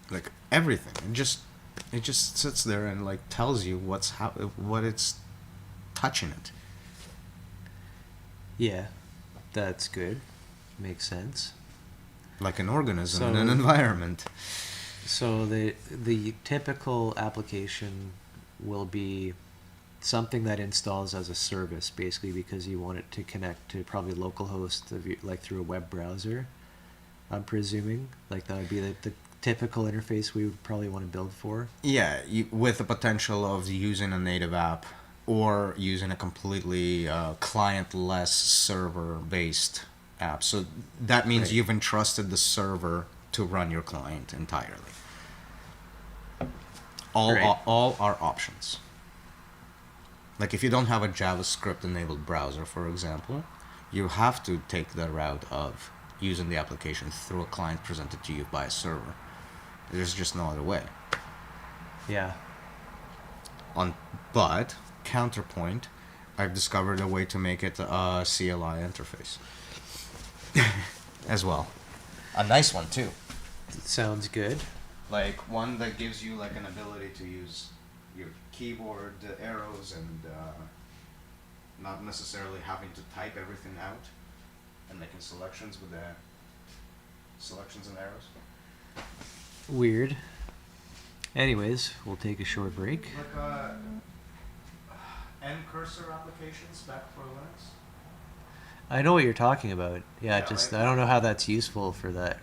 [SPEAKER 2] Like, everything. It just sits there and like tells you what it's touching it.
[SPEAKER 1] Yeah, that's good. Makes sense.
[SPEAKER 2] Like an organism in an environment.
[SPEAKER 1] So the typical application will be something that installs as a service, basically, because you want it to connect to probably localhost like through a web browser. I'm presuming like that would be the typical interface we would probably want to build for.
[SPEAKER 2] Yeah, with the potential of using a native app or using a completely client-less server-based app. So that means you've entrusted the server to run your client entirely. All are options. Like if you don't have a JavaScript-enabled browser, for example, you have to take the route of using the application through a client presented to you by a server. There's just no other way.
[SPEAKER 1] Yeah.
[SPEAKER 2] But counterpoint, I've discovered a way to make it a CLI interface as well.
[SPEAKER 4] A nice one too.
[SPEAKER 1] Sounds good.
[SPEAKER 2] Like one that gives you like an ability to use your keyboard arrows and not necessarily having to type everything out and making selections with the selections and arrows.
[SPEAKER 1] Weird. Anyways, we'll take a short break.
[SPEAKER 2] Like end cursor applications back for Linux.
[SPEAKER 1] I know what you're talking about. Yeah,
[SPEAKER 2] Yeah,
[SPEAKER 1] just
[SPEAKER 2] like-
[SPEAKER 1] I don't know how that's useful for that.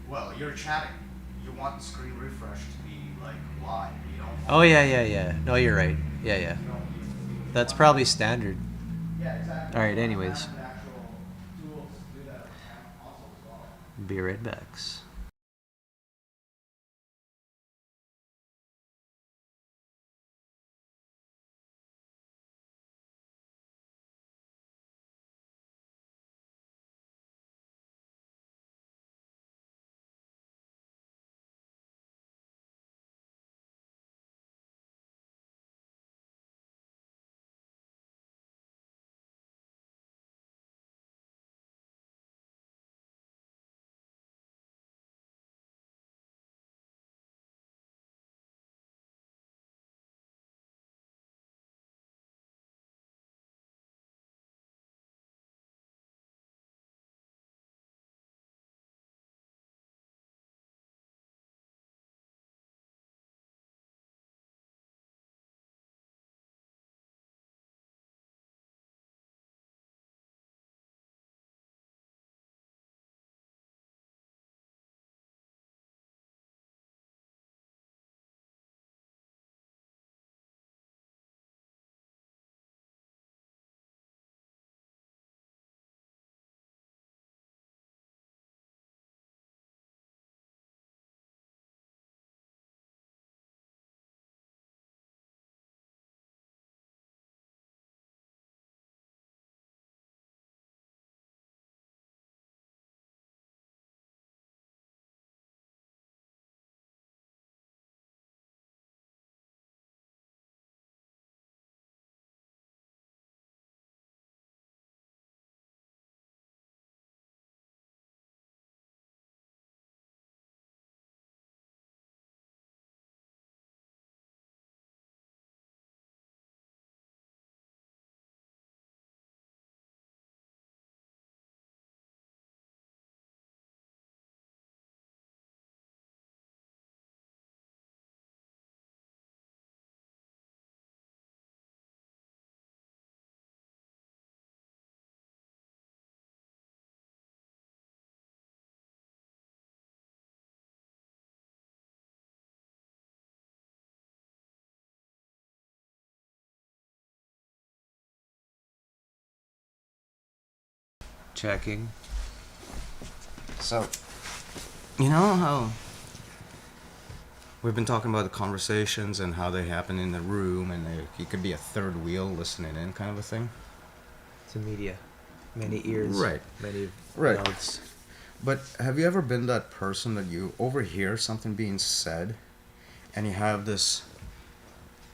[SPEAKER 2] Well, you're chatting. You want the screen refresh to be like live. You don't.
[SPEAKER 1] Oh yeah. No, you're right. Yeah.
[SPEAKER 2] You don't
[SPEAKER 1] That's probably standard.
[SPEAKER 2] Yeah, exactly.
[SPEAKER 1] All right. Anyways,
[SPEAKER 2] The actual tools to do that on console as well.
[SPEAKER 1] be right back. Checking.
[SPEAKER 4] So,
[SPEAKER 2] You know how we've been talking about the conversations and how they happen in the room, and you could be a third wheel listening in, kind of a thing.
[SPEAKER 1] It's a media. Many ears.
[SPEAKER 2] Right.
[SPEAKER 1] Many
[SPEAKER 2] Right.
[SPEAKER 1] mouths.
[SPEAKER 2] But have you ever been that person that you overhear something being said, and you have this?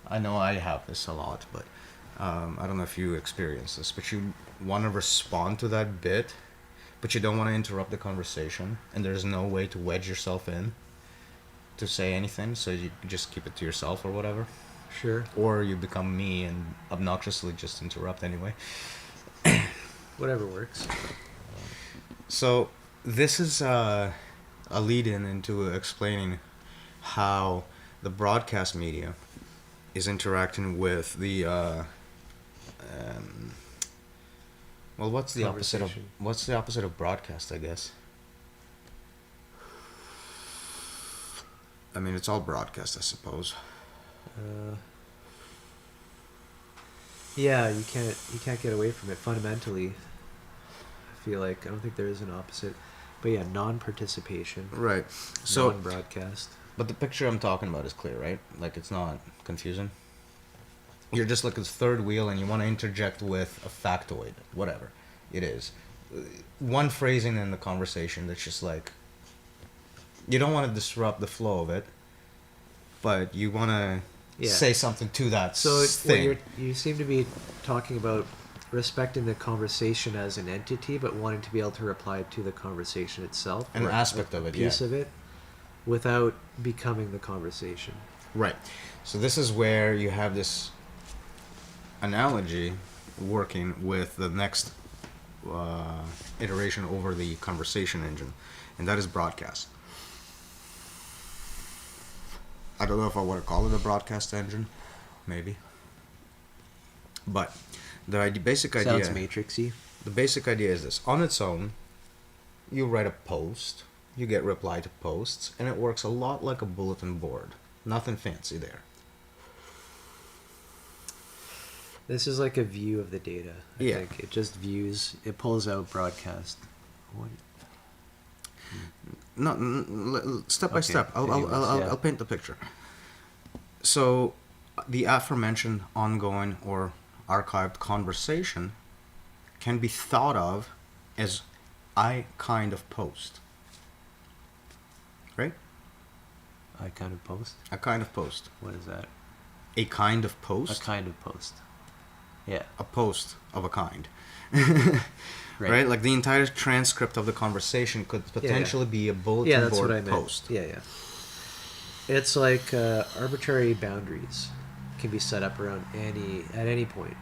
[SPEAKER 2] I know I have this a lot, but I don't know if you experience this. But you want to respond to that bit, but you don't want to interrupt the conversation, and there's no way to wedge yourself in to say anything, so you just keep it to yourself or whatever.
[SPEAKER 1] Sure.
[SPEAKER 2] Or you become me and obnoxiously just interrupt anyway.
[SPEAKER 1] Whatever works.
[SPEAKER 2] So this is a lead-in into explaining how the broadcast media is interacting with the well, what's the opposite of broadcast, I guess? I mean, it's all broadcast, I suppose.
[SPEAKER 1] Yeah, you can't get away from it fundamentally. I feel like I don't think there is an opposite, but yeah, non-participation,
[SPEAKER 2] Right. So,
[SPEAKER 1] non-broadcast.
[SPEAKER 2] but the picture I'm talking about is clear, right? Like, it's not confusing. You're just like a third wheel, and you want to interject with a factoid, whatever it is. One phrasing in the conversation that's just like, you don't want to disrupt the flow of it, but you want to say something to that
[SPEAKER 1] So
[SPEAKER 2] thing.
[SPEAKER 1] you seem to be talking about respecting the conversation as an entity, but wanting to be able to reply to the conversation itself.
[SPEAKER 2] An
[SPEAKER 1] or
[SPEAKER 2] aspect
[SPEAKER 1] a
[SPEAKER 2] of it,
[SPEAKER 1] piece
[SPEAKER 2] yeah.
[SPEAKER 1] of it, without becoming the conversation.
[SPEAKER 2] Right. So this is where you have this analogy working with the next iteration over the conversation engine, and that is broadcast. I don't know if I want to call it a broadcast engine, maybe. But the basic idea...
[SPEAKER 1] Sounds matrixy.
[SPEAKER 2] The basic idea is this. On its own, you write a post, you get reply to posts, and it works a lot like a bulletin board. Nothing fancy there.
[SPEAKER 1] This is like a view of the data. I
[SPEAKER 2] Yeah.
[SPEAKER 1] think it just views. It pulls out broadcast. What?
[SPEAKER 2] No, step by
[SPEAKER 1] Okay,
[SPEAKER 2] step.
[SPEAKER 1] anyways, yeah.
[SPEAKER 2] I'll paint the picture. So, the aforementioned ongoing or archived conversation can be thought of as I kind of post. Right?
[SPEAKER 1] I kind of post.
[SPEAKER 2] A kind of post.
[SPEAKER 1] What is that?
[SPEAKER 2] A kind of post.
[SPEAKER 1] A kind of post. Yeah.
[SPEAKER 2] A post of a kind.
[SPEAKER 1] Right.
[SPEAKER 2] Right? Like the entire transcript of the conversation could potentially be a bulletin
[SPEAKER 1] Yeah, that's
[SPEAKER 2] board
[SPEAKER 1] what I meant.
[SPEAKER 2] post.
[SPEAKER 1] Yeah, yeah. It's like arbitrary boundaries can be set up around at any point.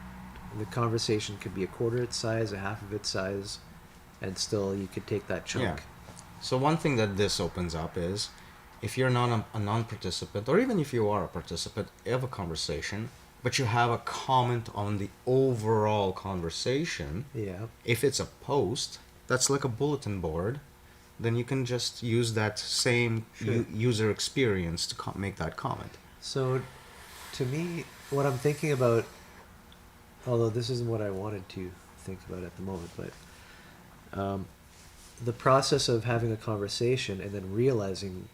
[SPEAKER 1] The conversation could be a quarter its size, a half of its size, and still you could take that chunk.
[SPEAKER 2] Yeah. So one thing that this opens up is, if you're not a non-participant, or even if you are a participant of a conversation, but you have a comment on the overall conversation,
[SPEAKER 1] Yeah.
[SPEAKER 2] if it's a post, that's like a bulletin board, then you can just use that same
[SPEAKER 1] Sure.
[SPEAKER 2] user experience to make that comment.
[SPEAKER 1] So, to me, what I'm thinking about, although this isn't what I wanted to think about at the moment, but the process of having a conversation and then realizing,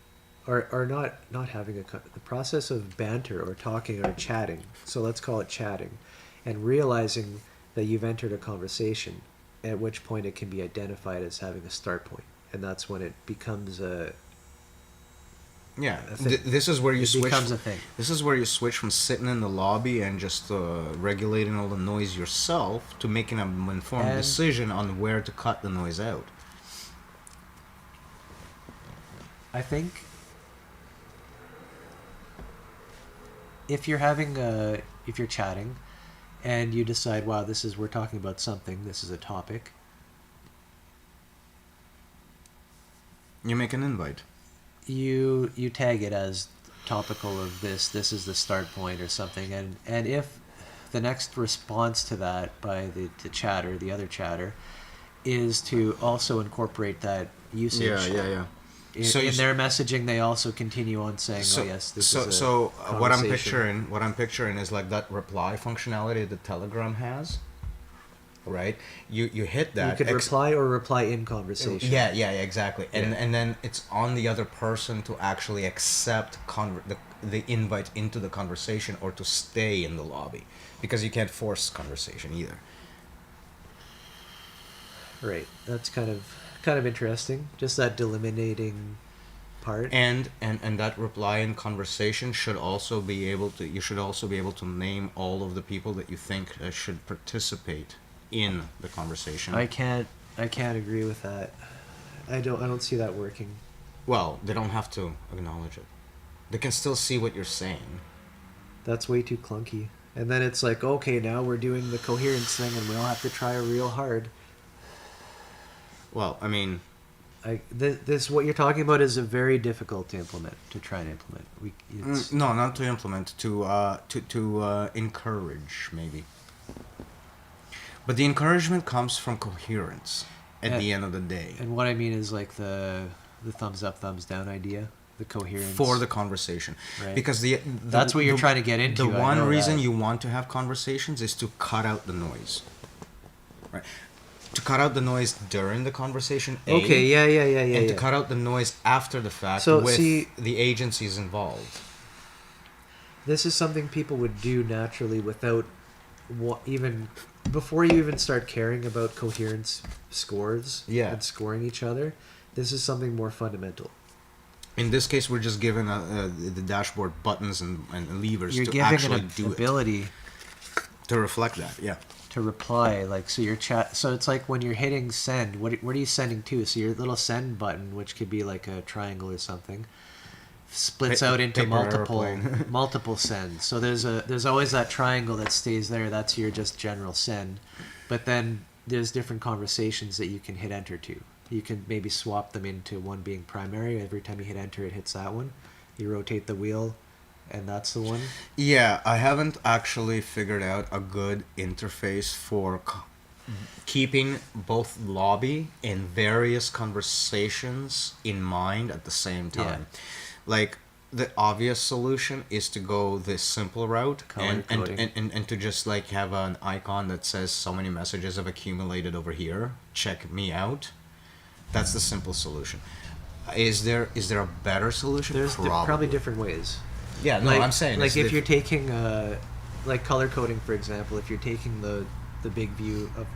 [SPEAKER 1] or not having the process of banter or talking or chatting. So let's call it chatting, and realizing that you've entered a conversation, at which point it can be identified as having a start point, and that's when it becomes a
[SPEAKER 2] Yeah,
[SPEAKER 1] a thing.
[SPEAKER 2] this is where you
[SPEAKER 1] It
[SPEAKER 2] switch.
[SPEAKER 1] becomes a thing.
[SPEAKER 2] This is where you switch from sitting in the lobby and just regulating all the noise yourself to making an informed
[SPEAKER 1] And-
[SPEAKER 2] decision on where to cut the noise out.
[SPEAKER 1] I think if you're if you're chatting and you decide, wow, we're talking about something, this is a topic,
[SPEAKER 2] You make an invite.
[SPEAKER 1] you tag it as topical of this is the start point or something, and if the next response to that by the chatter, the other chatter, is to also incorporate that usage.
[SPEAKER 2] yeah.
[SPEAKER 1] In their messaging, they also continue on saying, "Oh yes, this is a
[SPEAKER 2] what
[SPEAKER 1] conversation."
[SPEAKER 2] I'm picturing is like that reply functionality that Telegram has. right? You hit that.
[SPEAKER 1] You could reply or reply in conversation.
[SPEAKER 2] Yeah, exactly. And
[SPEAKER 1] Yeah.
[SPEAKER 2] and then it's on the other person to actually accept the invite into the conversation or to stay in the lobby, because you can't force conversation either.
[SPEAKER 1] Right. That's kind of interesting. Just that delimiting part.
[SPEAKER 2] And that reply in conversation should also be able to, you should also be able to name all of the people that you think should participate in the conversation.
[SPEAKER 1] I can't agree with that. I don't see that working.
[SPEAKER 2] Well, they don't have to acknowledge it. They can still see what you're saying.
[SPEAKER 1] That's way too clunky. And then it's like, okay, now we're doing the coherence thing, and we all have to try real hard.
[SPEAKER 2] Well, I mean,
[SPEAKER 1] This what you're talking about is a very difficult to implement. To try and implement,
[SPEAKER 2] no, not to implement. To encourage, maybe. But the encouragement comes from coherence at the end of the day.
[SPEAKER 1] And what I mean is like the thumbs up, thumbs down idea, the coherence
[SPEAKER 2] For the conversation.
[SPEAKER 1] Right.
[SPEAKER 2] Because
[SPEAKER 1] that's what you're trying to get into.
[SPEAKER 2] The one reason you want to have conversations is to cut out the noise. Right. To cut out the noise during the conversation.
[SPEAKER 1] Okay, yeah.
[SPEAKER 2] And to cut out the noise after the fact with the agencies involved.
[SPEAKER 1] This is something people would do naturally without even before you even start caring about coherence scores and scoring each other. This is something more fundamental.
[SPEAKER 2] In this case, we're just given the dashboard buttons and levers
[SPEAKER 1] You're
[SPEAKER 2] to
[SPEAKER 1] giving
[SPEAKER 2] actually
[SPEAKER 1] an
[SPEAKER 2] do
[SPEAKER 1] ability
[SPEAKER 2] it. To reflect that, yeah.
[SPEAKER 1] To reply, like, so your chat. So it's like when you're hitting send. What are you sending to? So your little send button, which could be like a triangle or something, splits out into multiple sends. So there's always that triangle that stays there. That's your just general send. But then there's different conversations that you can hit enter to. You can maybe swap them into one being primary. Every time you hit enter, it hits that one. You rotate the wheel, and that's the one.
[SPEAKER 2] Yeah, I haven't actually figured out a good interface for keeping both lobby and various conversations in mind at the same time. Yeah. Like, the obvious solution is to go this simple route and to just like have an icon that says so many messages have accumulated over here. Check me out. That's the simple solution. Is there a better solution?
[SPEAKER 1] There's probably different ways.
[SPEAKER 2] Yeah, no, I'm saying
[SPEAKER 1] like if you're taking like color coding, for example, if you're taking the big view of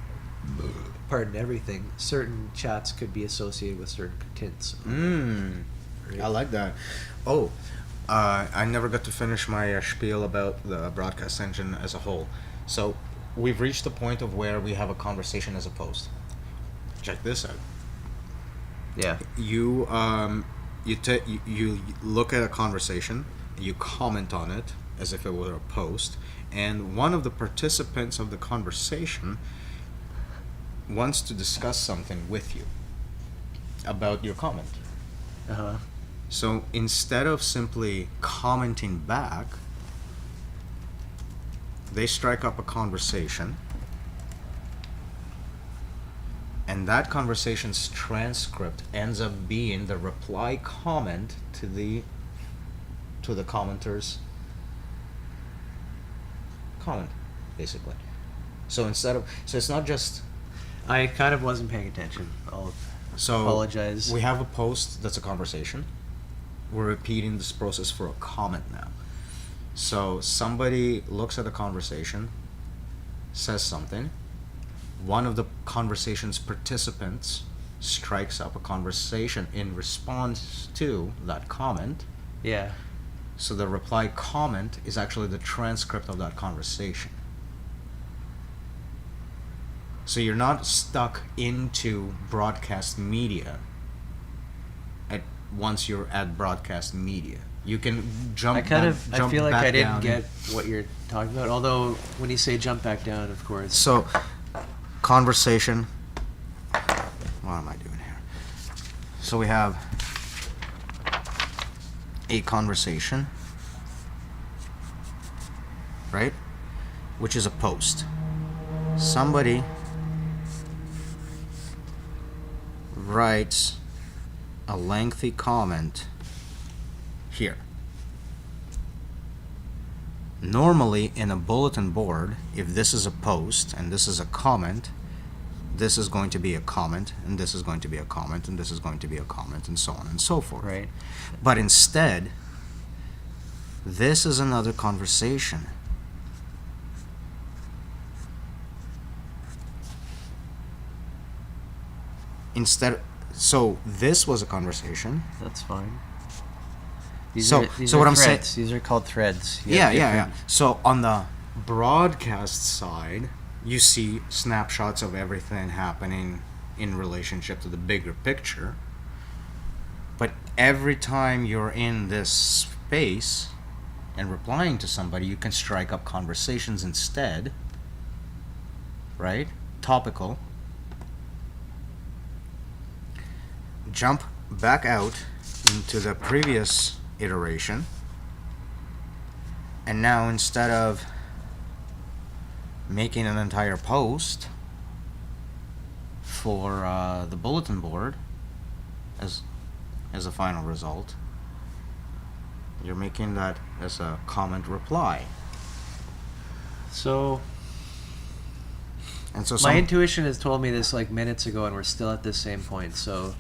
[SPEAKER 1] everything, certain chats could be associated with certain tints.
[SPEAKER 2] Right? I like that. Oh, I never got to finish my spiel about the broadcast engine as a whole. So we've reached the point of where we have a conversation as a post. Check this out.
[SPEAKER 1] Yeah.
[SPEAKER 2] You look at a conversation, you comment on it as if it were a post, and one of the participants of the conversation wants to discuss something with you about your comment.
[SPEAKER 1] Uh-huh.
[SPEAKER 2] So instead of simply commenting back, they strike up a conversation, and that conversation's transcript ends up being the reply comment to the commenter's comment, basically. So it's not just.
[SPEAKER 1] I kind of wasn't paying attention. I'll apologize.
[SPEAKER 2] We have a post that's a conversation. We're repeating this process for a comment now. So somebody looks at the conversation, says something. One of the conversation's participants strikes up a conversation in response to that comment.
[SPEAKER 1] Yeah.
[SPEAKER 2] So the reply comment is actually the transcript of that conversation. So you're not stuck into broadcast media once you're at broadcast media. You can jump
[SPEAKER 1] I feel like I didn't
[SPEAKER 2] down.
[SPEAKER 1] get what you're talking about. Although when you say jump back down, of course.
[SPEAKER 2] So conversation. What am I doing here? So we have a conversation, right? Which is a post. Somebody writes a lengthy comment here. Normally, in a bulletin board, if this is a post and this is a comment, this is going to be a comment, and this is going to be a comment, and this is going to be a comment, and so on and so forth.
[SPEAKER 1] Right.
[SPEAKER 2] But instead, this is another conversation. So this was a conversation.
[SPEAKER 1] That's fine.
[SPEAKER 2] So
[SPEAKER 1] These
[SPEAKER 2] what
[SPEAKER 1] are
[SPEAKER 2] I'm saying-
[SPEAKER 1] threads. These are called threads. You
[SPEAKER 2] Yeah,
[SPEAKER 1] have
[SPEAKER 2] yeah, yeah.
[SPEAKER 1] different-
[SPEAKER 2] So on the broadcast side, you see snapshots of everything happening in relationship to the bigger picture. But every time you're in this space and replying to somebody, you can strike up conversations instead. Right? Topical. Jump back out into the previous iteration. And now instead of making an entire post for the bulletin board as a final result, you're making that as a comment reply.
[SPEAKER 1] So
[SPEAKER 2] And so
[SPEAKER 1] my intuition has told me this like minutes ago, and we're still at this same point. So,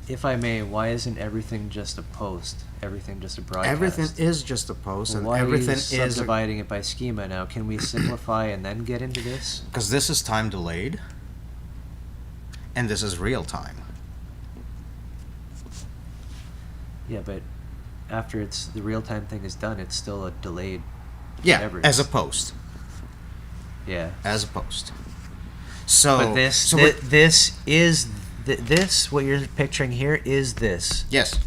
[SPEAKER 1] if I may, why isn't everything just a post? Everything just a broadcast?
[SPEAKER 2] everything is just a post,
[SPEAKER 1] Well,
[SPEAKER 2] and
[SPEAKER 1] why
[SPEAKER 2] everything
[SPEAKER 1] are you
[SPEAKER 2] is
[SPEAKER 1] subdividing it by schema now? Can we simplify and then get into this?
[SPEAKER 2] because this is time delayed, and this is real time.
[SPEAKER 1] Yeah, but after the real time thing is done, it's still a delayed.
[SPEAKER 2] Yeah,
[SPEAKER 1] whatever.
[SPEAKER 2] as a post.
[SPEAKER 1] Yeah.
[SPEAKER 2] As a post. So,
[SPEAKER 1] But this,
[SPEAKER 2] so
[SPEAKER 1] this is this. What you're picturing here is this.
[SPEAKER 2] yes,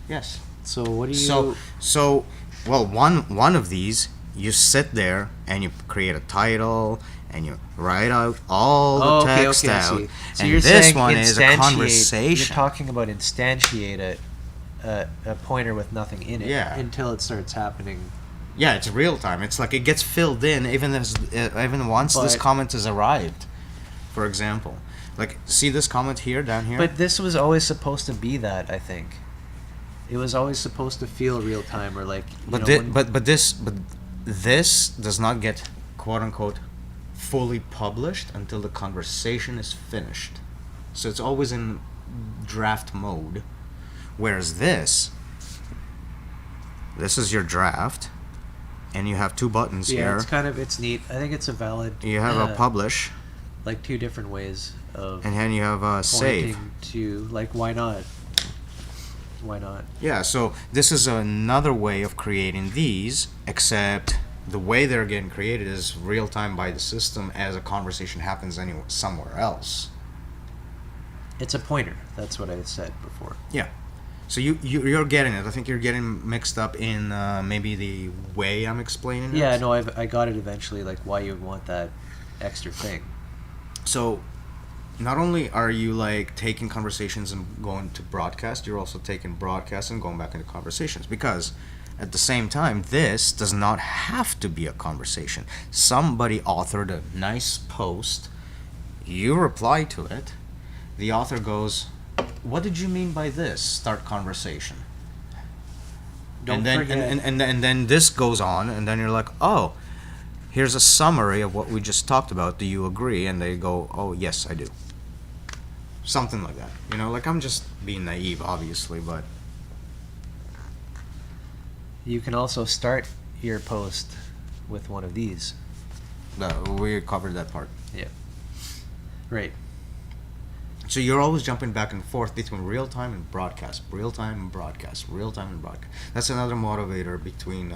[SPEAKER 2] yes.
[SPEAKER 1] So what do you?
[SPEAKER 2] So, well, one of these, you sit there and you create a title and you write out all the text
[SPEAKER 1] I
[SPEAKER 2] out.
[SPEAKER 1] see. So
[SPEAKER 2] and
[SPEAKER 1] you're
[SPEAKER 2] this
[SPEAKER 1] saying
[SPEAKER 2] one is a
[SPEAKER 1] instantiate-
[SPEAKER 2] conversation.
[SPEAKER 1] You're talking about instantiate a pointer with nothing in it.
[SPEAKER 2] Yeah.
[SPEAKER 1] Until it starts happening.
[SPEAKER 2] Yeah, it's real time. It's like it gets filled in even once this
[SPEAKER 1] But-
[SPEAKER 2] comment has arrived. For example, like see this comment here down here.
[SPEAKER 1] But this was always supposed to be that. I think. It was always supposed to feel real time, or like.
[SPEAKER 2] But this does not get quote unquote fully published until the conversation is finished. So it's always in draft mode. Whereas this is your draft, and you have two buttons
[SPEAKER 1] Yeah,
[SPEAKER 2] here.
[SPEAKER 1] it's neat. I think it's a valid.
[SPEAKER 2] You have a publish,
[SPEAKER 1] Like two different ways of
[SPEAKER 2] and then you have a save.
[SPEAKER 1] pointing to like why not? Why not?
[SPEAKER 2] Yeah, so this is another way of creating these, except the way they're getting created is real time by the system as a conversation happens anywhere somewhere else.
[SPEAKER 1] It's a pointer. That's what I said before.
[SPEAKER 2] Yeah. So you're getting it. I think you're getting mixed up in maybe the way I'm explaining it.
[SPEAKER 1] Yeah, no, I got it eventually. Like why you would want that extra thing.
[SPEAKER 2] So not only are you like taking conversations and going to broadcast, you're also taking broadcast and going back into conversations, because at the same time, this does not have to be a conversation. Somebody authored a nice post, you reply to it, the author goes, "What did you mean by this?" Start conversation.
[SPEAKER 1] Don't
[SPEAKER 2] and then
[SPEAKER 1] forget.
[SPEAKER 2] and then this goes on, and then you're like, "Oh, here's a summary of what we just talked about. Do you agree?" And they go, "Oh, yes, I do." Something like that. You know, like I'm just being naive, obviously, but
[SPEAKER 1] You can also start your post with one of these.
[SPEAKER 2] we covered that part.
[SPEAKER 1] Yeah. Right.
[SPEAKER 2] So you're always jumping back and forth between real time and broadcast, real time and broadcast, real time and broadcast. That's another motivator between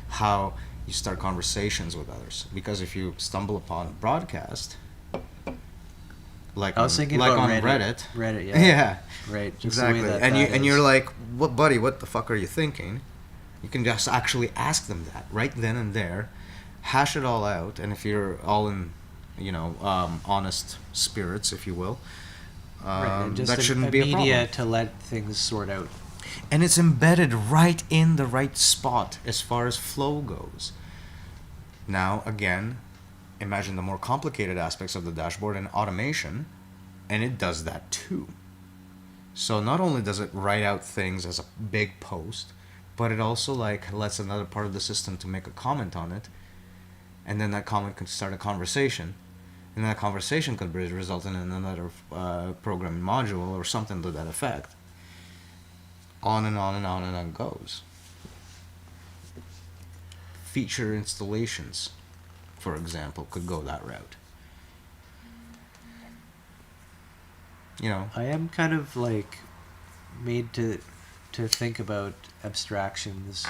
[SPEAKER 2] how you start conversations with others. Because if you stumble upon a broadcast, like
[SPEAKER 1] I was thinking about
[SPEAKER 2] on
[SPEAKER 1] Reddit.
[SPEAKER 2] Reddit,
[SPEAKER 1] Yeah.
[SPEAKER 2] yeah,
[SPEAKER 1] Right. Just the way
[SPEAKER 2] exactly.
[SPEAKER 1] that
[SPEAKER 2] And
[SPEAKER 1] that
[SPEAKER 2] and you're
[SPEAKER 1] is.
[SPEAKER 2] like, "What, buddy? What the fuck are you thinking?" You can just actually ask them that right then and there, hash it all out, and if you're all in, honest spirits, if you will.
[SPEAKER 1] Right, and just
[SPEAKER 2] that
[SPEAKER 1] a
[SPEAKER 2] shouldn't be a
[SPEAKER 1] media
[SPEAKER 2] problem.
[SPEAKER 1] to let things sort out.
[SPEAKER 2] And it's embedded right in the right spot as far as flow goes. Now, again, imagine the more complicated aspects of the dashboard and automation, and it does that too. So not only does it write out things as a big post, but it also like lets another part of the system to make a comment on it, and then that comment could start a conversation, and that conversation could result in another programming module or something to that effect. On and on and on and on goes. Feature installations, for example, could go that route. You know,
[SPEAKER 1] I am kind of like made to think about abstractions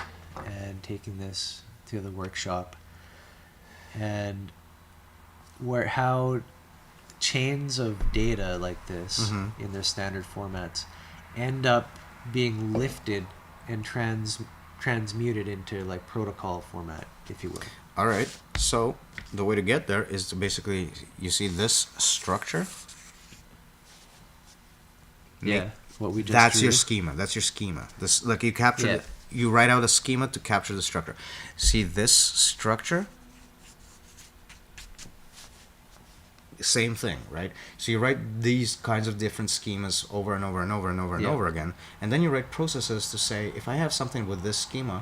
[SPEAKER 1] and taking this to the workshop, and how chains of data like this in their standard formats end up being lifted and transmuted into like protocol format, if you will.
[SPEAKER 2] all right. So the way to get there is to basically, you see this structure.
[SPEAKER 1] Yeah, what we just
[SPEAKER 2] That's
[SPEAKER 1] drew.
[SPEAKER 2] your schema. That's your schema. This, like, you capture
[SPEAKER 1] Yeah.
[SPEAKER 2] you write out a schema to capture the structure. See this structure? Same thing, right? So you write these kinds of different schemas over and over and over and over and
[SPEAKER 1] Yeah.
[SPEAKER 2] over again, and then you write processes to say, if I have something with this schema,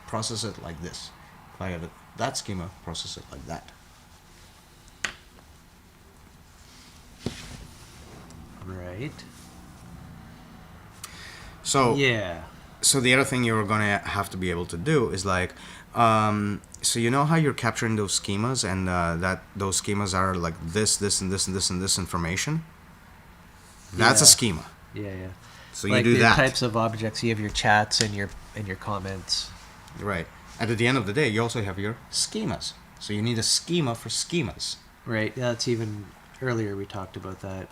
[SPEAKER 2] process it like this. If I have that schema, process it like that.
[SPEAKER 1] Right.
[SPEAKER 2] So
[SPEAKER 1] Yeah.
[SPEAKER 2] so the other thing you're gonna have to be able to do is like, so you know how you're capturing those schemas, and that those schemas are like this, and this, and this, and this information. That's a
[SPEAKER 1] Yeah.
[SPEAKER 2] schema.
[SPEAKER 1] Yeah, yeah.
[SPEAKER 2] So
[SPEAKER 1] like
[SPEAKER 2] you do
[SPEAKER 1] the
[SPEAKER 2] that,
[SPEAKER 1] types of objects. You have your chats and your comments.
[SPEAKER 2] right? And at the end of the day, you also have your schemas. So you need a schema for schemas.
[SPEAKER 1] Right. Yeah, that's even earlier we talked about that.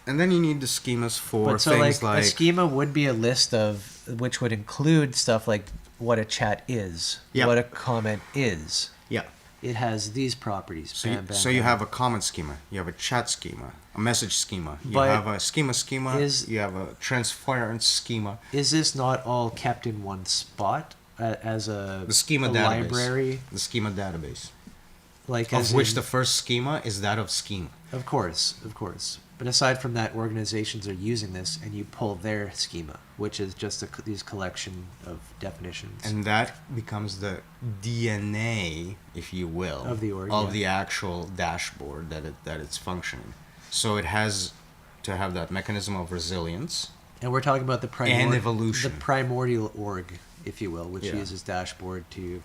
[SPEAKER 2] And then you need the schemas for
[SPEAKER 1] But so
[SPEAKER 2] things
[SPEAKER 1] like a schema would be a list of which would include stuff like what a chat is,
[SPEAKER 2] Yeah.
[SPEAKER 1] what a comment is.
[SPEAKER 2] yeah.
[SPEAKER 1] It has these properties.
[SPEAKER 2] So
[SPEAKER 1] Bam, bam,
[SPEAKER 2] so you
[SPEAKER 1] bam.
[SPEAKER 2] have a comment schema, you have a chat schema, a message schema, you
[SPEAKER 1] But
[SPEAKER 2] have a schema,
[SPEAKER 1] is-
[SPEAKER 2] you have a transference schema.
[SPEAKER 1] Is this not all kept in one spot as a
[SPEAKER 2] The schema
[SPEAKER 1] a
[SPEAKER 2] database.
[SPEAKER 1] library?
[SPEAKER 2] The schema database.
[SPEAKER 1] Like
[SPEAKER 2] Of
[SPEAKER 1] as
[SPEAKER 2] which
[SPEAKER 1] in-
[SPEAKER 2] the first schema is that of schema.
[SPEAKER 1] Of course. But aside from that, organizations are using this, and you pull their schema, which is just these collection of definitions.
[SPEAKER 2] And that becomes the DNA, if you will,
[SPEAKER 1] Of the org,
[SPEAKER 2] of
[SPEAKER 1] yeah.
[SPEAKER 2] the actual dashboard that it's functioning. So it has to have that mechanism of resilience.
[SPEAKER 1] And we're talking about the
[SPEAKER 2] And evolution.
[SPEAKER 1] the primordial org, if you will, which
[SPEAKER 2] Yeah.
[SPEAKER 1] uses dashboard to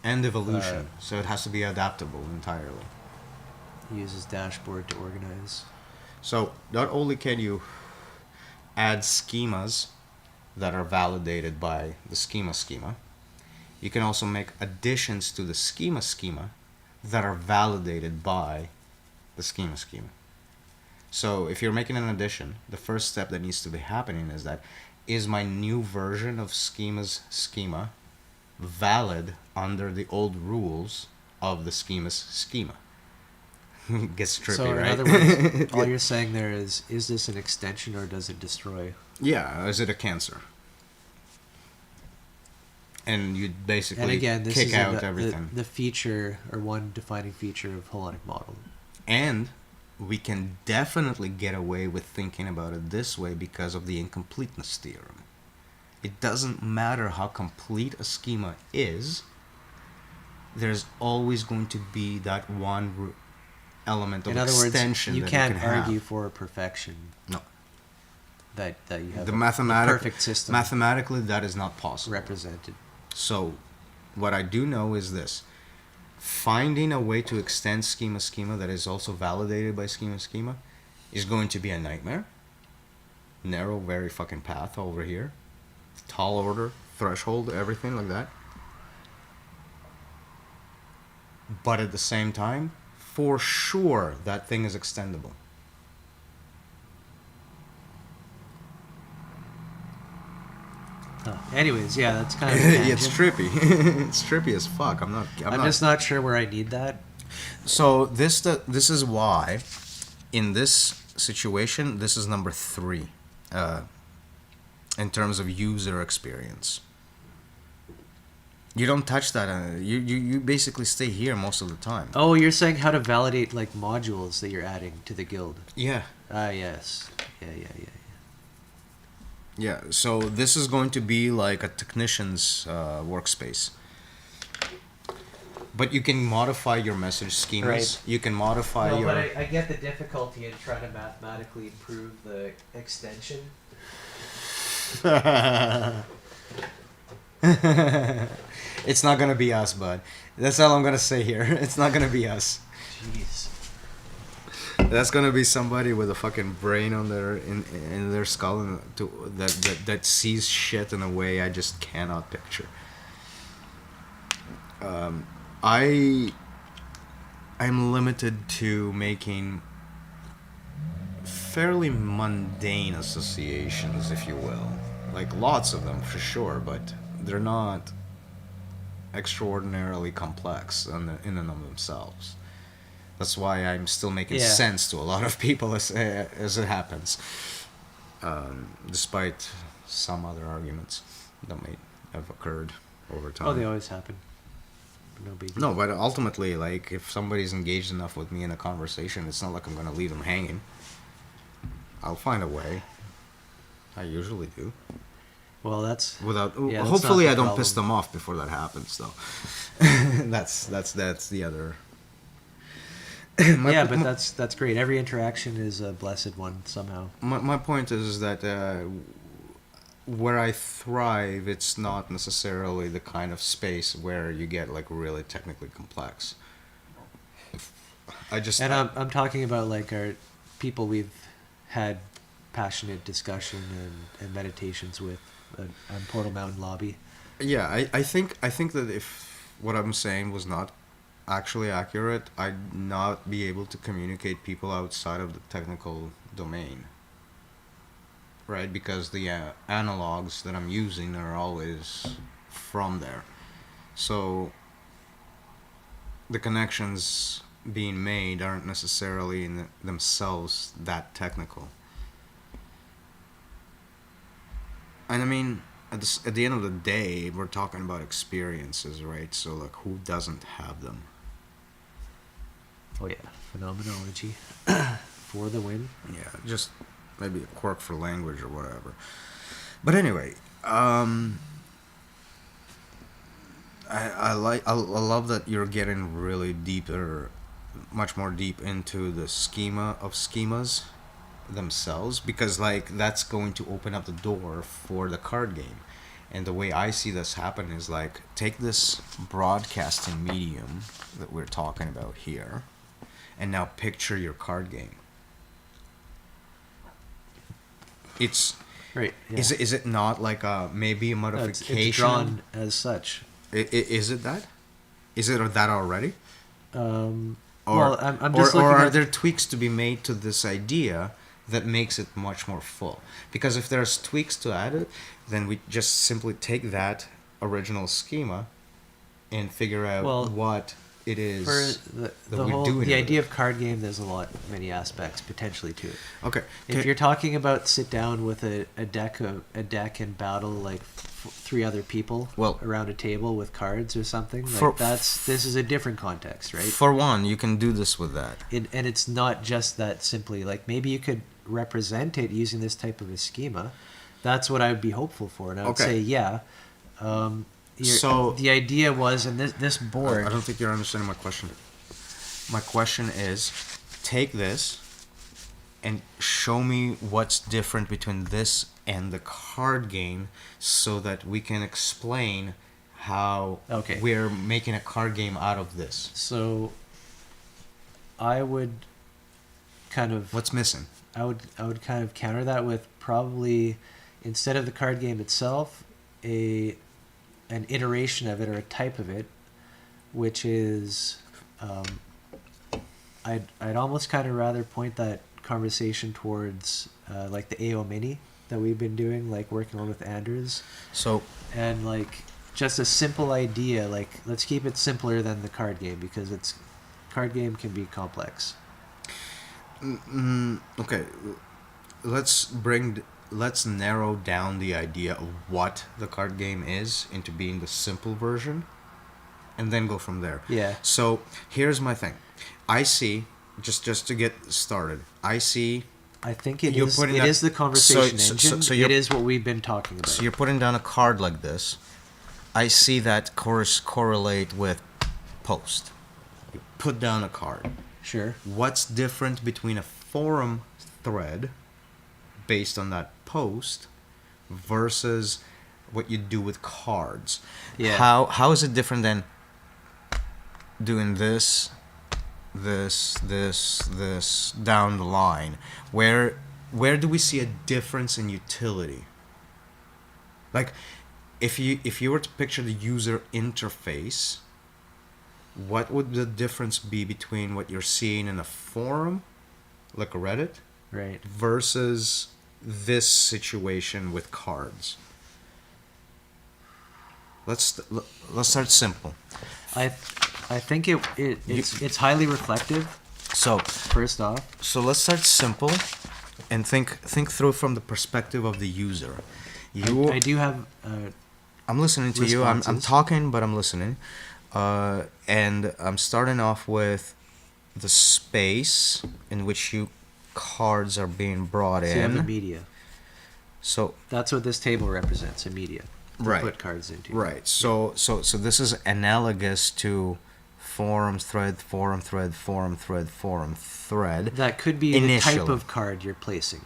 [SPEAKER 2] And evolution. So it has to be adaptable entirely.
[SPEAKER 1] organize.
[SPEAKER 2] So not only can you add schemas that are validated by the schema, you can also make additions to the schema that are validated by the schema. So if you're making an addition, the first step that needs to be happening is that, is my new version of schema valid under the old rules of the schema? Gets trippy,
[SPEAKER 1] So in
[SPEAKER 2] right?
[SPEAKER 1] other words, all you're saying there is this an extension or does it destroy?
[SPEAKER 2] Yeah, is it a cancer? And you basically
[SPEAKER 1] And again, this
[SPEAKER 2] kick
[SPEAKER 1] is
[SPEAKER 2] out everything.
[SPEAKER 1] the feature or one defining feature of holonic model.
[SPEAKER 2] And we can definitely get away with thinking about it this way because of the incompleteness theorem. It doesn't matter how complete a schema is, there's always going to be that one element of
[SPEAKER 1] In other words,
[SPEAKER 2] extension
[SPEAKER 1] you
[SPEAKER 2] that
[SPEAKER 1] can't
[SPEAKER 2] you can
[SPEAKER 1] argue
[SPEAKER 2] have.
[SPEAKER 1] for perfection.
[SPEAKER 2] No.
[SPEAKER 1] That you have
[SPEAKER 2] The
[SPEAKER 1] perfect system
[SPEAKER 2] mathematically, that is not possible.
[SPEAKER 1] represented.
[SPEAKER 2] So, what I do know is this. Finding a way to extend schema that is also validated by schema is going to be a nightmare. Narrow, very fucking path over here. Tall order, threshold, everything like that. But at the same time, for sure, that thing is extendable.
[SPEAKER 1] Anyways, yeah, that's kind of a
[SPEAKER 2] It's
[SPEAKER 1] tangent.
[SPEAKER 2] trippy. It's trippy as fuck. I'm
[SPEAKER 1] just not sure where I need that.
[SPEAKER 2] So this is why, in this situation, this is number 3, in terms of user experience. You don't touch that. You basically stay here most of the time.
[SPEAKER 1] Oh, you're saying how to validate like modules that you're adding to the guild.
[SPEAKER 2] Yeah.
[SPEAKER 1] Ah, yes. Yeah.
[SPEAKER 2] Yeah, so this is going to be like a technician's workspace. But you can modify your message schemas.
[SPEAKER 1] Right.
[SPEAKER 2] You can modify
[SPEAKER 1] No,
[SPEAKER 2] your.
[SPEAKER 1] but I get the difficulty in trying to mathematically prove the extension.
[SPEAKER 2] It's not gonna be us, bud. That's all I'm gonna say here. It's not gonna be us.
[SPEAKER 1] Jeez.
[SPEAKER 2] That's gonna be somebody with a fucking brain on their in their skull and that sees shit in a way I just cannot picture. I'm limited to making fairly mundane associations, if you will. Like lots of them for sure, but they're not extraordinarily complex in and of themselves. That's why I'm still making
[SPEAKER 1] Yeah.
[SPEAKER 2] sense to a lot of people as it happens, despite some other arguments that may have occurred over time.
[SPEAKER 1] Oh, they always happen. No biggie.
[SPEAKER 2] No, but ultimately, like, if somebody's engaged enough with me in a conversation, it's not like I'm gonna leave them hanging. I'll find a way. I usually do.
[SPEAKER 1] Well, that's
[SPEAKER 2] Without,
[SPEAKER 1] yeah, that's
[SPEAKER 2] hopefully,
[SPEAKER 1] not
[SPEAKER 2] I
[SPEAKER 1] the
[SPEAKER 2] don't piss
[SPEAKER 1] problem.
[SPEAKER 2] them off before that happens, though. that's the other.
[SPEAKER 1] Yeah, but that's great. Every interaction is a blessed one somehow.
[SPEAKER 2] My point is that where I thrive, it's not necessarily the kind of space where you get like really technically complex.
[SPEAKER 1] And I'm talking about like our people we've had passionate discussion and meditations with on Portal Mountain Lobby.
[SPEAKER 2] Yeah, I think that if what I'm saying was not actually accurate, I'd not be able to communicate people outside of the technical domain. Right, because the analogs that I'm using are always from there. So the connections being made aren't necessarily in themselves that technical. And I mean, at the end of the day, we're talking about experiences, right? So like, who doesn't have them?
[SPEAKER 1] Oh yeah, phenomenology for the win.
[SPEAKER 2] Yeah, just maybe a quirk for language or whatever. But anyway, I love that you're getting really deeper, much more deep into the schema of schemas themselves, because like that's going to open up the door for the card game. And the way I see this happen is like, take this broadcasting medium that we're talking about here, and now picture your card game. It's
[SPEAKER 1] Right. Yeah.
[SPEAKER 2] is it not like maybe a
[SPEAKER 1] No,
[SPEAKER 2] modification?
[SPEAKER 1] it's drawn as such.
[SPEAKER 2] Is it that? Is it that already?
[SPEAKER 1] Well, I'm just
[SPEAKER 2] or
[SPEAKER 1] looking
[SPEAKER 2] are
[SPEAKER 1] at
[SPEAKER 2] there tweaks to be made to this idea that makes it much more full? Because if there's tweaks to add it, then we just simply take that original schema and figure out
[SPEAKER 1] Well,
[SPEAKER 2] what it is
[SPEAKER 1] for
[SPEAKER 2] that
[SPEAKER 1] the
[SPEAKER 2] we're
[SPEAKER 1] whole
[SPEAKER 2] doing.
[SPEAKER 1] the
[SPEAKER 2] with
[SPEAKER 1] idea
[SPEAKER 2] it.
[SPEAKER 1] of card game. There's many aspects potentially to it.
[SPEAKER 2] Okay.
[SPEAKER 1] If you're talking about sit down with a deck and battle like three other people around a table with cards or something, like this is a different context, right?
[SPEAKER 2] For one, you can do this with that.
[SPEAKER 1] And it's not just that simply. Like maybe you could represent it using this type of a schema. That's what I would be hopeful for, and I would say yeah. So the idea was, and this board.
[SPEAKER 2] I don't think you're understanding my question. My question is, take this and show me what's different between this and the card game, so that we can explain how we're making a card game out of this.
[SPEAKER 1] So I would kind of
[SPEAKER 2] what's missing.
[SPEAKER 1] I would kind of counter that with probably, instead of the card game itself, an iteration of it or a type of it, which is I'd almost kind of rather point that conversation towards like the AO Mini that we've been doing, like working on with Anders.
[SPEAKER 2] So
[SPEAKER 1] and like just a simple idea, like let's keep it simpler than the card game, because card game can be complex.
[SPEAKER 2] Okay, let's narrow down the idea of what the card game is into being the simple version, and then go from there.
[SPEAKER 1] Yeah.
[SPEAKER 2] So here's my thing. I see, just to get started, I see
[SPEAKER 1] I think it
[SPEAKER 2] You're
[SPEAKER 1] is.
[SPEAKER 2] putting
[SPEAKER 1] It
[SPEAKER 2] that-
[SPEAKER 1] is the conversation
[SPEAKER 2] so- so-
[SPEAKER 1] engine.
[SPEAKER 2] so
[SPEAKER 1] It
[SPEAKER 2] you're-
[SPEAKER 1] is what we've been talking about.
[SPEAKER 2] So you're putting down a card like this. I see that correlate with post. You put down a card.
[SPEAKER 1] Sure.
[SPEAKER 2] What's different between a forum thread based on that post versus what you do with cards?
[SPEAKER 1] Yeah.
[SPEAKER 2] How is it different than doing this down the line? Where do we see a difference in utility? Like, if you were to picture the user interface, what would the difference be between what you're seeing in a forum, like a Reddit,
[SPEAKER 1] Right.
[SPEAKER 2] versus this situation with cards? Let's start simple.
[SPEAKER 1] I think it's highly reflective.
[SPEAKER 2] So
[SPEAKER 1] First off,
[SPEAKER 2] let's start simple, and think through from the perspective of the user.
[SPEAKER 1] I do have.
[SPEAKER 2] I'm listening to you. I'm
[SPEAKER 1] Responses.
[SPEAKER 2] talking, but I'm listening. And I'm starting off with the space in which cards are being brought
[SPEAKER 1] So you have a
[SPEAKER 2] in.
[SPEAKER 1] media.
[SPEAKER 2] So
[SPEAKER 1] That's what this table represents, a media. To
[SPEAKER 2] Right.
[SPEAKER 1] Put cards into.
[SPEAKER 2] right. So this is analogous to forum thread.
[SPEAKER 1] That could be the type
[SPEAKER 2] Initially.
[SPEAKER 1] of card you're placing.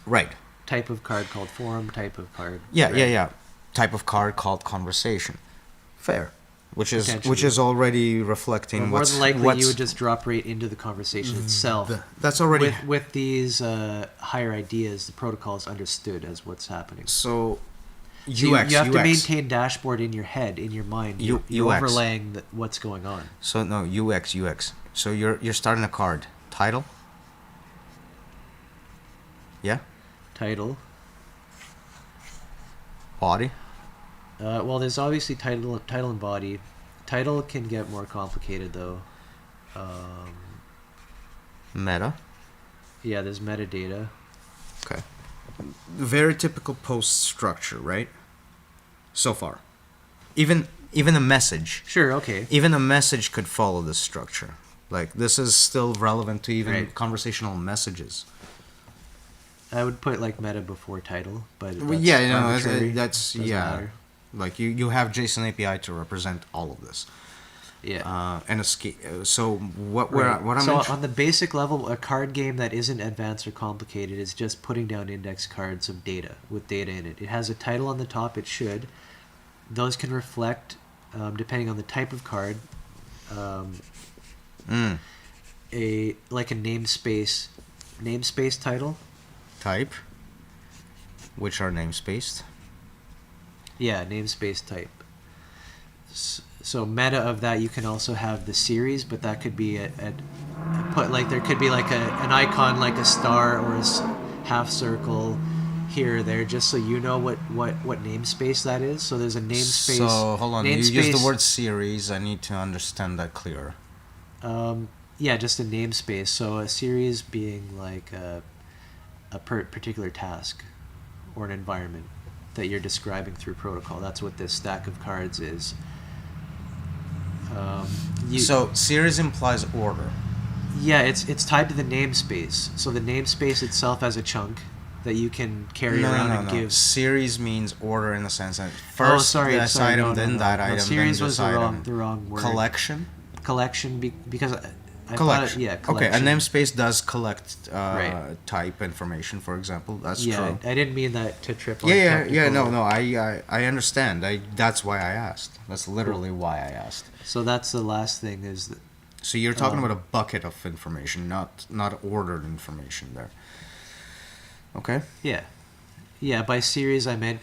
[SPEAKER 2] Right.
[SPEAKER 1] Type of card called forum. Type of card.
[SPEAKER 2] Yeah,
[SPEAKER 1] right?
[SPEAKER 2] yeah. Type of card called conversation. Fair. Which is
[SPEAKER 1] Potentially.
[SPEAKER 2] already reflecting
[SPEAKER 1] Well, more
[SPEAKER 2] what's
[SPEAKER 1] than likely,
[SPEAKER 2] what's
[SPEAKER 1] you would just drop right into the conversation itself.
[SPEAKER 2] that's already
[SPEAKER 1] With these higher ideas, the protocol is understood as what's happening.
[SPEAKER 2] so.
[SPEAKER 1] So you
[SPEAKER 2] UX.
[SPEAKER 1] have to maintain dashboard in your head, in your mind. You're
[SPEAKER 2] UX.
[SPEAKER 1] overlaying what's going on.
[SPEAKER 2] So no UX. So you're starting a card title. Yeah.
[SPEAKER 1] Title.
[SPEAKER 2] Body.
[SPEAKER 1] Well, there's obviously title and body. Title can get more complicated though.
[SPEAKER 2] Meta.
[SPEAKER 1] Yeah, there's metadata.
[SPEAKER 2] Okay. Very typical post structure, right? So far. Even a message.
[SPEAKER 1] Sure. Okay.
[SPEAKER 2] Even a message could follow this structure. Like, this is still relevant to even
[SPEAKER 1] Right.
[SPEAKER 2] conversational messages.
[SPEAKER 1] I would put like meta before title, but
[SPEAKER 2] Well,
[SPEAKER 1] that's
[SPEAKER 2] yeah, you know,
[SPEAKER 1] arbitrary.
[SPEAKER 2] that's
[SPEAKER 1] Doesn't
[SPEAKER 2] yeah.
[SPEAKER 1] matter.
[SPEAKER 2] Like you have JSON API to represent all of this.
[SPEAKER 1] Yeah.
[SPEAKER 2] And a so what
[SPEAKER 1] Right.
[SPEAKER 2] what I'm
[SPEAKER 1] so
[SPEAKER 2] inter-
[SPEAKER 1] on the basic level, a card game that isn't advanced or complicated is just putting down index cards of data with data in it. It has a title on the top. It should. Those can reflect, depending on the type of card, a namespace title.
[SPEAKER 2] type, which are namespaced.
[SPEAKER 1] Yeah, namespace type. So meta of that, you can also have the series, but that could be there could be like an icon like a star or a half circle here or there, just so you know what namespace that is. So there's a namespace.
[SPEAKER 2] So hold on, you use
[SPEAKER 1] namespace-
[SPEAKER 2] the word series. I need to understand that clearer.
[SPEAKER 1] Yeah, just a namespace. So a series being like a particular task or an environment that you're describing through protocol. That's what this stack of cards is.
[SPEAKER 2] So series implies order.
[SPEAKER 1] Yeah, it's tied to the namespace. So the namespace itself has a chunk that you can carry around and give.
[SPEAKER 2] Series means order in the sense that first this item, then that item,
[SPEAKER 1] Series
[SPEAKER 2] then
[SPEAKER 1] was
[SPEAKER 2] this item.
[SPEAKER 1] the wrong word.
[SPEAKER 2] Collection.
[SPEAKER 1] Collection, because I
[SPEAKER 2] Collection.
[SPEAKER 1] thought, yeah,
[SPEAKER 2] Okay,
[SPEAKER 1] collection.
[SPEAKER 2] a namespace does collect
[SPEAKER 1] Right.
[SPEAKER 2] type information, for example. That's
[SPEAKER 1] Yeah,
[SPEAKER 2] true.
[SPEAKER 1] I didn't mean that to trip on
[SPEAKER 2] Yeah.
[SPEAKER 1] technical-
[SPEAKER 2] No. I understand. That's why I asked. That's literally why I asked.
[SPEAKER 1] So that's the last thing is that,
[SPEAKER 2] So you're talking about a bucket of information, not ordered information there. Okay.
[SPEAKER 1] yeah, by series I meant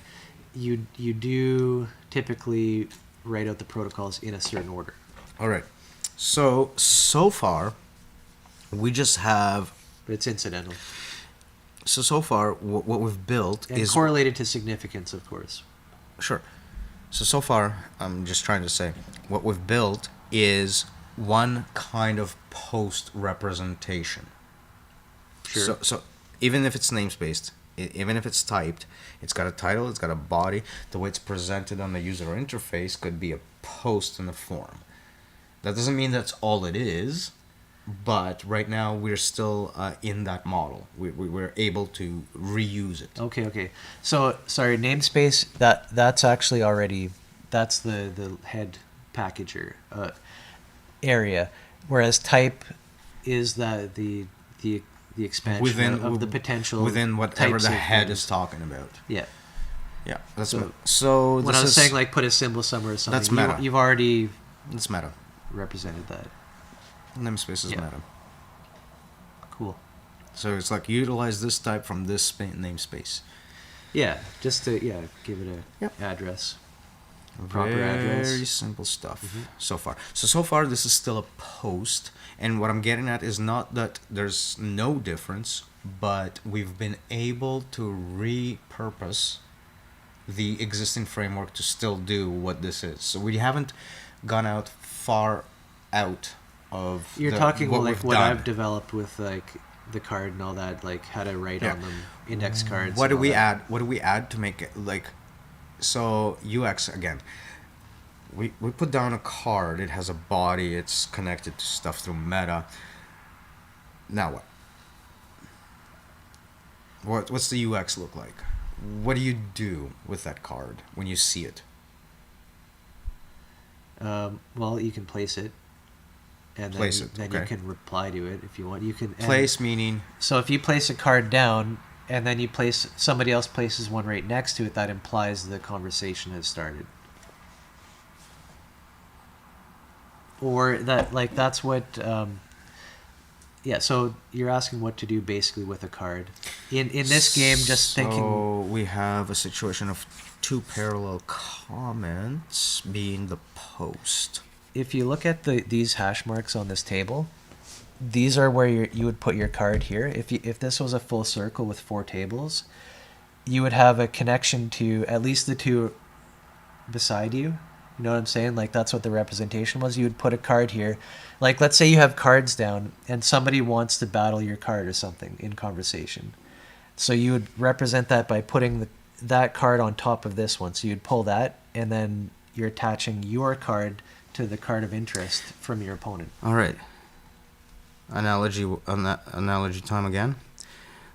[SPEAKER 1] you do typically write out the protocols in a certain order.
[SPEAKER 2] All right. So far, we just have.
[SPEAKER 1] But it's incidental.
[SPEAKER 2] So far, what we've built
[SPEAKER 1] And
[SPEAKER 2] is
[SPEAKER 1] correlated to significance, of course.
[SPEAKER 2] sure. So far, I'm just trying to say what we've built is one kind of post representation.
[SPEAKER 1] Sure.
[SPEAKER 2] So even if it's namespaced, even if it's typed, it's got a title, it's got a body. The way it's presented on the user interface could be a post in the form. That doesn't mean that's all it is, but right now we're still in that model. We're able to reuse it.
[SPEAKER 1] Okay. So sorry, namespace. That's actually already that's the head packager area, whereas type is the expansion of the potential
[SPEAKER 2] within whatever
[SPEAKER 1] types
[SPEAKER 2] the
[SPEAKER 1] of
[SPEAKER 2] head
[SPEAKER 1] things.
[SPEAKER 2] is talking about.
[SPEAKER 1] Yeah.
[SPEAKER 2] Yeah, that's
[SPEAKER 1] So-
[SPEAKER 2] so.
[SPEAKER 1] When
[SPEAKER 2] This
[SPEAKER 1] I was
[SPEAKER 2] is,
[SPEAKER 1] saying like put a symbol somewhere or something,
[SPEAKER 2] That's meta.
[SPEAKER 1] you've already
[SPEAKER 2] it's meta.
[SPEAKER 1] represented that.
[SPEAKER 2] Namespace is
[SPEAKER 1] Yeah.
[SPEAKER 2] meta.
[SPEAKER 1] Cool.
[SPEAKER 2] So it's like utilize this type from this namespace.
[SPEAKER 1] Yeah, just to give it a
[SPEAKER 2] Yep.
[SPEAKER 1] address. Proper
[SPEAKER 2] Very
[SPEAKER 1] address.
[SPEAKER 2] simple stuff
[SPEAKER 1] Mhm.
[SPEAKER 2] so far. So far this is still a post, and what I'm getting at is not that there's no difference, but we've been able to repurpose the existing framework to still do what this is. So we haven't gone out far out of
[SPEAKER 1] You're
[SPEAKER 2] the-
[SPEAKER 1] talking
[SPEAKER 2] what
[SPEAKER 1] like
[SPEAKER 2] we've
[SPEAKER 1] what
[SPEAKER 2] done.
[SPEAKER 1] I've developed with like the card and all that, like how to write
[SPEAKER 2] Yeah.
[SPEAKER 1] on them, index cards.
[SPEAKER 2] What
[SPEAKER 1] and
[SPEAKER 2] do
[SPEAKER 1] all
[SPEAKER 2] we
[SPEAKER 1] that.
[SPEAKER 2] add? What do we add to make it like? So UX again. We put down a card. It has a body. It's connected to stuff through meta. Now what? What's the UX look like? What do you do with that card when you see it?
[SPEAKER 1] Well, you can place it, and then,
[SPEAKER 2] Place it,
[SPEAKER 1] then
[SPEAKER 2] okay.
[SPEAKER 1] you can reply to it if you want. You can
[SPEAKER 2] Place meaning
[SPEAKER 1] So if you place a card down, and then somebody else places one right next to it, that implies the conversation has started. Or that's what. Yeah, so you're asking what to do basically with a card. In this game, just thinking.
[SPEAKER 2] So we have a situation of two parallel comments being the post.
[SPEAKER 1] If you look at these hash marks on this table, these are where you would put your card here. If this was a full circle with 4 tables, you would have a connection to at least the 2 beside you. You know what I'm saying? Like that's what the representation was. You would put a card here. Like let's say you have cards down and somebody wants to battle your card or something in conversation. So you would represent that by putting that card on top of this one. So you'd pull that and then you're attaching your card to the card of interest from your opponent.
[SPEAKER 2] All right. Analogy time again.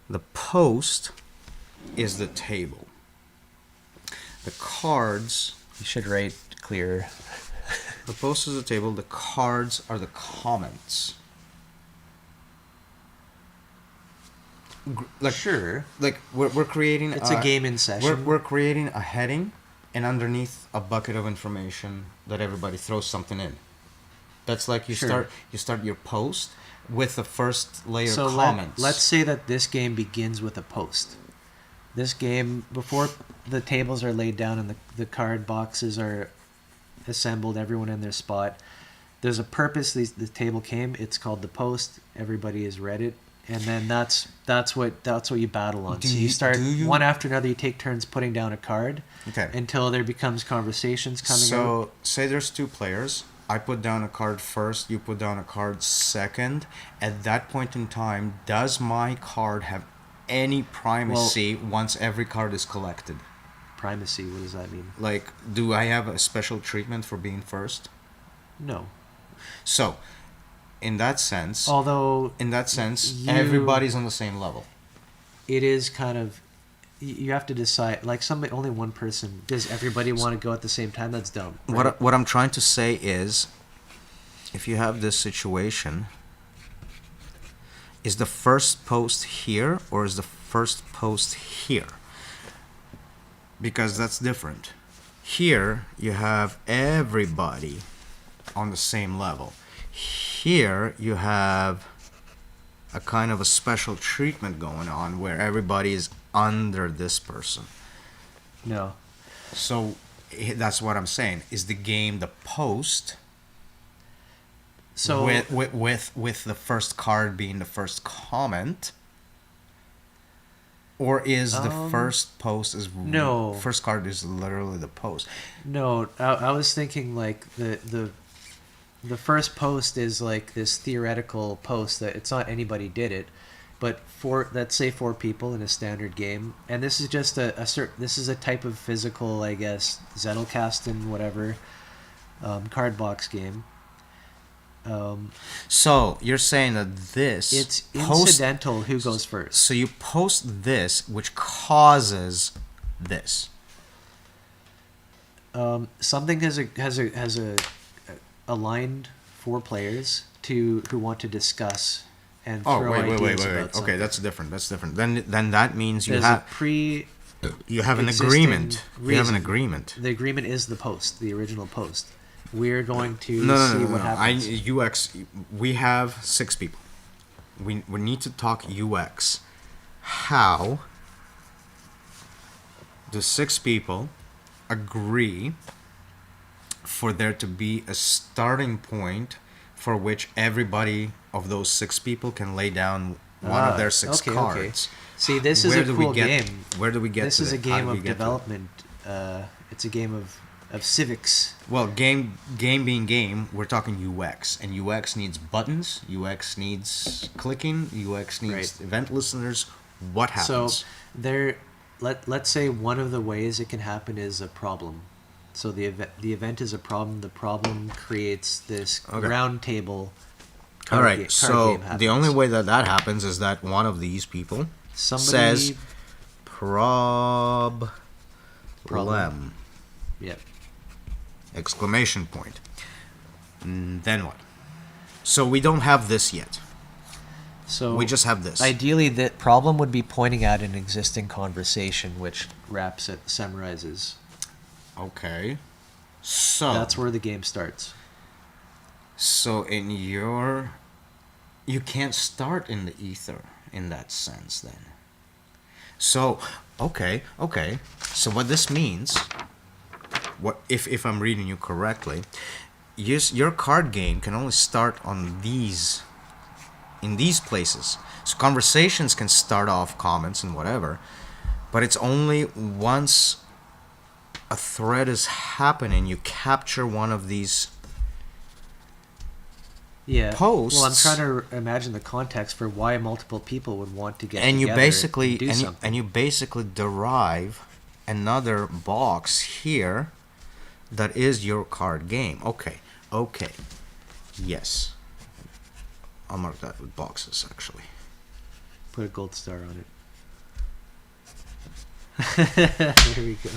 [SPEAKER 2] The post is the table. The cards.
[SPEAKER 1] You should write clearer.
[SPEAKER 2] The post is the table. The cards are the comments.
[SPEAKER 1] Sure.
[SPEAKER 2] Like we're creating.
[SPEAKER 1] It's a game in session.
[SPEAKER 2] We're creating a heading, and underneath a bucket of information that everybody throws something in. That's like you
[SPEAKER 1] Sure.
[SPEAKER 2] start your post with the first layer
[SPEAKER 1] So
[SPEAKER 2] comments.
[SPEAKER 1] let's say that this game begins with a post. This game, before the tables are laid down and the card boxes are assembled, everyone in their spot, there's a purpose the table came. It's called the post. Everybody has read it, and then that's what you battle on. So you start one after another. You take turns putting down a card
[SPEAKER 2] Okay.
[SPEAKER 1] until there becomes conversations coming out.
[SPEAKER 2] So say there's 2 players. I put down a card first. You put down a card second. At that point in time, does my card have any primacy once every card is collected?
[SPEAKER 1] Primacy. What does that mean?
[SPEAKER 2] Like, do I have a special treatment for being first?
[SPEAKER 1] No.
[SPEAKER 2] So, in that sense,
[SPEAKER 1] Although
[SPEAKER 2] everybody's on the same level.
[SPEAKER 1] it is kind of, you have to decide. Like only one person. Does everybody want to go at the same time? That's dumb. Right?
[SPEAKER 2] What I'm trying to say is, if you have this situation, is the first post here or is the first post here? Because that's different. Here you have everybody on the same level. Here you have a kind of a special treatment going on where everybody is under this person.
[SPEAKER 1] No.
[SPEAKER 2] So that's what I'm saying. Is the game the post?
[SPEAKER 1] So
[SPEAKER 2] with the first card being the first comment, or is the first post
[SPEAKER 1] no.
[SPEAKER 2] First card is literally the post?
[SPEAKER 1] No, I was thinking like the first post is like this theoretical post that it's not anybody did it, but let's say 4 people in a standard game, and this is just this is a type of physical, I guess, Zettelkasten whatever, card box game.
[SPEAKER 2] So you're saying that this
[SPEAKER 1] It's
[SPEAKER 2] post.
[SPEAKER 1] incidental who goes first.
[SPEAKER 2] So you post this, which causes this.
[SPEAKER 1] Something has a aligned 4 players who want to discuss and
[SPEAKER 2] Oh
[SPEAKER 1] throw ideas about
[SPEAKER 2] Okay,
[SPEAKER 1] something.
[SPEAKER 2] that's different. That's different. Then that means you
[SPEAKER 1] There's
[SPEAKER 2] have
[SPEAKER 1] a pre
[SPEAKER 2] you have an
[SPEAKER 1] existing
[SPEAKER 2] agreement. You have an
[SPEAKER 1] reason.
[SPEAKER 2] agreement.
[SPEAKER 1] The agreement is the post, the original post. We're going to
[SPEAKER 2] No, no,
[SPEAKER 1] see
[SPEAKER 2] no, no,
[SPEAKER 1] what
[SPEAKER 2] no.
[SPEAKER 1] happens.
[SPEAKER 2] UX. We have 6 people. We need to talk UX. How do 6 people agree for there to be a starting point for which everybody of those 6 people can lay down one of their 6
[SPEAKER 1] okay,
[SPEAKER 2] cards?
[SPEAKER 1] okay. See, this is
[SPEAKER 2] Where
[SPEAKER 1] a
[SPEAKER 2] do we
[SPEAKER 1] cool
[SPEAKER 2] get-
[SPEAKER 1] game.
[SPEAKER 2] Where do we get
[SPEAKER 1] This
[SPEAKER 2] to
[SPEAKER 1] is a
[SPEAKER 2] it? How
[SPEAKER 1] game
[SPEAKER 2] do we
[SPEAKER 1] of
[SPEAKER 2] get to it?
[SPEAKER 1] development. It's a game of civics.
[SPEAKER 2] Well, game being game, we're talking UX, and UX needs buttons. UX needs clicking. UX needs
[SPEAKER 1] Right.
[SPEAKER 2] event listeners. What happens?
[SPEAKER 1] So there, let's say one of the ways it can happen is a problem. So the event is a problem. The problem creates this
[SPEAKER 2] Okay.
[SPEAKER 1] round table.
[SPEAKER 2] All right.
[SPEAKER 1] Card
[SPEAKER 2] So
[SPEAKER 1] game
[SPEAKER 2] the only
[SPEAKER 1] happens.
[SPEAKER 2] way that happens is that one of these people
[SPEAKER 1] Somebody
[SPEAKER 2] says problem.
[SPEAKER 1] Yep.
[SPEAKER 2] Exclamation point. Then what? So we don't have this yet.
[SPEAKER 1] So
[SPEAKER 2] We just have this.
[SPEAKER 1] Ideally, the problem would be pointing at an existing conversation, which wraps it, summarizes.
[SPEAKER 2] Okay. So
[SPEAKER 1] That's where the game starts.
[SPEAKER 2] So you can't start in the ether in that sense then. So okay. So what this means, what if I'm reading you correctly, your card game can only start on in these places. So conversations can start off comments and whatever, but it's only once a thread is happening, you capture one of these posts.
[SPEAKER 1] Well, I'm trying to imagine the context for why multiple people would want to get
[SPEAKER 2] and you
[SPEAKER 1] together
[SPEAKER 2] basically
[SPEAKER 1] and do something.
[SPEAKER 2] and you basically derive another box here that is your card game. Okay. Yes. I'll mark that with boxes actually.
[SPEAKER 1] Put a gold star on it. There we go.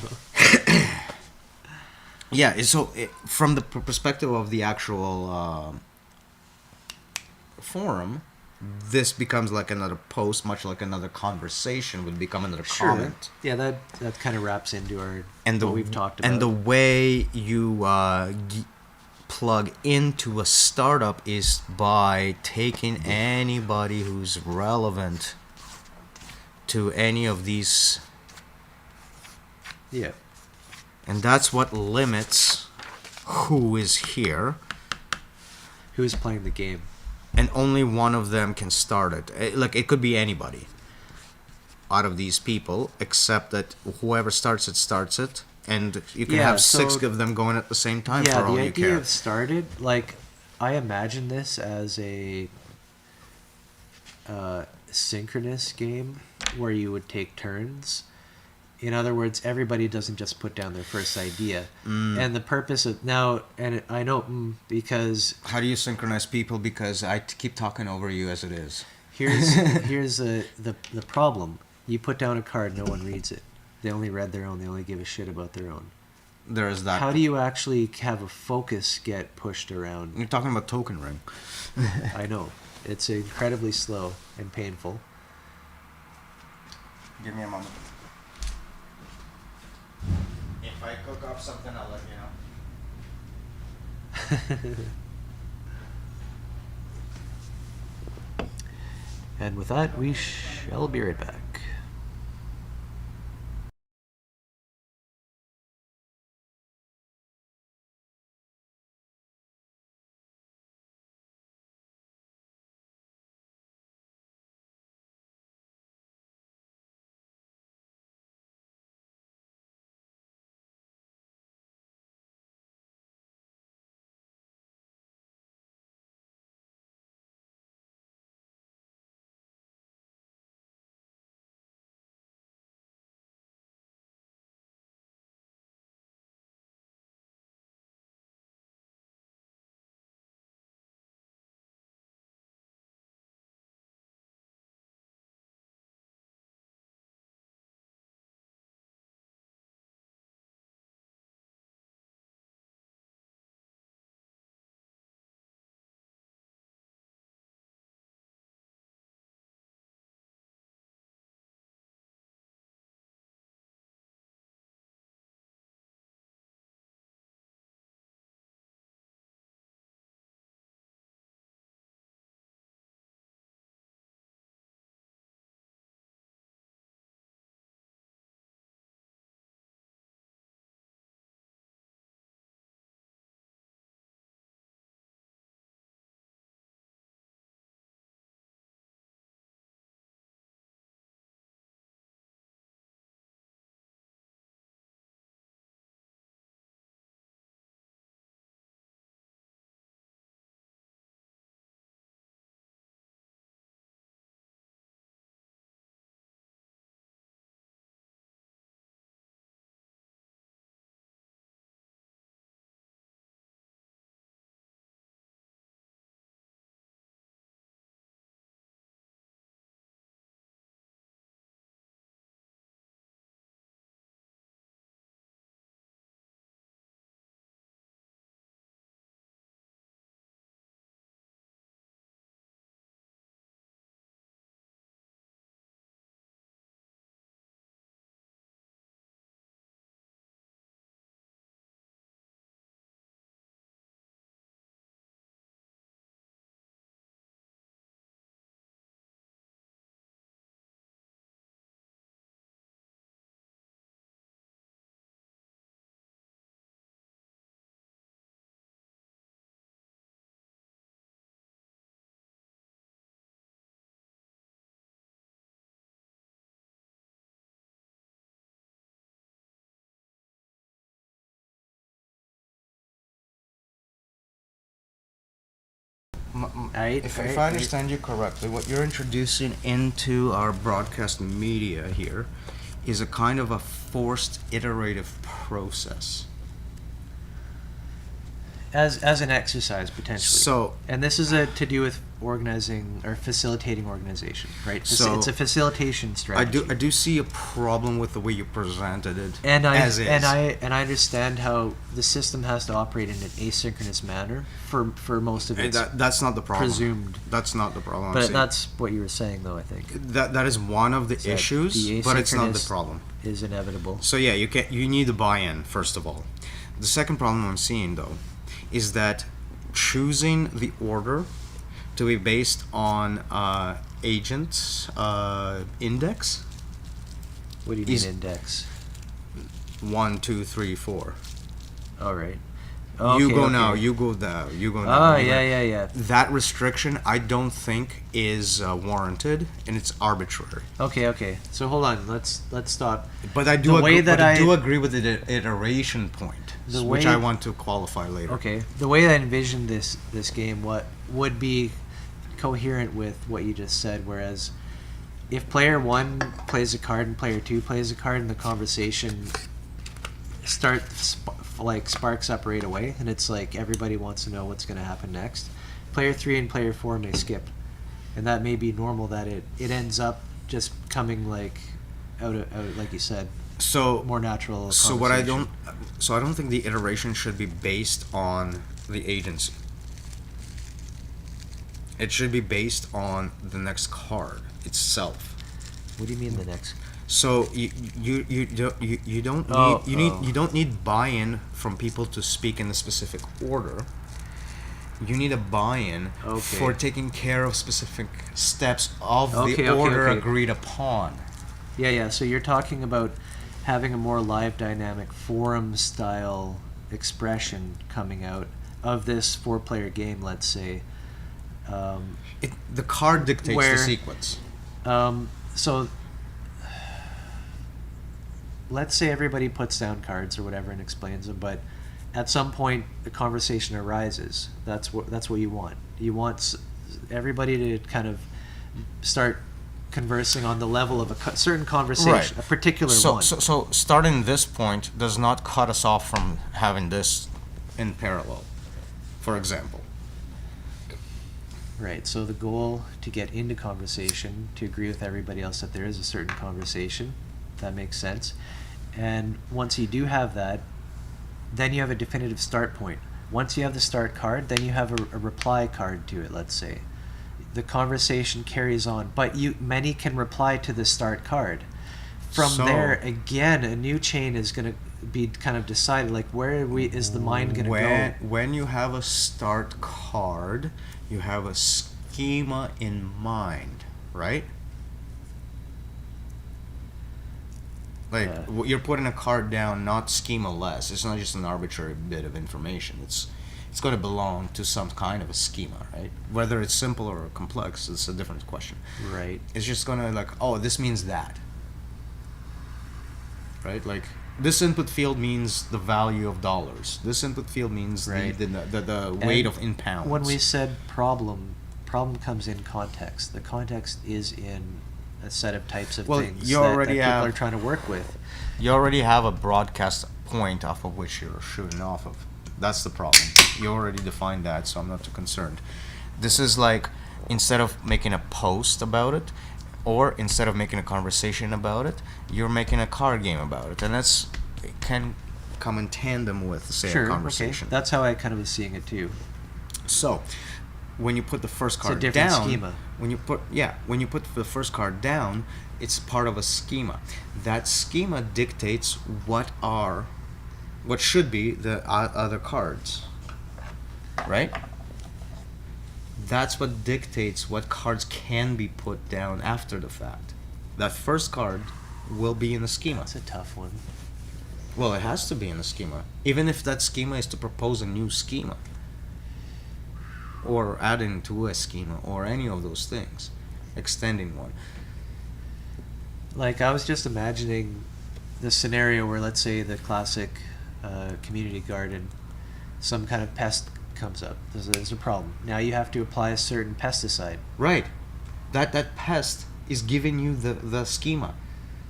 [SPEAKER 2] Yeah, so from the perspective of the actual forum, this becomes like another post, much like another conversation would become another comment.
[SPEAKER 1] Yeah, that kind of wraps into
[SPEAKER 2] And
[SPEAKER 1] what we've talked about.
[SPEAKER 2] And the way you plug into a startup is by taking anybody who's relevant to any of these.
[SPEAKER 1] Yeah.
[SPEAKER 2] And that's what limits who is here.
[SPEAKER 1] Who's playing the game?
[SPEAKER 2] And only one of them can start it. Like, it could be anybody out of these people, except that whoever starts it, and you can have 6 of them going at the same time for all
[SPEAKER 1] the
[SPEAKER 2] you
[SPEAKER 1] idea
[SPEAKER 2] care.
[SPEAKER 1] of started, like, I imagine this as a synchronous game where you would take turns. In other words, everybody doesn't just put down their first idea. And the purpose of now, and I know because
[SPEAKER 2] How do you synchronize people? Because I keep talking over you as it is.
[SPEAKER 1] here's the problem. You put down a card, no one reads it. They only read their own. They only give a shit about their own.
[SPEAKER 2] There is that.
[SPEAKER 1] How do you actually have a focus get pushed around?
[SPEAKER 2] You're talking about token ring.
[SPEAKER 1] I know. It's incredibly slow and painful.
[SPEAKER 4] Give me a moment. If I cook up something, I'll let you know.
[SPEAKER 1] And with that, we shall be right back. Right?
[SPEAKER 2] If
[SPEAKER 1] Right,
[SPEAKER 2] I understand you correctly, what you're introducing into our broadcast media here is a kind of a forced iterative process.
[SPEAKER 1] As an exercise potentially.
[SPEAKER 2] So,
[SPEAKER 1] and this is to do with organizing or facilitating organization, right?
[SPEAKER 2] So,
[SPEAKER 1] it's a facilitation strategy.
[SPEAKER 2] I do see a problem with the way you presented it
[SPEAKER 1] and
[SPEAKER 2] as is.
[SPEAKER 1] I understand how the system has to operate in an asynchronous manner for most of its
[SPEAKER 2] that's not the problem.
[SPEAKER 1] presumed.
[SPEAKER 2] That's not the problem.
[SPEAKER 1] But that's what you were saying, though. I think
[SPEAKER 2] that is one of the
[SPEAKER 1] that
[SPEAKER 2] issues,
[SPEAKER 1] the
[SPEAKER 2] but it's not the
[SPEAKER 1] asynchronous
[SPEAKER 2] problem.
[SPEAKER 1] is inevitable.
[SPEAKER 2] So yeah, you need the buy-in first of all. The second problem I'm seeing though is that choosing the order to be based on agents index
[SPEAKER 1] What do you mean
[SPEAKER 2] is-
[SPEAKER 1] index?
[SPEAKER 2] 1, 2, 3, 4.
[SPEAKER 1] All right.
[SPEAKER 2] You go
[SPEAKER 1] okay.
[SPEAKER 2] now. You go now. You go now.
[SPEAKER 1] Oh
[SPEAKER 2] you go-
[SPEAKER 1] yeah.
[SPEAKER 2] That restriction I don't think is warranted and it's arbitrary.
[SPEAKER 1] Okay. So hold on. Let's stop.
[SPEAKER 2] But I do
[SPEAKER 1] The
[SPEAKER 2] agree,
[SPEAKER 1] way that
[SPEAKER 2] I do
[SPEAKER 1] I-
[SPEAKER 2] agree with the iteration point,
[SPEAKER 1] The
[SPEAKER 2] which
[SPEAKER 1] way-
[SPEAKER 2] I want to qualify later.
[SPEAKER 1] Okay. The way I envisioned this game, what would be coherent with what you just said, whereas if player 1 plays a card and player 2 plays a card and the conversation sparks up right away and it's like everybody wants to know what's going to happen next, player 3 and player 4 may skip, and that may be normal, that it ends up just coming like out like you said,
[SPEAKER 2] So
[SPEAKER 1] more natural
[SPEAKER 2] So what I
[SPEAKER 1] conversation.
[SPEAKER 2] don't, so I don't think the iteration should be based on the agency. It should be based on the next card itself.
[SPEAKER 1] What do you mean the next?
[SPEAKER 2] So you don't you don't need
[SPEAKER 1] Oh,
[SPEAKER 2] you don't need buy-in from people to speak in a specific order. You need a buy-in
[SPEAKER 1] Okay.
[SPEAKER 2] for taking care of specific steps of
[SPEAKER 1] Okay,
[SPEAKER 2] the
[SPEAKER 1] okay,
[SPEAKER 2] order
[SPEAKER 1] okay.
[SPEAKER 2] agreed upon.
[SPEAKER 1] Yeah. So you're talking about having a more live, dynamic, forum-style expression coming out of this 4-player game, let's say.
[SPEAKER 2] The card dictates
[SPEAKER 1] Where-
[SPEAKER 2] the sequence.
[SPEAKER 1] So let's say everybody puts down cards or whatever and explains them, but at some point the conversation arises. That's what you want. You want everybody to kind of start conversing on the level of a certain conversation,
[SPEAKER 2] Right.
[SPEAKER 1] a particular one.
[SPEAKER 2] So starting this point does not cut us off from having this in parallel, for example.
[SPEAKER 1] Right. So the goal to get into conversation, to agree with everybody else that there is a certain conversation, that makes sense. And once you do have that, then you have a definitive start point. Once you have the start card, then you have a reply card to it, let's say. The conversation carries on, but many can reply to the start card. From
[SPEAKER 2] So-
[SPEAKER 1] there, again, a new chain is going to be kind of decided, like is the mind going to go?
[SPEAKER 2] When you have a start card, you have a schema in mind, right? Like
[SPEAKER 1] Yeah.
[SPEAKER 2] you're putting a card down, not schema-less. It's not just an arbitrary bit of information. It's going to belong to some kind of a schema, right? Whether it's simple or complex, it's a different question.
[SPEAKER 1] Right.
[SPEAKER 2] It's just going to like, oh, this means that, right? Like this input field means the value of dollars. This input field means
[SPEAKER 1] Right.
[SPEAKER 2] the weight
[SPEAKER 1] And
[SPEAKER 2] of in pounds.
[SPEAKER 1] When we said problem comes in context. The context is in a set of types of
[SPEAKER 2] Well,
[SPEAKER 1] things
[SPEAKER 2] you
[SPEAKER 1] that
[SPEAKER 2] already
[SPEAKER 1] people
[SPEAKER 2] have-
[SPEAKER 1] are trying to work with.
[SPEAKER 2] You already have a broadcast point off of which you're shooting off of. That's the problem. You already defined that, so I'm not too concerned. This is like, instead of making a post about it, or instead of making a conversation about it, you're making a card game about it, and it can come in tandem with, say,
[SPEAKER 1] Sure,
[SPEAKER 2] a
[SPEAKER 1] okay.
[SPEAKER 2] conversation.
[SPEAKER 1] That's how I kind of was seeing it too.
[SPEAKER 2] So, when you put the first
[SPEAKER 1] It's a
[SPEAKER 2] card
[SPEAKER 1] different
[SPEAKER 2] down,
[SPEAKER 1] schema.
[SPEAKER 2] when you put the first card down, it's part of a schema. That schema dictates what should be the other cards, right? That's what dictates what cards can be put down after the fact. That first card will be in the schema.
[SPEAKER 1] That's a tough one.
[SPEAKER 2] Well, it has to be in the schema, even if that schema is to propose a new schema, or adding to a schema, or any of those things, extending one.
[SPEAKER 1] Like, I was just imagining the scenario where, let's say, the classic community garden, some kind of pest comes up. There's a problem. Now you have to apply a certain pesticide.
[SPEAKER 2] Right. That pest is giving you the schema.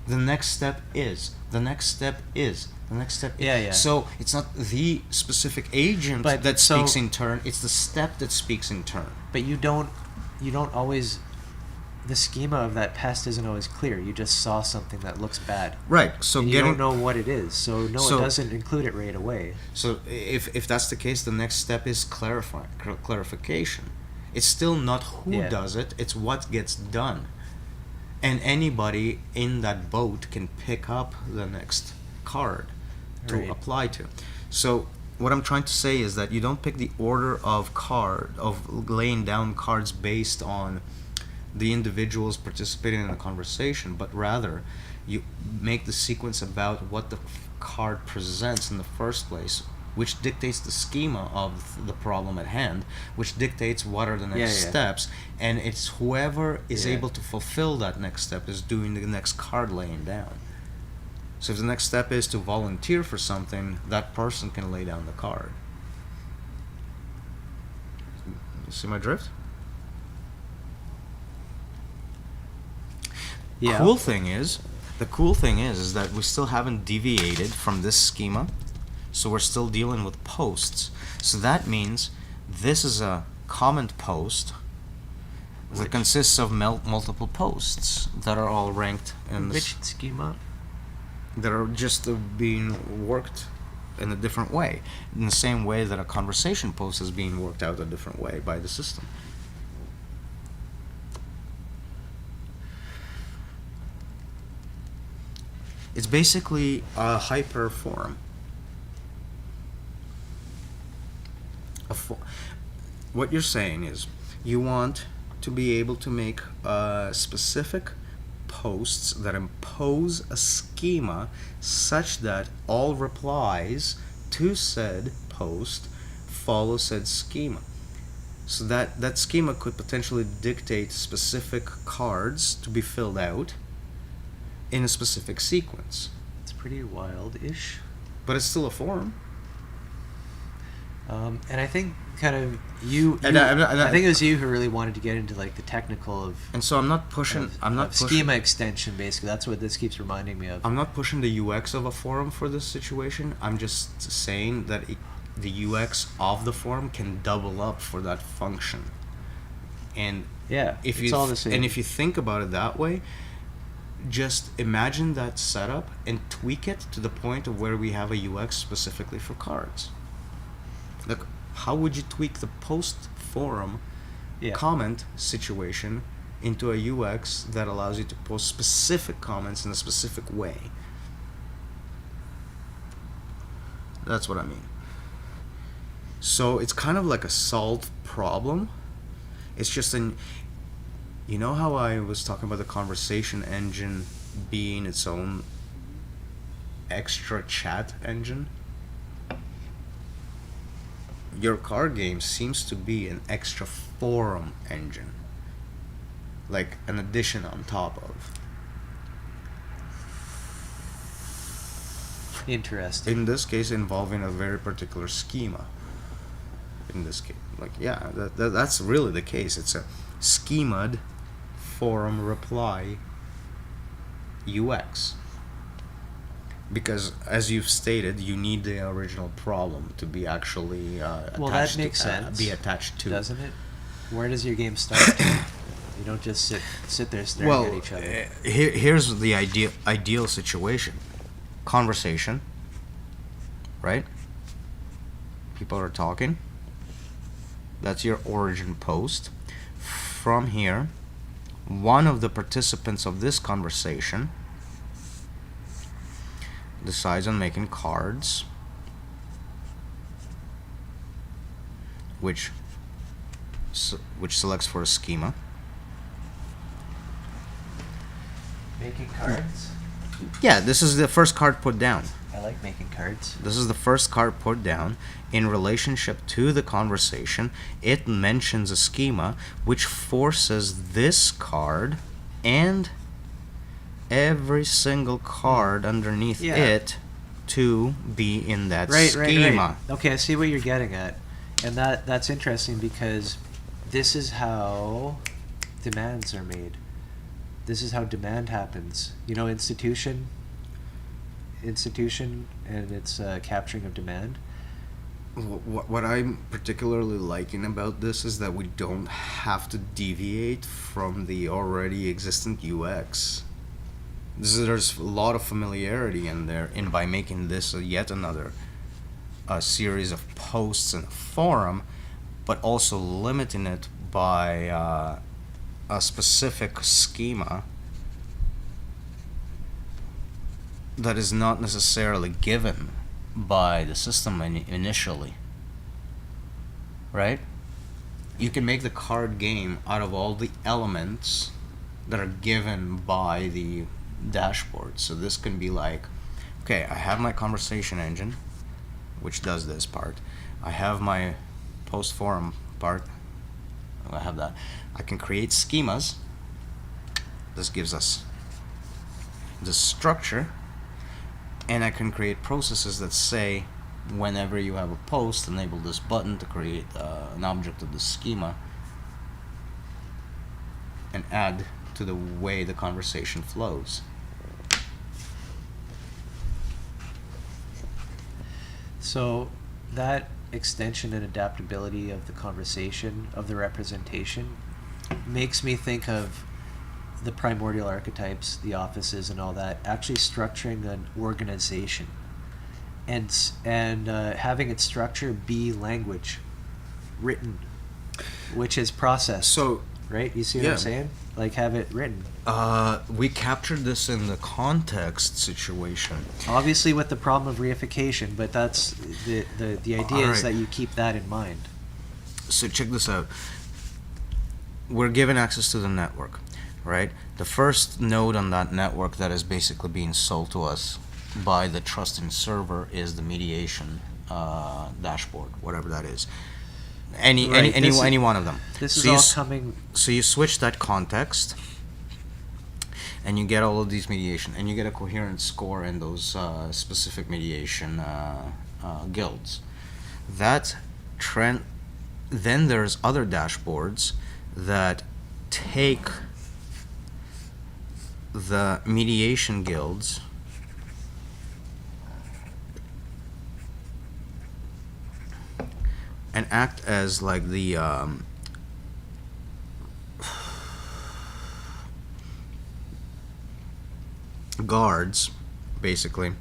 [SPEAKER 2] The next step is. The next step is. The next step.
[SPEAKER 1] Yeah, yeah.
[SPEAKER 2] So it's not the specific agent
[SPEAKER 1] But
[SPEAKER 2] that
[SPEAKER 1] so-
[SPEAKER 2] speaks in turn. It's the step that speaks in turn.
[SPEAKER 1] But you don't always. The schema of that pest isn't always clear. You just saw something that looks bad.
[SPEAKER 2] Right. So
[SPEAKER 1] And you
[SPEAKER 2] getting
[SPEAKER 1] don't know what it is. So no,
[SPEAKER 2] So-
[SPEAKER 1] it doesn't include it right away.
[SPEAKER 2] So if that's the case, the next step is clarification. It's still not who
[SPEAKER 1] Yeah.
[SPEAKER 2] does it; it's what gets done. And anybody in that boat can pick up the next card to
[SPEAKER 1] Right.
[SPEAKER 2] apply to. So what I'm trying to say is that you don't pick the order of laying down cards based on the individuals participating in the conversation, but rather you make the sequence about what the card presents in the first place, which dictates the schema of the problem at hand, which dictates what are the next
[SPEAKER 1] Yeah.
[SPEAKER 2] steps, and it's whoever is
[SPEAKER 1] Yeah.
[SPEAKER 2] able to fulfill that next step is doing the next card laying down. So if the next step is to volunteer for something, that person can lay down the card. You see my drift?
[SPEAKER 1] Yeah.
[SPEAKER 2] The cool thing is that we still haven't deviated from this schema, so we're still dealing with posts. So that means this is a comment post that consists of multiple posts that are all ranked in this,
[SPEAKER 1] Which schema?
[SPEAKER 2] that are just being worked in a different way, in the same way that a conversation post is being worked out a different way by the system. It's basically a hyper forum. What you're saying is you want to be able to make specific posts that impose a schema such that all replies to said post follow said schema. So that schema could potentially dictate specific cards to be filled out in a specific sequence.
[SPEAKER 1] It's pretty wild-ish.
[SPEAKER 2] But it's still a form.
[SPEAKER 1] And I think kind of you
[SPEAKER 2] And
[SPEAKER 1] I think it was you who really wanted to get into like the technical of
[SPEAKER 2] And so I'm not pushing.
[SPEAKER 1] of schema extension. Basically, that's what this keeps reminding me of.
[SPEAKER 2] I'm not pushing the UX of a forum for this situation. I'm just saying that the UX of the forum can double up for that function. And
[SPEAKER 1] Yeah,
[SPEAKER 2] if
[SPEAKER 1] it's
[SPEAKER 2] you
[SPEAKER 1] all the same.
[SPEAKER 2] and if you think about it that way, just imagine that setup and tweak it to the point of where we have a UX specifically for cards. Like, how would you tweak the post forum comment situation into a UX that allows you to post specific comments in a specific way? That's what I mean. So it's kind of like a solved problem. It's just you know how I was talking about the conversation engine being its own extra chat engine? Your card game seems to be an extra forum engine, like an addition on top of.
[SPEAKER 1] Interesting.
[SPEAKER 2] In this case, involving a very particular schema. In this case, like, yeah, that's really the case. It's a schema'd forum reply UX. Because, as you've stated, you need the original problem to be actually
[SPEAKER 1] Well, that makes sense.
[SPEAKER 2] Be attached to.
[SPEAKER 1] Doesn't it? Where does your game start? You don't just sit there staring at each other.
[SPEAKER 2] Here's the ideal situation. Conversation, right? People are talking. That's your origin post. From here, one of the participants of this conversation decides on making cards, which selects for a schema.
[SPEAKER 1] Making cards?
[SPEAKER 2] Yeah, this is the first card put down.
[SPEAKER 1] I like making cards.
[SPEAKER 2] This is the first card put down in relationship to the conversation. It mentions a schema which forces this card and every single card underneath it to be in that schema.
[SPEAKER 1] Right. Okay, I see what you're getting at. And that's interesting because this is how demands are made. This is how demand happens. You know, institution, and its capturing of demand.
[SPEAKER 2] What I'm particularly liking about this is that we don't have to deviate from the already existent UX. There's a lot of familiarity in there, and by making this yet another series of posts in a forum, but also limiting it by a specific schema that is not necessarily given by the system initially, right? You can make the card game out of all the elements that are given by the dashboard. So this can be like, okay, I have my conversation engine, which does this part. I have my post forum part. I have that. I can create schemas. This gives us the structure. And I can create processes that say, whenever you have a post, enable this button to create an object of the schema and add to the way the conversation flows.
[SPEAKER 1] So that extension and adaptability of the conversation, of the representation, makes me think of the primordial archetypes, the offices and all that, actually structuring an organization and having its structure be language, written, which is processed.
[SPEAKER 2] So,
[SPEAKER 1] right? You see what I'm saying? Like, have it written.
[SPEAKER 2] We captured this in the context situation.
[SPEAKER 1] Obviously with the problem of reification, but that's the idea is that you keep that in mind.
[SPEAKER 2] So check this out. We're given access to the network, right? The first node on that network that is basically being sold to us by the trusting server is the mediation dashboard, whatever that is. Any one of them.
[SPEAKER 1] This is all coming.
[SPEAKER 2] So you switch that context, and you get all of these mediation, and you get a coherent score in those specific mediation guilds. That trend. Then there's other dashboards that take the mediation guilds and act as like the guards, basically,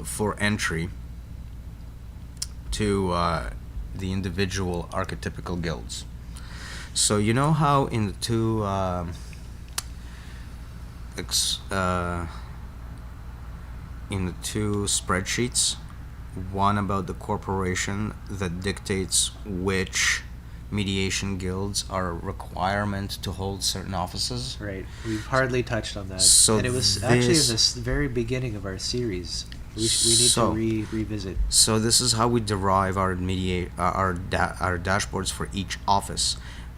[SPEAKER 2] for entry to the individual archetypical guilds. So you know how in the two spreadsheets, one about the corporation that dictates which mediation guilds are a requirement to hold certain offices.
[SPEAKER 1] Right. We've hardly touched on that.
[SPEAKER 2] So
[SPEAKER 1] and it was actually in the very beginning of our series. We need to revisit.
[SPEAKER 2] So this is how we derive our dashboards for each office.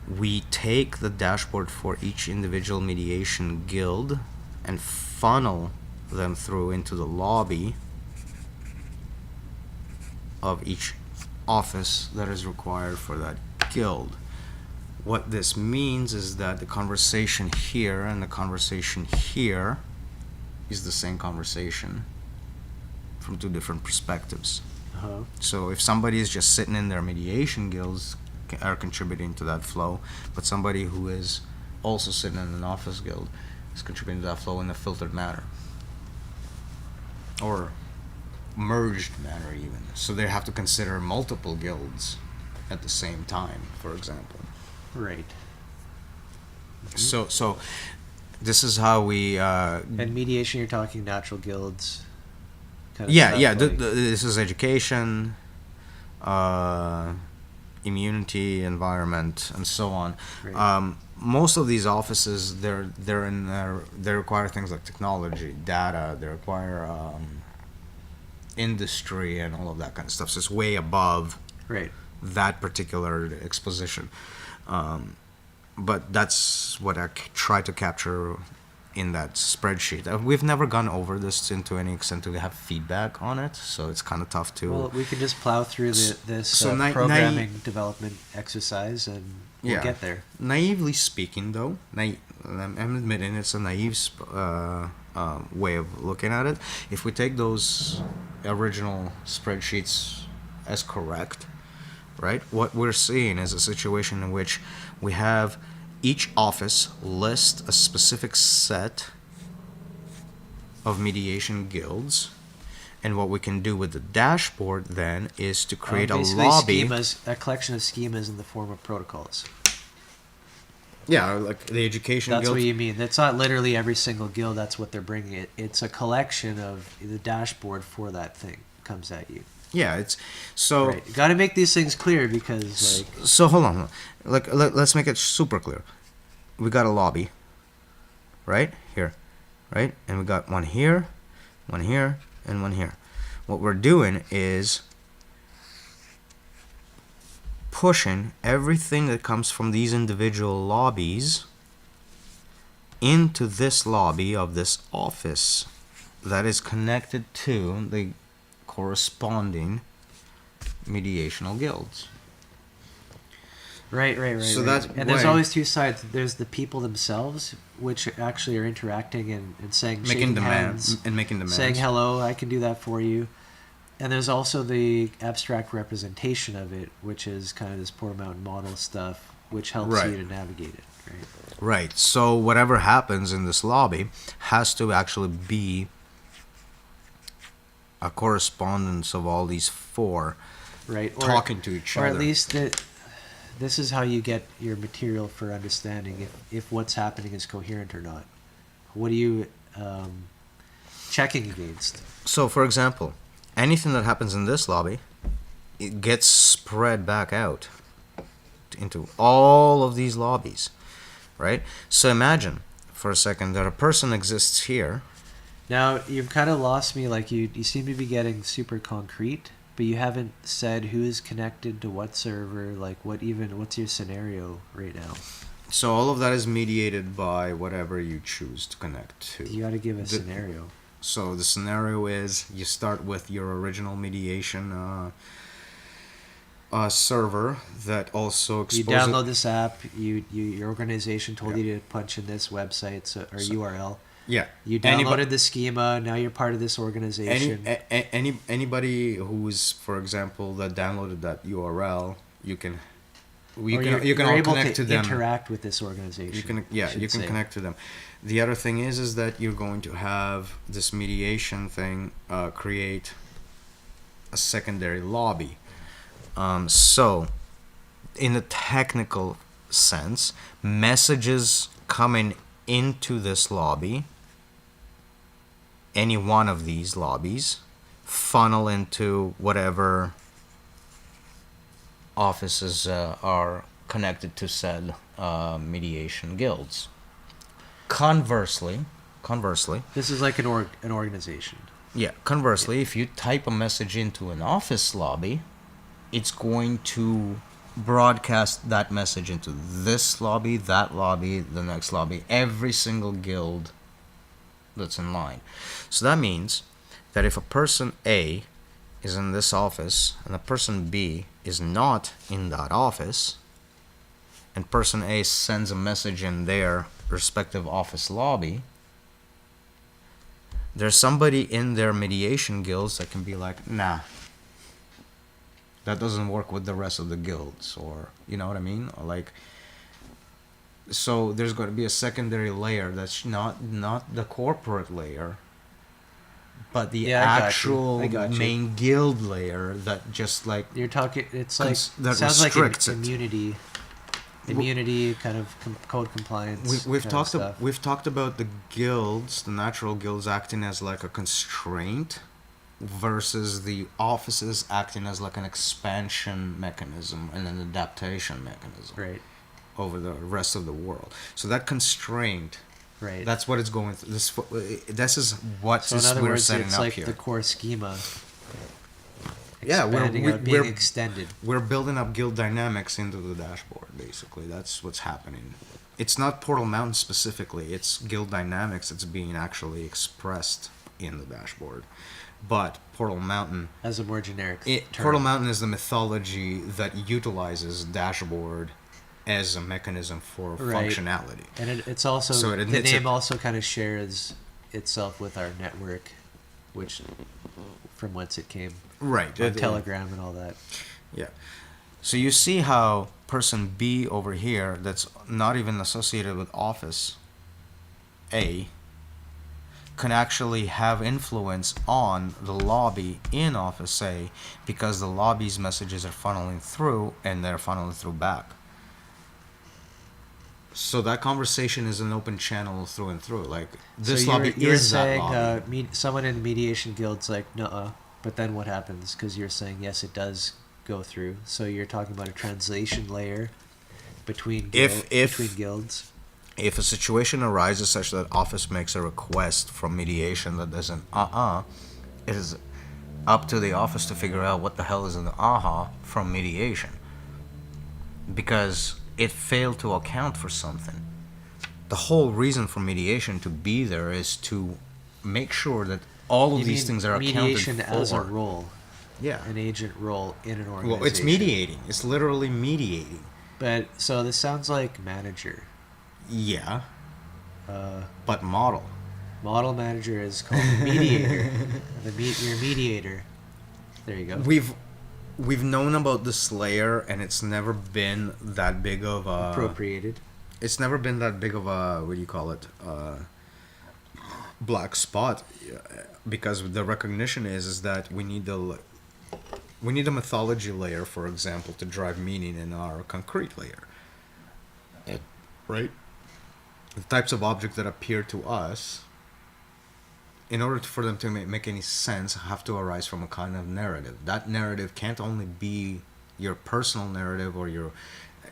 [SPEAKER 2] We take the dashboard for each individual mediation guild and funnel them through into the lobby of each office that is required for that guild. What this means is that the conversation here and the conversation here is the same conversation from two different perspectives.
[SPEAKER 1] Uh-huh.
[SPEAKER 2] So if somebody is just sitting in their mediation guilds are contributing to that flow, but somebody who is also sitting in an office guild is contributing to that flow in a filtered manner or merged manner even. So they have to consider multiple guilds at the same time, for example.
[SPEAKER 1] Right.
[SPEAKER 2] Mm-hmm. So this is how we
[SPEAKER 1] and mediation, you're talking natural guilds kind of
[SPEAKER 2] yeah
[SPEAKER 1] stuff,
[SPEAKER 2] yeah
[SPEAKER 1] like,
[SPEAKER 2] this is education, immunity, environment, and so on.
[SPEAKER 1] Right.
[SPEAKER 2] Most of these offices, they require things like technology, data. They require industry and all of that kind of stuff. So it's way above
[SPEAKER 1] right.
[SPEAKER 2] that particular exposition. But that's what I try to capture in that spreadsheet. We've never gone over this into any extent to have feedback on it, so it's kind of tough to.
[SPEAKER 1] Well, we can just plow through this programming development exercise and we'll get there.
[SPEAKER 2] Naively speaking, though, I'm admitting it's a naive way of looking at it. If we take those original spreadsheets as correct, right, what we're seeing is a situation in which we have each office list a specific set of mediation guilds, and what we can do with the dashboard then is to create a lobby.
[SPEAKER 1] A collection of schemas in the form of protocols.
[SPEAKER 2] Yeah, like the education
[SPEAKER 1] That's
[SPEAKER 2] guild.
[SPEAKER 1] what you mean. That's not literally every single guild. That's what they're bringing. It's a collection of the dashboard for that thing comes at you.
[SPEAKER 2] Yeah, it's so.
[SPEAKER 1] Right. You got to make these things clear because like.
[SPEAKER 2] So hold on, let's make it super clear. We got a lobby, right here, right, and we got one here, and one here. What we're doing is pushing everything that comes from these individual lobbies into this lobby of this office that is connected to the corresponding mediational guilds.
[SPEAKER 1] Right.
[SPEAKER 2] So
[SPEAKER 1] right.
[SPEAKER 2] that's
[SPEAKER 1] and there's always two sides. There's the people themselves, which actually are interacting and saying,
[SPEAKER 2] making demands
[SPEAKER 1] hands,
[SPEAKER 2] and making demands,
[SPEAKER 1] saying hello, I can do that for you. And there's also the abstract representation of it, which is kind of this Porter-Mountain model stuff, which helps you to navigate it.
[SPEAKER 2] Right. So whatever happens in this lobby has to actually be a correspondence of all these four talking to each other.
[SPEAKER 1] Or at least this is how you get your material for understanding if what's happening is coherent or not. What are you checking against?
[SPEAKER 2] So, for example, anything that happens in this lobby, it gets spread back out into all of these lobbies, right? So imagine for a second that a person exists here.
[SPEAKER 1] Now, you've kind of lost me. Like you seem to be getting super concrete, but you haven't said who is connected to what server, like what's your scenario right now?
[SPEAKER 2] So all of that is mediated by whatever you choose to connect to.
[SPEAKER 1] You got to give a scenario.
[SPEAKER 2] So the scenario is you start with your original mediation server that also exposes.
[SPEAKER 1] You download this app. Your organization told you to punch in this website or URL.
[SPEAKER 2] Yeah.
[SPEAKER 1] You downloaded the schema. Now you're part of this organization.
[SPEAKER 2] Anybody who's, for example, that downloaded that URL, you can
[SPEAKER 1] all
[SPEAKER 2] connect to them.
[SPEAKER 1] Interact with this organization.
[SPEAKER 2] You can connect to them. The other thing is that you're going to have this mediation thing create a secondary lobby. So, in the technical sense, messages coming into this lobby, any one of these lobbies, funnel into whatever offices are connected to said mediation guilds. Conversely,
[SPEAKER 1] this is like an organization.
[SPEAKER 2] Yeah. Conversely, if you type a message into an office lobby, it's going to broadcast that message into this lobby, that lobby, the next lobby, every single guild that's in line. So that means that if a person A is in this office and a person B is not in that office, and person A sends a message in their respective office lobby, there's somebody in their mediation guilds that can be like, nah, that doesn't work with the rest of the guilds, or you know what I mean? Or like, so there's going to be a secondary layer that's not the corporate layer, but the actual main guild layer that just like
[SPEAKER 1] you're talking. It's like
[SPEAKER 2] that
[SPEAKER 1] sounds like
[SPEAKER 2] restricts
[SPEAKER 1] immunity kind of code compliance.
[SPEAKER 2] We've talked about the guilds, the natural guilds acting as like a constraint versus the offices acting as like an expansion mechanism and an adaptation mechanism over the rest of the world. So that constraint, that's what it's going through. This is what
[SPEAKER 1] so in other
[SPEAKER 2] we're
[SPEAKER 1] words,
[SPEAKER 2] setting
[SPEAKER 1] it's
[SPEAKER 2] up
[SPEAKER 1] like
[SPEAKER 2] here.
[SPEAKER 1] the core schema.
[SPEAKER 2] Yeah,
[SPEAKER 1] expanding out, being extended.
[SPEAKER 2] we're building up guild dynamics into the dashboard. Basically, that's what's happening. It's not Portal Mountain specifically. It's guild dynamics that's being actually expressed in the dashboard. But Portal Mountain,
[SPEAKER 1] As a more generic term.
[SPEAKER 2] Portal Mountain is the mythology that utilizes dashboard as a mechanism for
[SPEAKER 1] Right.
[SPEAKER 2] functionality.
[SPEAKER 1] And it's also,
[SPEAKER 2] So it
[SPEAKER 1] the
[SPEAKER 2] admits
[SPEAKER 1] name
[SPEAKER 2] it-
[SPEAKER 1] also kind of shares itself with our network, which, from whence it came.
[SPEAKER 2] Right.
[SPEAKER 1] On Telegram and all that.
[SPEAKER 2] Yeah. So you see how person B over here, that's not even associated with Office A, can actually have influence on the lobby in Office A because the lobby's messages are funneling through and they're funneling through back. So that conversation is an open channel through and through. Like this
[SPEAKER 1] so
[SPEAKER 2] lobby
[SPEAKER 1] you're
[SPEAKER 2] is
[SPEAKER 1] saying,
[SPEAKER 2] that lobby.
[SPEAKER 1] someone in the mediation guild's like, nuh-uh. But then what happens? Because you're saying, yes, it does go through. So you're talking about a translation layer between between guilds.
[SPEAKER 2] If a situation arises such that Office makes a request from mediation that doesn't it is up to the Office to figure out what the hell is in the from mediation. Because it failed to account for something. The whole reason for mediation to be there is to make sure that all of
[SPEAKER 1] You
[SPEAKER 2] these
[SPEAKER 1] mean
[SPEAKER 2] things are
[SPEAKER 1] mediation
[SPEAKER 2] accounted for.
[SPEAKER 1] as a role,
[SPEAKER 2] Yeah.
[SPEAKER 1] an agent role in an organization.
[SPEAKER 2] Well, it's mediating. It's literally mediating.
[SPEAKER 1] But so this sounds like manager.
[SPEAKER 2] Yeah.
[SPEAKER 1] Uh,
[SPEAKER 2] But model.
[SPEAKER 1] model manager is called the mediator. Your mediator. There you go.
[SPEAKER 2] We've known about this layer, and it's never been that big of a.
[SPEAKER 1] Appropriated.
[SPEAKER 2] It's never been that big of a, what do you call it? Black spot, because the recognition is that we need a mythology layer, for example, to drive meaning in our concrete layer. Right? The types of objects that appear to us, in order for them to make any sense, have to arise from a kind of narrative. That narrative can't only be your personal narrative or your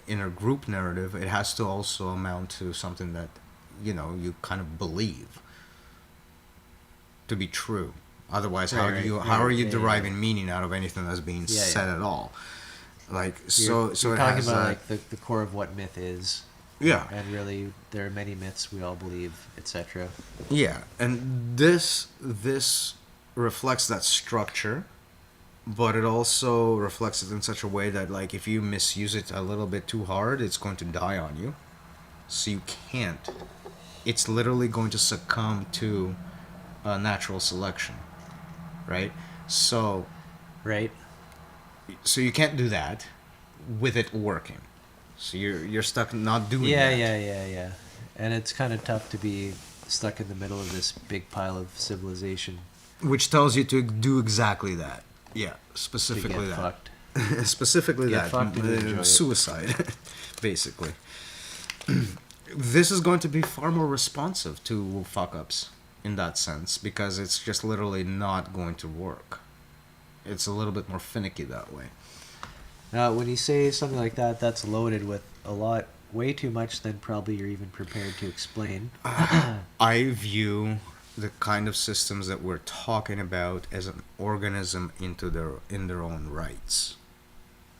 [SPEAKER 2] inner group narrative. It has to also amount to something that, you kind of believe to be true. Otherwise, how are you deriving meaning out of anything that's being said at all? Like
[SPEAKER 1] You're
[SPEAKER 2] it
[SPEAKER 1] talking
[SPEAKER 2] has
[SPEAKER 1] about
[SPEAKER 2] that,
[SPEAKER 1] like the core of what myth is.
[SPEAKER 2] yeah.
[SPEAKER 1] And really, there are many myths we all believe, etc.
[SPEAKER 2] Yeah, and this reflects that structure, but it also reflects it in such a way that, like, if you misuse it a little bit too hard, it's going to die on you. So you can't. It's literally going to succumb to natural selection, right? So
[SPEAKER 1] Right?
[SPEAKER 2] you can't do that with it working. So you're stuck not doing that.
[SPEAKER 1] Yeah. And it's kind of tough to be stuck in the middle of this big pile of civilization
[SPEAKER 2] Which tells you to do exactly that. Yeah,
[SPEAKER 1] to
[SPEAKER 2] specifically
[SPEAKER 1] get
[SPEAKER 2] that.
[SPEAKER 1] fucked.
[SPEAKER 2] Specifically
[SPEAKER 1] Get
[SPEAKER 2] that.
[SPEAKER 1] fucked and enjoy it.
[SPEAKER 2] Suicide, basically. This is going to be far more responsive to fuck ups in that sense, because it's just literally not going to work. It's a little bit more finicky that way.
[SPEAKER 1] Now, when you say something like that, that's loaded with a lot, way too much than probably you're even prepared to explain.
[SPEAKER 2] I view the kind of systems that we're talking about as an organism in their own rights.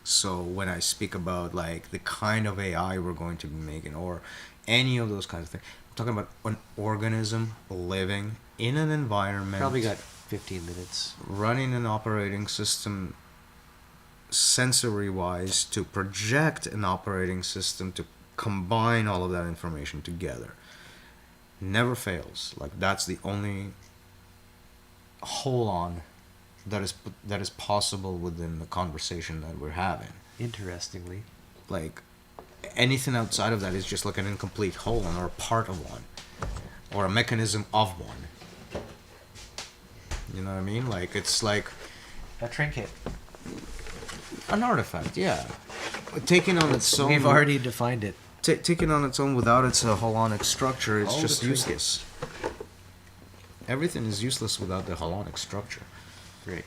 [SPEAKER 2] So when I speak about like the kind of AI we're going to be making, or any of those kinds of things, I'm talking about an organism living in an environment,
[SPEAKER 1] Probably got 15 minutes.
[SPEAKER 2] running an operating system sensory wise to project an operating system to combine all of that information together. Never fails. Like, that's the only hold on that is possible within the conversation that we're having.
[SPEAKER 1] Interestingly.
[SPEAKER 2] Like, anything outside of that is just like an incomplete whole on, or a part of one, or a mechanism of one. You know what I mean? Like, it's like
[SPEAKER 1] A trinket.
[SPEAKER 2] an artifact, yeah. Taking on its own.
[SPEAKER 1] We've already defined it.
[SPEAKER 2] Taken on its own without its holonic structure, it's
[SPEAKER 1] All
[SPEAKER 2] just
[SPEAKER 1] the trinkets.
[SPEAKER 2] useless. Everything is useless without the holonic structure.
[SPEAKER 1] Great.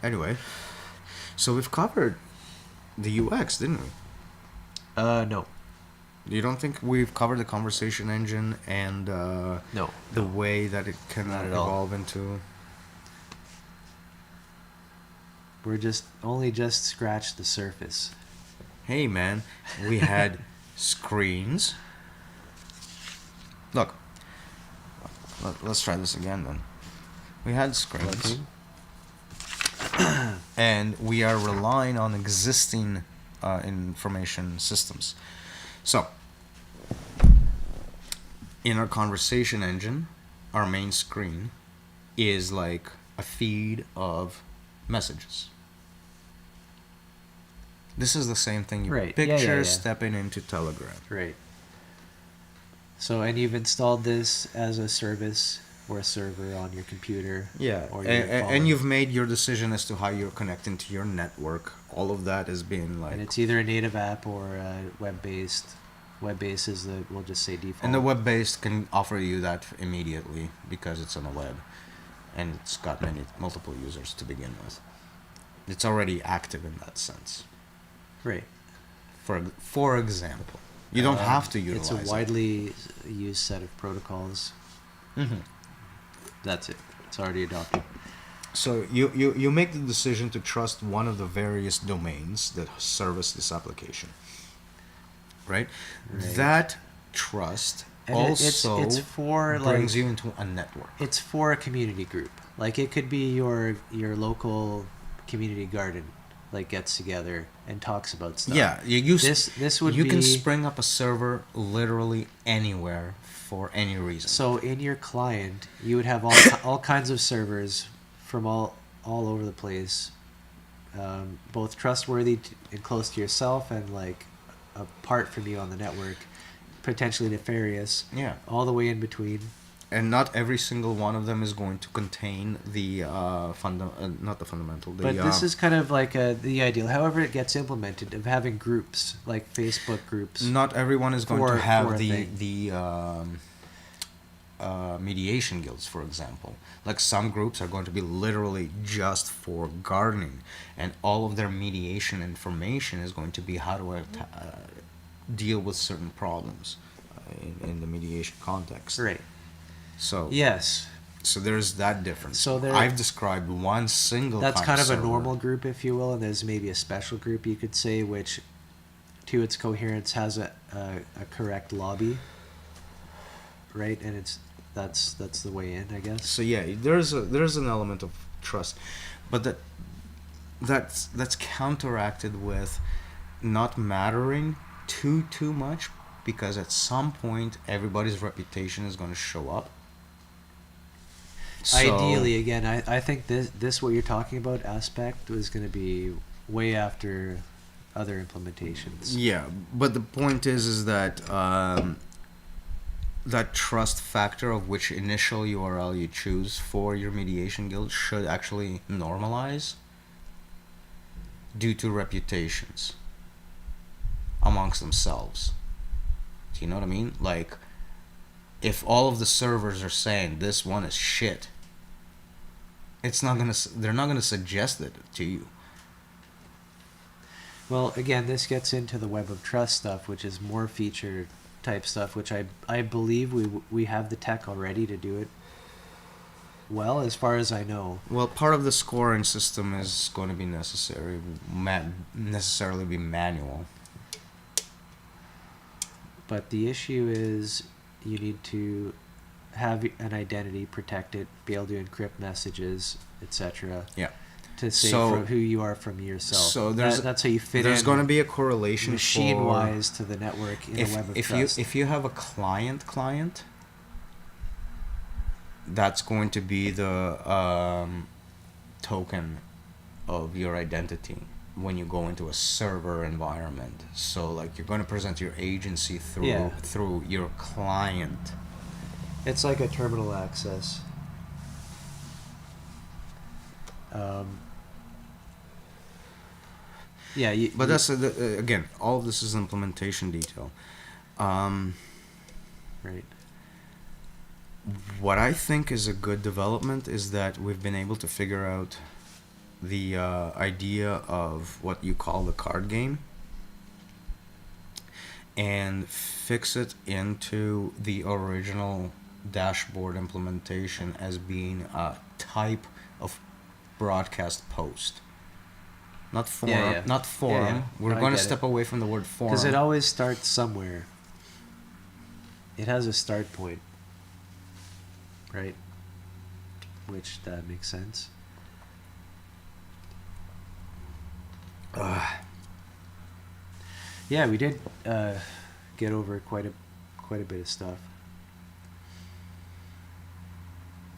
[SPEAKER 2] Anyway, so we've covered the UX, didn't we?
[SPEAKER 1] No.
[SPEAKER 2] You don't think we've covered the conversation engine and
[SPEAKER 1] No.
[SPEAKER 2] the way that it can
[SPEAKER 1] Not at all.
[SPEAKER 2] evolve into?
[SPEAKER 1] We're just scratched the surface.
[SPEAKER 2] Hey, man, we had screens. Look, let's try this again then. We had screens. And we are relying on existing information systems. So, in our conversation engine, our main screen is like a feed of messages. This is the same thing. Your
[SPEAKER 1] Right. Yeah,
[SPEAKER 2] picture
[SPEAKER 1] yeah, yeah.
[SPEAKER 2] stepping into Telegram.
[SPEAKER 1] Right. So, and you've installed this as a service or a server on your computer.
[SPEAKER 2] Yeah,
[SPEAKER 1] Or your phone.
[SPEAKER 2] and you've made your decision as to how you're connecting to your network. All of that is being like,
[SPEAKER 1] And it's either a native app or web-based. Web-based is the, we'll just say default.
[SPEAKER 2] and the web-based can offer you that immediately because it's on the web, and it's got multiple users to begin with. It's already active in that sense.
[SPEAKER 1] Right.
[SPEAKER 2] For example, you don't have to utilize
[SPEAKER 1] It's a widely used set of protocols.
[SPEAKER 2] Mm-hmm.
[SPEAKER 1] That's it. It's already adopted.
[SPEAKER 2] So you make the decision to trust one of the various domains that service this application, right?
[SPEAKER 1] Right.
[SPEAKER 2] That trust
[SPEAKER 1] And
[SPEAKER 2] also
[SPEAKER 1] it's for
[SPEAKER 2] brings
[SPEAKER 1] like
[SPEAKER 2] you into a network.
[SPEAKER 1] it's for a community group. Like it could be your local community garden, like gets together and talks about stuff.
[SPEAKER 2] Yeah,
[SPEAKER 1] This would
[SPEAKER 2] you
[SPEAKER 1] be
[SPEAKER 2] can spring up a server literally anywhere for any reason.
[SPEAKER 1] so in your client you would have all kinds of servers from all over the place, both trustworthy and close to yourself, and like apart from you on the network, potentially nefarious.
[SPEAKER 2] Yeah.
[SPEAKER 1] All the way in between.
[SPEAKER 2] And not every single one of them is going to contain the not the fundamental.
[SPEAKER 1] But this is kind of like the ideal. However, it gets implemented of having groups like Facebook groups.
[SPEAKER 2] not everyone is going
[SPEAKER 1] for
[SPEAKER 2] to have
[SPEAKER 1] a
[SPEAKER 2] the
[SPEAKER 1] thing.
[SPEAKER 2] mediation guilds, for example. Like some groups are going to be literally just for gardening, and all of their mediation information is going to be how to deal with certain problems in the mediation context.
[SPEAKER 1] Right.
[SPEAKER 2] So
[SPEAKER 1] Yes.
[SPEAKER 2] so there's that difference.
[SPEAKER 1] So there-
[SPEAKER 2] I've described one single.
[SPEAKER 1] That's kind of a
[SPEAKER 2] server.
[SPEAKER 1] normal group, if you will, and there's maybe a special group you could say, which, to its coherence, has a correct lobby. Right, and that's the way in, I guess.
[SPEAKER 2] So yeah, there's an element of trust, but that's counteracted with not mattering too much, because at some point everybody's reputation is going to show up. So,
[SPEAKER 1] Ideally, again, I think this what you're talking about aspect was going to be way after other implementations.
[SPEAKER 2] yeah, but the point is that that trust factor of which initial URL you choose for your mediation guild should actually normalize due to reputations amongst themselves. Do you know what I mean? Like, if all of the servers are saying this one is shit, they're not gonna suggest it to you.
[SPEAKER 1] Well, again, this gets into the web of trust stuff, which is more feature type stuff, which I believe we have the tech already to do it well, as far as I know.
[SPEAKER 2] Well, part of the scoring system is going to be necessarily be manual.
[SPEAKER 1] But the issue is you need to have an identity, protect it, be able to encrypt messages, etc.
[SPEAKER 2] Yeah.
[SPEAKER 1] To say
[SPEAKER 2] So-
[SPEAKER 1] who you are from yourself.
[SPEAKER 2] So that's
[SPEAKER 1] how you fit
[SPEAKER 2] there's
[SPEAKER 1] in
[SPEAKER 2] going to be a correlation
[SPEAKER 1] machine-wise to the network in a web of trust.
[SPEAKER 2] If you have a client, that's going to be the token of your identity when you go into a server environment. So like you're going to present your agency through your client.
[SPEAKER 1] It's like a terminal access. Yeah,
[SPEAKER 2] But that's again, all of this is implementation detail.
[SPEAKER 1] right.
[SPEAKER 2] What I think is a good development is that we've been able to figure out the idea of what you call the card game. and fix it into the original dashboard implementation as being a type of broadcast post. Not forum.
[SPEAKER 1] Yeah.
[SPEAKER 2] Not forum.
[SPEAKER 1] Yeah.
[SPEAKER 2] We're
[SPEAKER 1] I
[SPEAKER 2] going to
[SPEAKER 1] get
[SPEAKER 2] step
[SPEAKER 1] it.
[SPEAKER 2] away from the word forum.
[SPEAKER 1] Because it always starts somewhere. It has a start point. Right? Which, that makes sense. Yeah, we did get over quite a bit of stuff.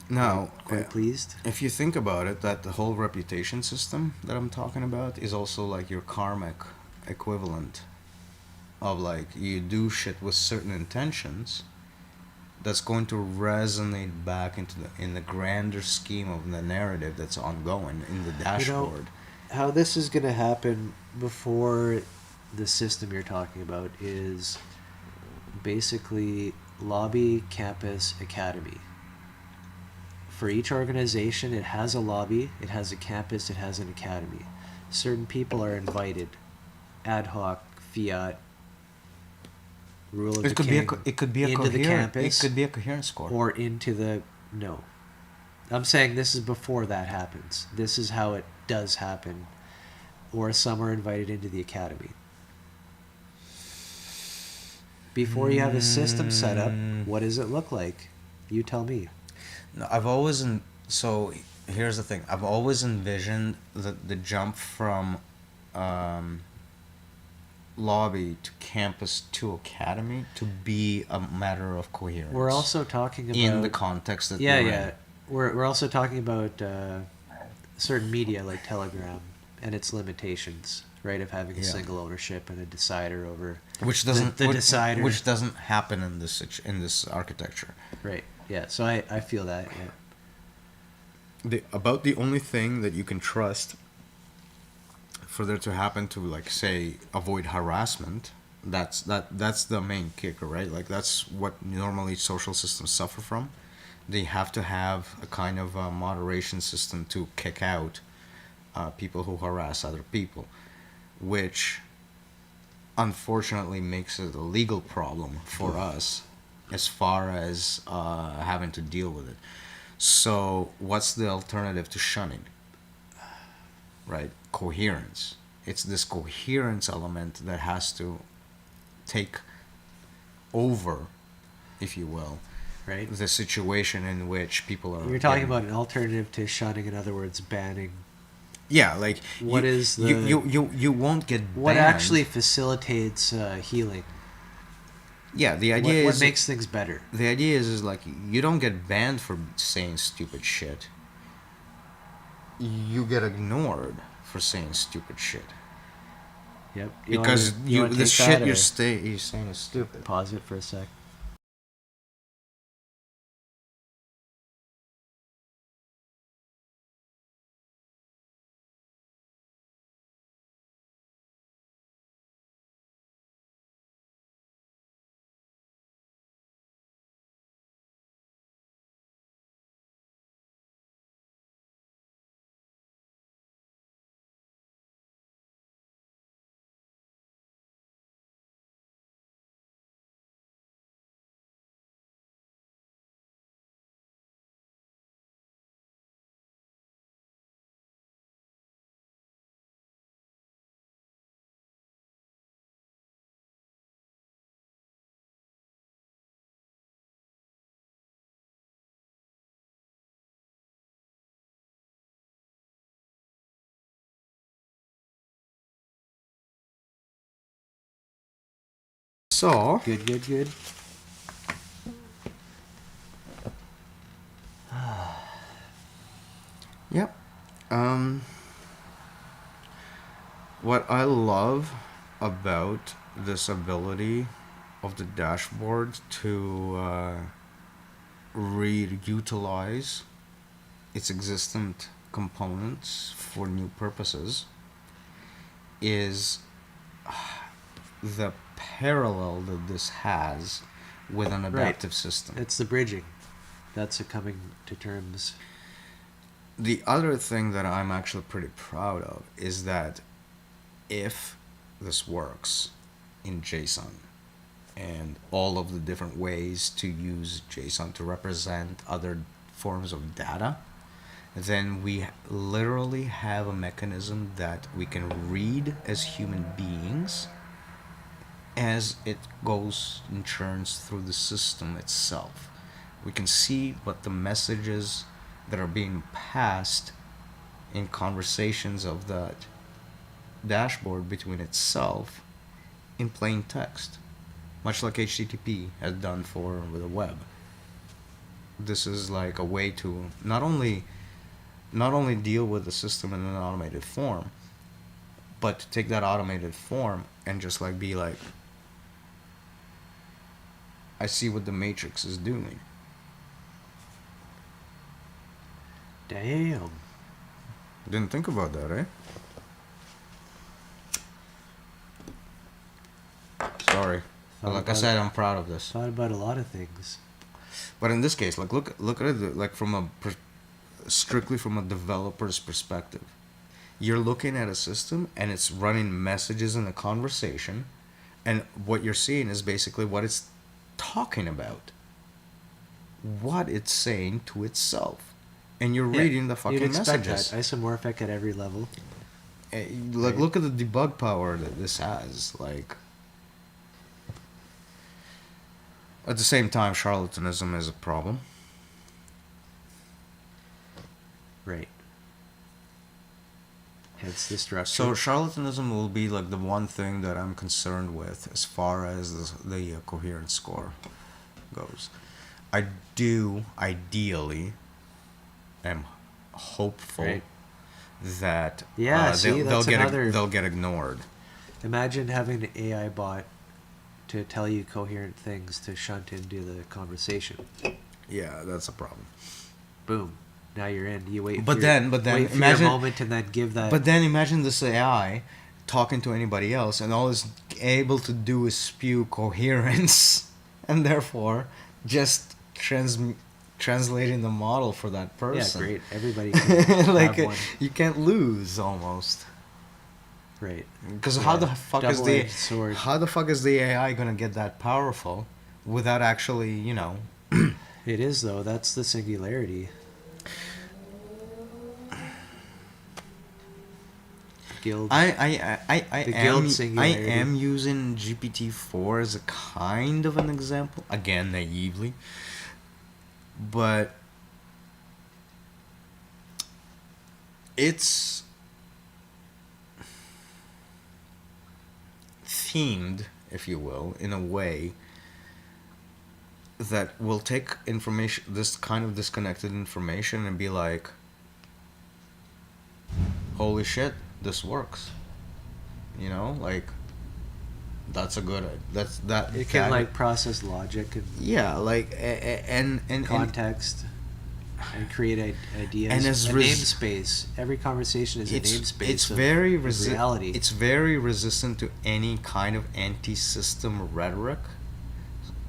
[SPEAKER 2] Now,
[SPEAKER 1] Quite pleased.
[SPEAKER 2] if you think about it, that the whole reputation system that I'm talking about is also like your karmic equivalent of like you do shit with certain intentions that's going to resonate back in the grander scheme of the narrative that's ongoing in the dashboard.
[SPEAKER 1] How this is going to happen before the system you're talking about is basically lobby, campus, academy. For each organization, it has a lobby, it has a campus, it has an academy. Certain people are invited, ad hoc, fiat, rule of
[SPEAKER 2] It
[SPEAKER 1] the
[SPEAKER 2] could
[SPEAKER 1] king,
[SPEAKER 2] be a
[SPEAKER 1] into the
[SPEAKER 2] coherent.
[SPEAKER 1] campus,
[SPEAKER 2] It could be a coherent score.
[SPEAKER 1] or into the no. I'm saying this is before that happens. This is how it does happen, or some are invited into the academy. Before you have a system set up, what does it look like? You tell me.
[SPEAKER 2] No, so here's the thing. I've always envisioned the jump from lobby to campus to academy to be a matter of coherence.
[SPEAKER 1] We're also talking about
[SPEAKER 2] in the context that
[SPEAKER 1] yeah,
[SPEAKER 2] we're
[SPEAKER 1] yeah.
[SPEAKER 2] in.
[SPEAKER 1] We're also talking about certain media like Telegram and its limitations, right? Of having a
[SPEAKER 2] Yeah.
[SPEAKER 1] single ownership and a decider over
[SPEAKER 2] Which doesn't
[SPEAKER 1] the decider.
[SPEAKER 2] which doesn't happen in this architecture.
[SPEAKER 1] Right. Yeah. So I feel that. Yeah.
[SPEAKER 2] About the only thing that you can trust for there to happen to, like, say, avoid harassment, that's the main kicker, right? Like, that's what normally social systems suffer from. They have to have a kind of a moderation system to kick out people who harass other people, which unfortunately makes it a legal problem for us as far as having to deal with it. So what's the alternative to shunning? Right? Coherence. It's this coherence element that has to take over, if you will,
[SPEAKER 1] Right.
[SPEAKER 2] the situation in which people are.
[SPEAKER 1] You're talking
[SPEAKER 2] getting-
[SPEAKER 1] about an alternative to shunning. In other words, banning.
[SPEAKER 2] Yeah, like
[SPEAKER 1] What is the-
[SPEAKER 2] you won't get banned.
[SPEAKER 1] What actually facilitates healing?
[SPEAKER 2] Yeah, the idea
[SPEAKER 1] What
[SPEAKER 2] is
[SPEAKER 1] makes things better?
[SPEAKER 2] the idea is like you don't get banned for saying stupid shit. You get ignored for saying stupid shit
[SPEAKER 1] Yep.
[SPEAKER 2] because
[SPEAKER 1] you wanna
[SPEAKER 2] the
[SPEAKER 1] take
[SPEAKER 2] shit
[SPEAKER 1] that,
[SPEAKER 2] you're
[SPEAKER 1] or
[SPEAKER 2] saying is stupid.
[SPEAKER 1] pause it for a sec.
[SPEAKER 2] So
[SPEAKER 1] Good.
[SPEAKER 2] yep. What I love about this ability of the dashboard to reutilize its existent components for new purposes is the parallel that this has with an adaptive system.
[SPEAKER 1] It's the bridging. That's a coming to terms.
[SPEAKER 2] The other thing that I'm actually pretty proud of is that if this works in JSON, and all of the different ways to use JSON to represent other forms of data, then we literally have a mechanism that we can read as human beings as it goes and churns through the system itself. We can see what the messages that are being passed in conversations of that dashboard between itself in plain text, much like HTTP has done for the web. This is like a way to not only deal with the system in an automated form, but to take that automated form and just like be like, I see what the matrix is doing.
[SPEAKER 1] Damn.
[SPEAKER 2] Didn't think about that, eh? Sorry. But like I said, I'm proud of this.
[SPEAKER 1] Thought about a lot of things.
[SPEAKER 2] But in this case, like look at it like from a strictly from a developer's perspective. You're looking at a system and it's running messages in a conversation, and what you're seeing is basically what it's talking about, what it's saying to itself, and you're reading the fucking
[SPEAKER 1] You'd expect
[SPEAKER 2] messages.
[SPEAKER 1] that. Isomorphic at every level.
[SPEAKER 2] Like, look at the debug power that this has. Like, at the same time, charlatanism is a problem.
[SPEAKER 1] Right. Hence the structure.
[SPEAKER 2] So charlatanism will be like the one thing that I'm concerned with as far as the coherence score goes. I do ideally am hopeful
[SPEAKER 1] Right.
[SPEAKER 2] that
[SPEAKER 1] Yeah, see, that's another-
[SPEAKER 2] they'll get ignored.
[SPEAKER 1] Imagine having an AI bot to tell you coherent things to shunt into the conversation.
[SPEAKER 2] Yeah, that's a problem.
[SPEAKER 1] Boom. Now you're in. You wait.
[SPEAKER 2] But
[SPEAKER 1] for
[SPEAKER 2] then
[SPEAKER 1] wait for
[SPEAKER 2] imagine-
[SPEAKER 1] your moment and then give that.
[SPEAKER 2] But then imagine this AI talking to anybody else, and all it's able to do is spew coherence, and therefore just translating the model for that
[SPEAKER 1] yeah,
[SPEAKER 2] person.
[SPEAKER 1] great. Everybody can
[SPEAKER 2] Like
[SPEAKER 1] have one.
[SPEAKER 2] you can't lose almost.
[SPEAKER 1] Right.
[SPEAKER 2] Because
[SPEAKER 1] Yeah,
[SPEAKER 2] how the fuck is the
[SPEAKER 1] double-edged sword.
[SPEAKER 2] how the fuck is the AI gonna get that powerful without actually, you know?
[SPEAKER 1] It is though. That's the singularity. Guild.
[SPEAKER 2] I
[SPEAKER 1] The guild
[SPEAKER 2] am
[SPEAKER 1] singularity.
[SPEAKER 2] using GPT-4 as a kind of an example, again naively, but it's themed, if you will, in a way that will take information, this kind of disconnected information, and be like, holy shit, this works. You know, like, that's a good, that
[SPEAKER 1] It can
[SPEAKER 2] that-
[SPEAKER 1] like process logic and
[SPEAKER 2] yeah, like and
[SPEAKER 1] context and create ideas.
[SPEAKER 2] And as
[SPEAKER 1] a
[SPEAKER 2] res-
[SPEAKER 1] namespace. Every conversation is a namespace.
[SPEAKER 2] it's
[SPEAKER 1] of
[SPEAKER 2] very
[SPEAKER 1] reality.
[SPEAKER 2] it's very resistant to any kind of anti-system rhetoric.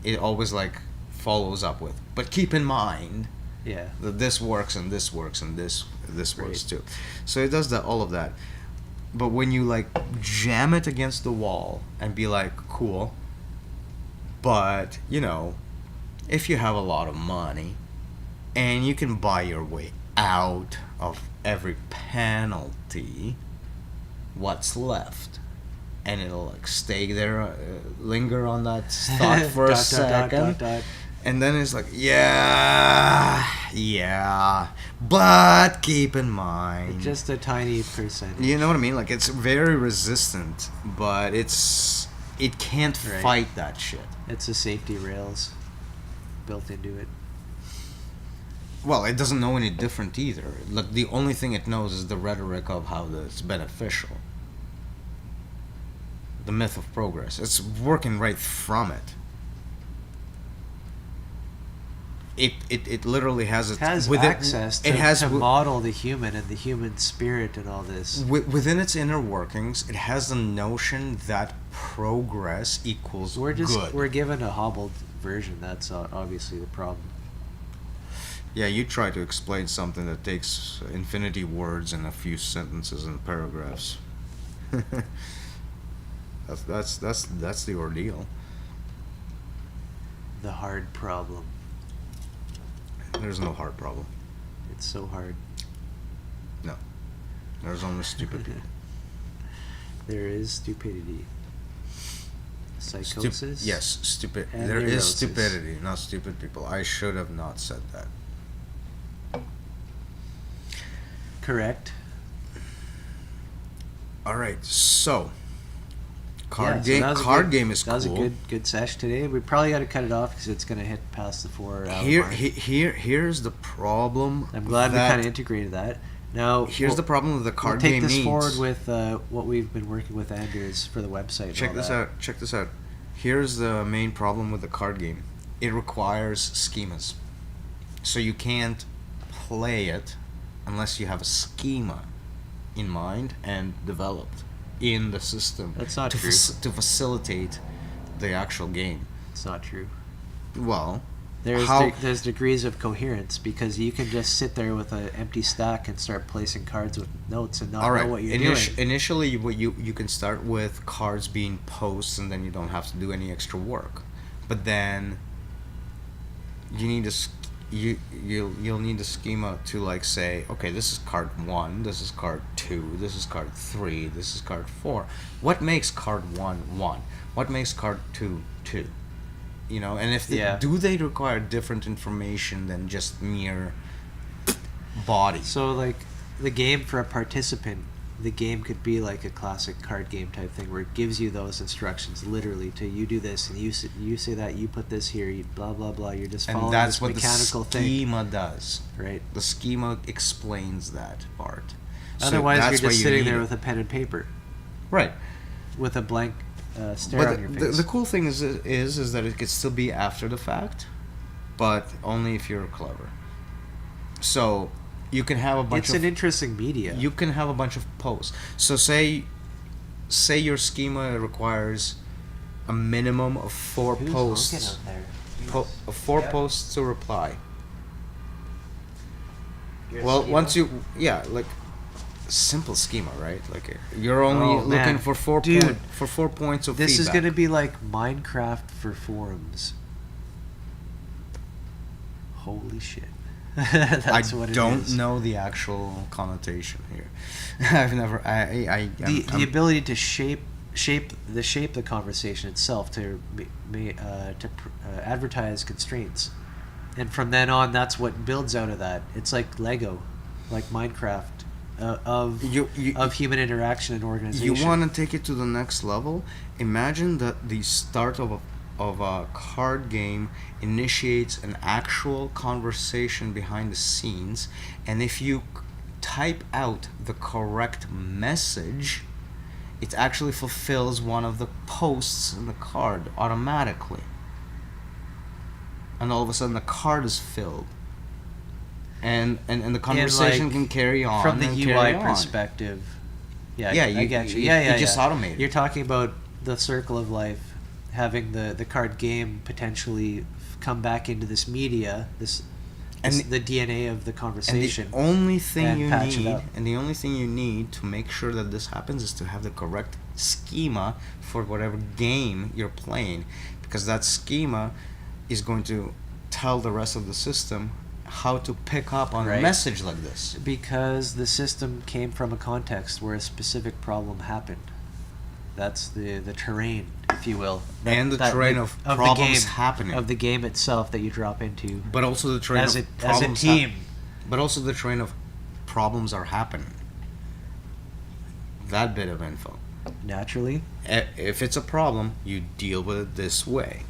[SPEAKER 2] It always like follows up with, but keep in mind
[SPEAKER 1] yeah.
[SPEAKER 2] that this works and this works and this works
[SPEAKER 1] Right.
[SPEAKER 2] too. So it does that, all of that. But when you like jam it against the wall and be like, cool, but you know, if you have a lot of money and you can buy your way out of every penalty, what's left? And it'll like stay there, linger on that thought for a second. And then it's like, yeah, but keep in mind.
[SPEAKER 1] Just a tiny percentage.
[SPEAKER 2] You know what I mean? Like, it's very resistant, but it can't
[SPEAKER 1] Right.
[SPEAKER 2] fight that shit.
[SPEAKER 1] It's a safety rails built into it.
[SPEAKER 2] Well, it doesn't know any different either. Like, the only thing it knows is the rhetoric of how it's beneficial. The myth of progress. It's working right from it. It literally has
[SPEAKER 1] It has
[SPEAKER 2] within-
[SPEAKER 1] access to,
[SPEAKER 2] it has
[SPEAKER 1] to
[SPEAKER 2] wi-
[SPEAKER 1] model the human and the human spirit and all this.
[SPEAKER 2] within its inner workings, it has the notion that progress equals good.
[SPEAKER 1] We're given a hobbled version. That's obviously the problem.
[SPEAKER 2] Yeah, you try to explain something that takes infinity words in a few sentences and paragraphs. that's the ordeal.
[SPEAKER 1] the hard problem.
[SPEAKER 2] There's no hard problem.
[SPEAKER 1] It's so hard.
[SPEAKER 2] No. There's only stupid people.
[SPEAKER 1] There is stupidity. Psychosis?
[SPEAKER 2] Yes, stupid.
[SPEAKER 1] And
[SPEAKER 2] There is
[SPEAKER 1] neurosis.
[SPEAKER 2] stupidity, not stupid people. I should have not said that.
[SPEAKER 1] Correct.
[SPEAKER 2] All right, so card
[SPEAKER 1] Yeah, so
[SPEAKER 2] game.
[SPEAKER 1] that was a
[SPEAKER 2] Card
[SPEAKER 1] good-
[SPEAKER 2] game is
[SPEAKER 1] That was
[SPEAKER 2] cool.
[SPEAKER 1] a good sesh today. We probably got to cut it off because it's going to hit past the 4 hour
[SPEAKER 2] Here,
[SPEAKER 1] mark.
[SPEAKER 2] here's the problem.
[SPEAKER 1] I'm glad we
[SPEAKER 2] that-
[SPEAKER 1] kind of integrated that. Now,
[SPEAKER 2] Here's the problem with the card
[SPEAKER 1] we'll take
[SPEAKER 2] game
[SPEAKER 1] this
[SPEAKER 2] needs.
[SPEAKER 1] forward with what we've been working with Anders for the website. and
[SPEAKER 2] Check
[SPEAKER 1] all
[SPEAKER 2] this
[SPEAKER 1] that.
[SPEAKER 2] out. Check this out. Here's the main problem with the card game. It requires schemas. So you can't play it unless you have a schema in mind and developed in the system.
[SPEAKER 1] That's not
[SPEAKER 2] to
[SPEAKER 1] true.
[SPEAKER 2] to facilitate the actual game.
[SPEAKER 1] It's not true.
[SPEAKER 2] Well,
[SPEAKER 1] There's
[SPEAKER 2] how
[SPEAKER 1] there's degrees of coherence because you can just sit there with an empty stack and start placing cards with notes and not
[SPEAKER 2] all right.
[SPEAKER 1] know what you're doing.
[SPEAKER 2] Initially, you can start with cards being posts, and then you don't have to do any extra work. But then you need a you'll need a schema to like say, okay, this is card 1, this is card 2, this is card 3, this is card 4. What makes card 1 1? What makes card 2 2? You know, and if
[SPEAKER 1] Yeah.
[SPEAKER 2] do they require different information than just mere body?
[SPEAKER 1] So like the game for a participant, the game could be like a classic card game type thing where it gives you those instructions literally to you do this and you say that, you put this here, you blah blah blah. You're just following
[SPEAKER 2] And that's
[SPEAKER 1] this
[SPEAKER 2] what
[SPEAKER 1] mechanical
[SPEAKER 2] the
[SPEAKER 1] thing,
[SPEAKER 2] schema does.
[SPEAKER 1] right?
[SPEAKER 2] The schema explains that part. So
[SPEAKER 1] Otherwise, you're
[SPEAKER 2] that's why
[SPEAKER 1] just
[SPEAKER 2] you
[SPEAKER 1] sitting
[SPEAKER 2] need
[SPEAKER 1] there
[SPEAKER 2] it.
[SPEAKER 1] with a pen and paper
[SPEAKER 2] Right.
[SPEAKER 1] with a blank stare
[SPEAKER 2] But
[SPEAKER 1] on your face.
[SPEAKER 2] the cool thing is that it could still be after the fact, but only if you're clever. So you can have a bunch
[SPEAKER 1] It's an interesting media.
[SPEAKER 2] you can have a bunch of posts. So say your schema requires a minimum of 4
[SPEAKER 1] Who's
[SPEAKER 2] posts.
[SPEAKER 1] honking out there?
[SPEAKER 2] Of 4
[SPEAKER 1] Yeah.
[SPEAKER 2] posts to reply.
[SPEAKER 1] Your
[SPEAKER 2] Well,
[SPEAKER 1] schema?
[SPEAKER 2] once you like simple schema, right? Like you're only
[SPEAKER 1] Oh,
[SPEAKER 2] looking
[SPEAKER 1] man.
[SPEAKER 2] for
[SPEAKER 1] Dude,
[SPEAKER 2] 4 points of
[SPEAKER 1] This is
[SPEAKER 2] feedback.
[SPEAKER 1] going to be like Minecraft for forums. Holy shit. That's what it is.
[SPEAKER 2] I don't know the actual connotation here. I've never.
[SPEAKER 1] The ability to shape the conversation itself to advertise constraints, and from then on, that's what builds out of that. It's like Lego, like Minecraft, of human interaction and organization.
[SPEAKER 2] You want to take it to the next level? Imagine that the start of a card game initiates an actual conversation behind the scenes, and if you type out the correct message, it actually fulfills one of the posts in the card automatically. And all of a sudden the card is filled. And the conversation
[SPEAKER 1] like,
[SPEAKER 2] can carry on
[SPEAKER 1] from the
[SPEAKER 2] and
[SPEAKER 1] UI
[SPEAKER 2] carry on.
[SPEAKER 1] perspective. Yeah,
[SPEAKER 2] Yeah,
[SPEAKER 1] I
[SPEAKER 2] you
[SPEAKER 1] get you.
[SPEAKER 2] you-
[SPEAKER 1] Yeah,
[SPEAKER 2] you just automate it.
[SPEAKER 1] You're talking about the circle of life, having the card game potentially come back into this media,
[SPEAKER 2] And
[SPEAKER 1] the DNA of the conversation.
[SPEAKER 2] And the only thing
[SPEAKER 1] and
[SPEAKER 2] you
[SPEAKER 1] patch it
[SPEAKER 2] need,
[SPEAKER 1] up.
[SPEAKER 2] and the only thing you need to make sure that this happens is to have the correct schema for whatever game you're playing, because that schema is going to tell the rest of the system how to pick up on a
[SPEAKER 1] Right.
[SPEAKER 2] message like this.
[SPEAKER 1] Because the system came from a context where a specific problem happened. That's the terrain, if you will.
[SPEAKER 2] And the terrain of
[SPEAKER 1] the
[SPEAKER 2] problems
[SPEAKER 1] game,
[SPEAKER 2] happening.
[SPEAKER 1] Of the game itself that you drop into.
[SPEAKER 2] But also the terrain
[SPEAKER 1] As
[SPEAKER 2] of
[SPEAKER 1] a
[SPEAKER 2] problems
[SPEAKER 1] team.
[SPEAKER 2] but also the terrain of problems are happening. That bit of info.
[SPEAKER 1] Naturally.
[SPEAKER 2] If it's a problem, you deal with it this way.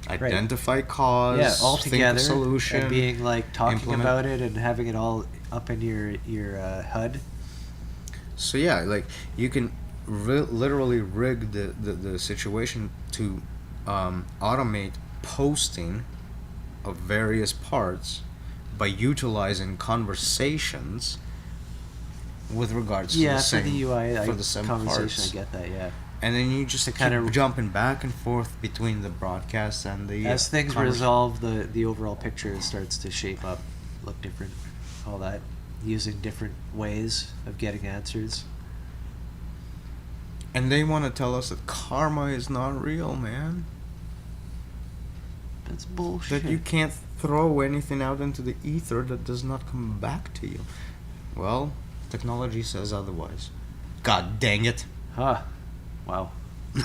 [SPEAKER 2] Identify cause,
[SPEAKER 1] Yeah, all
[SPEAKER 2] think
[SPEAKER 1] together.
[SPEAKER 2] of solution,
[SPEAKER 1] And being like talking
[SPEAKER 2] implement.
[SPEAKER 1] about it and having it all up in your HUD.
[SPEAKER 2] So yeah, like you can literally rig the situation to automate posting of various parts by utilizing conversations with regards to
[SPEAKER 1] Yeah,
[SPEAKER 2] the
[SPEAKER 1] for
[SPEAKER 2] same
[SPEAKER 1] the UI
[SPEAKER 2] for the same
[SPEAKER 1] conversation,
[SPEAKER 2] parts.
[SPEAKER 1] I get that. Yeah.
[SPEAKER 2] And then you just
[SPEAKER 1] To
[SPEAKER 2] keep
[SPEAKER 1] kinda-
[SPEAKER 2] jumping back and forth between the broadcast and the
[SPEAKER 1] As things
[SPEAKER 2] convers-
[SPEAKER 1] resolve, the overall picture starts to shape up, look different, all that, using different ways of getting answers.
[SPEAKER 2] And they want to tell us that karma is not real, man.
[SPEAKER 1] That's bullshit.
[SPEAKER 2] That you can't throw anything out into the ether that does not come back to you. Well, technology says otherwise. God dang it.
[SPEAKER 1] Huh. Wow.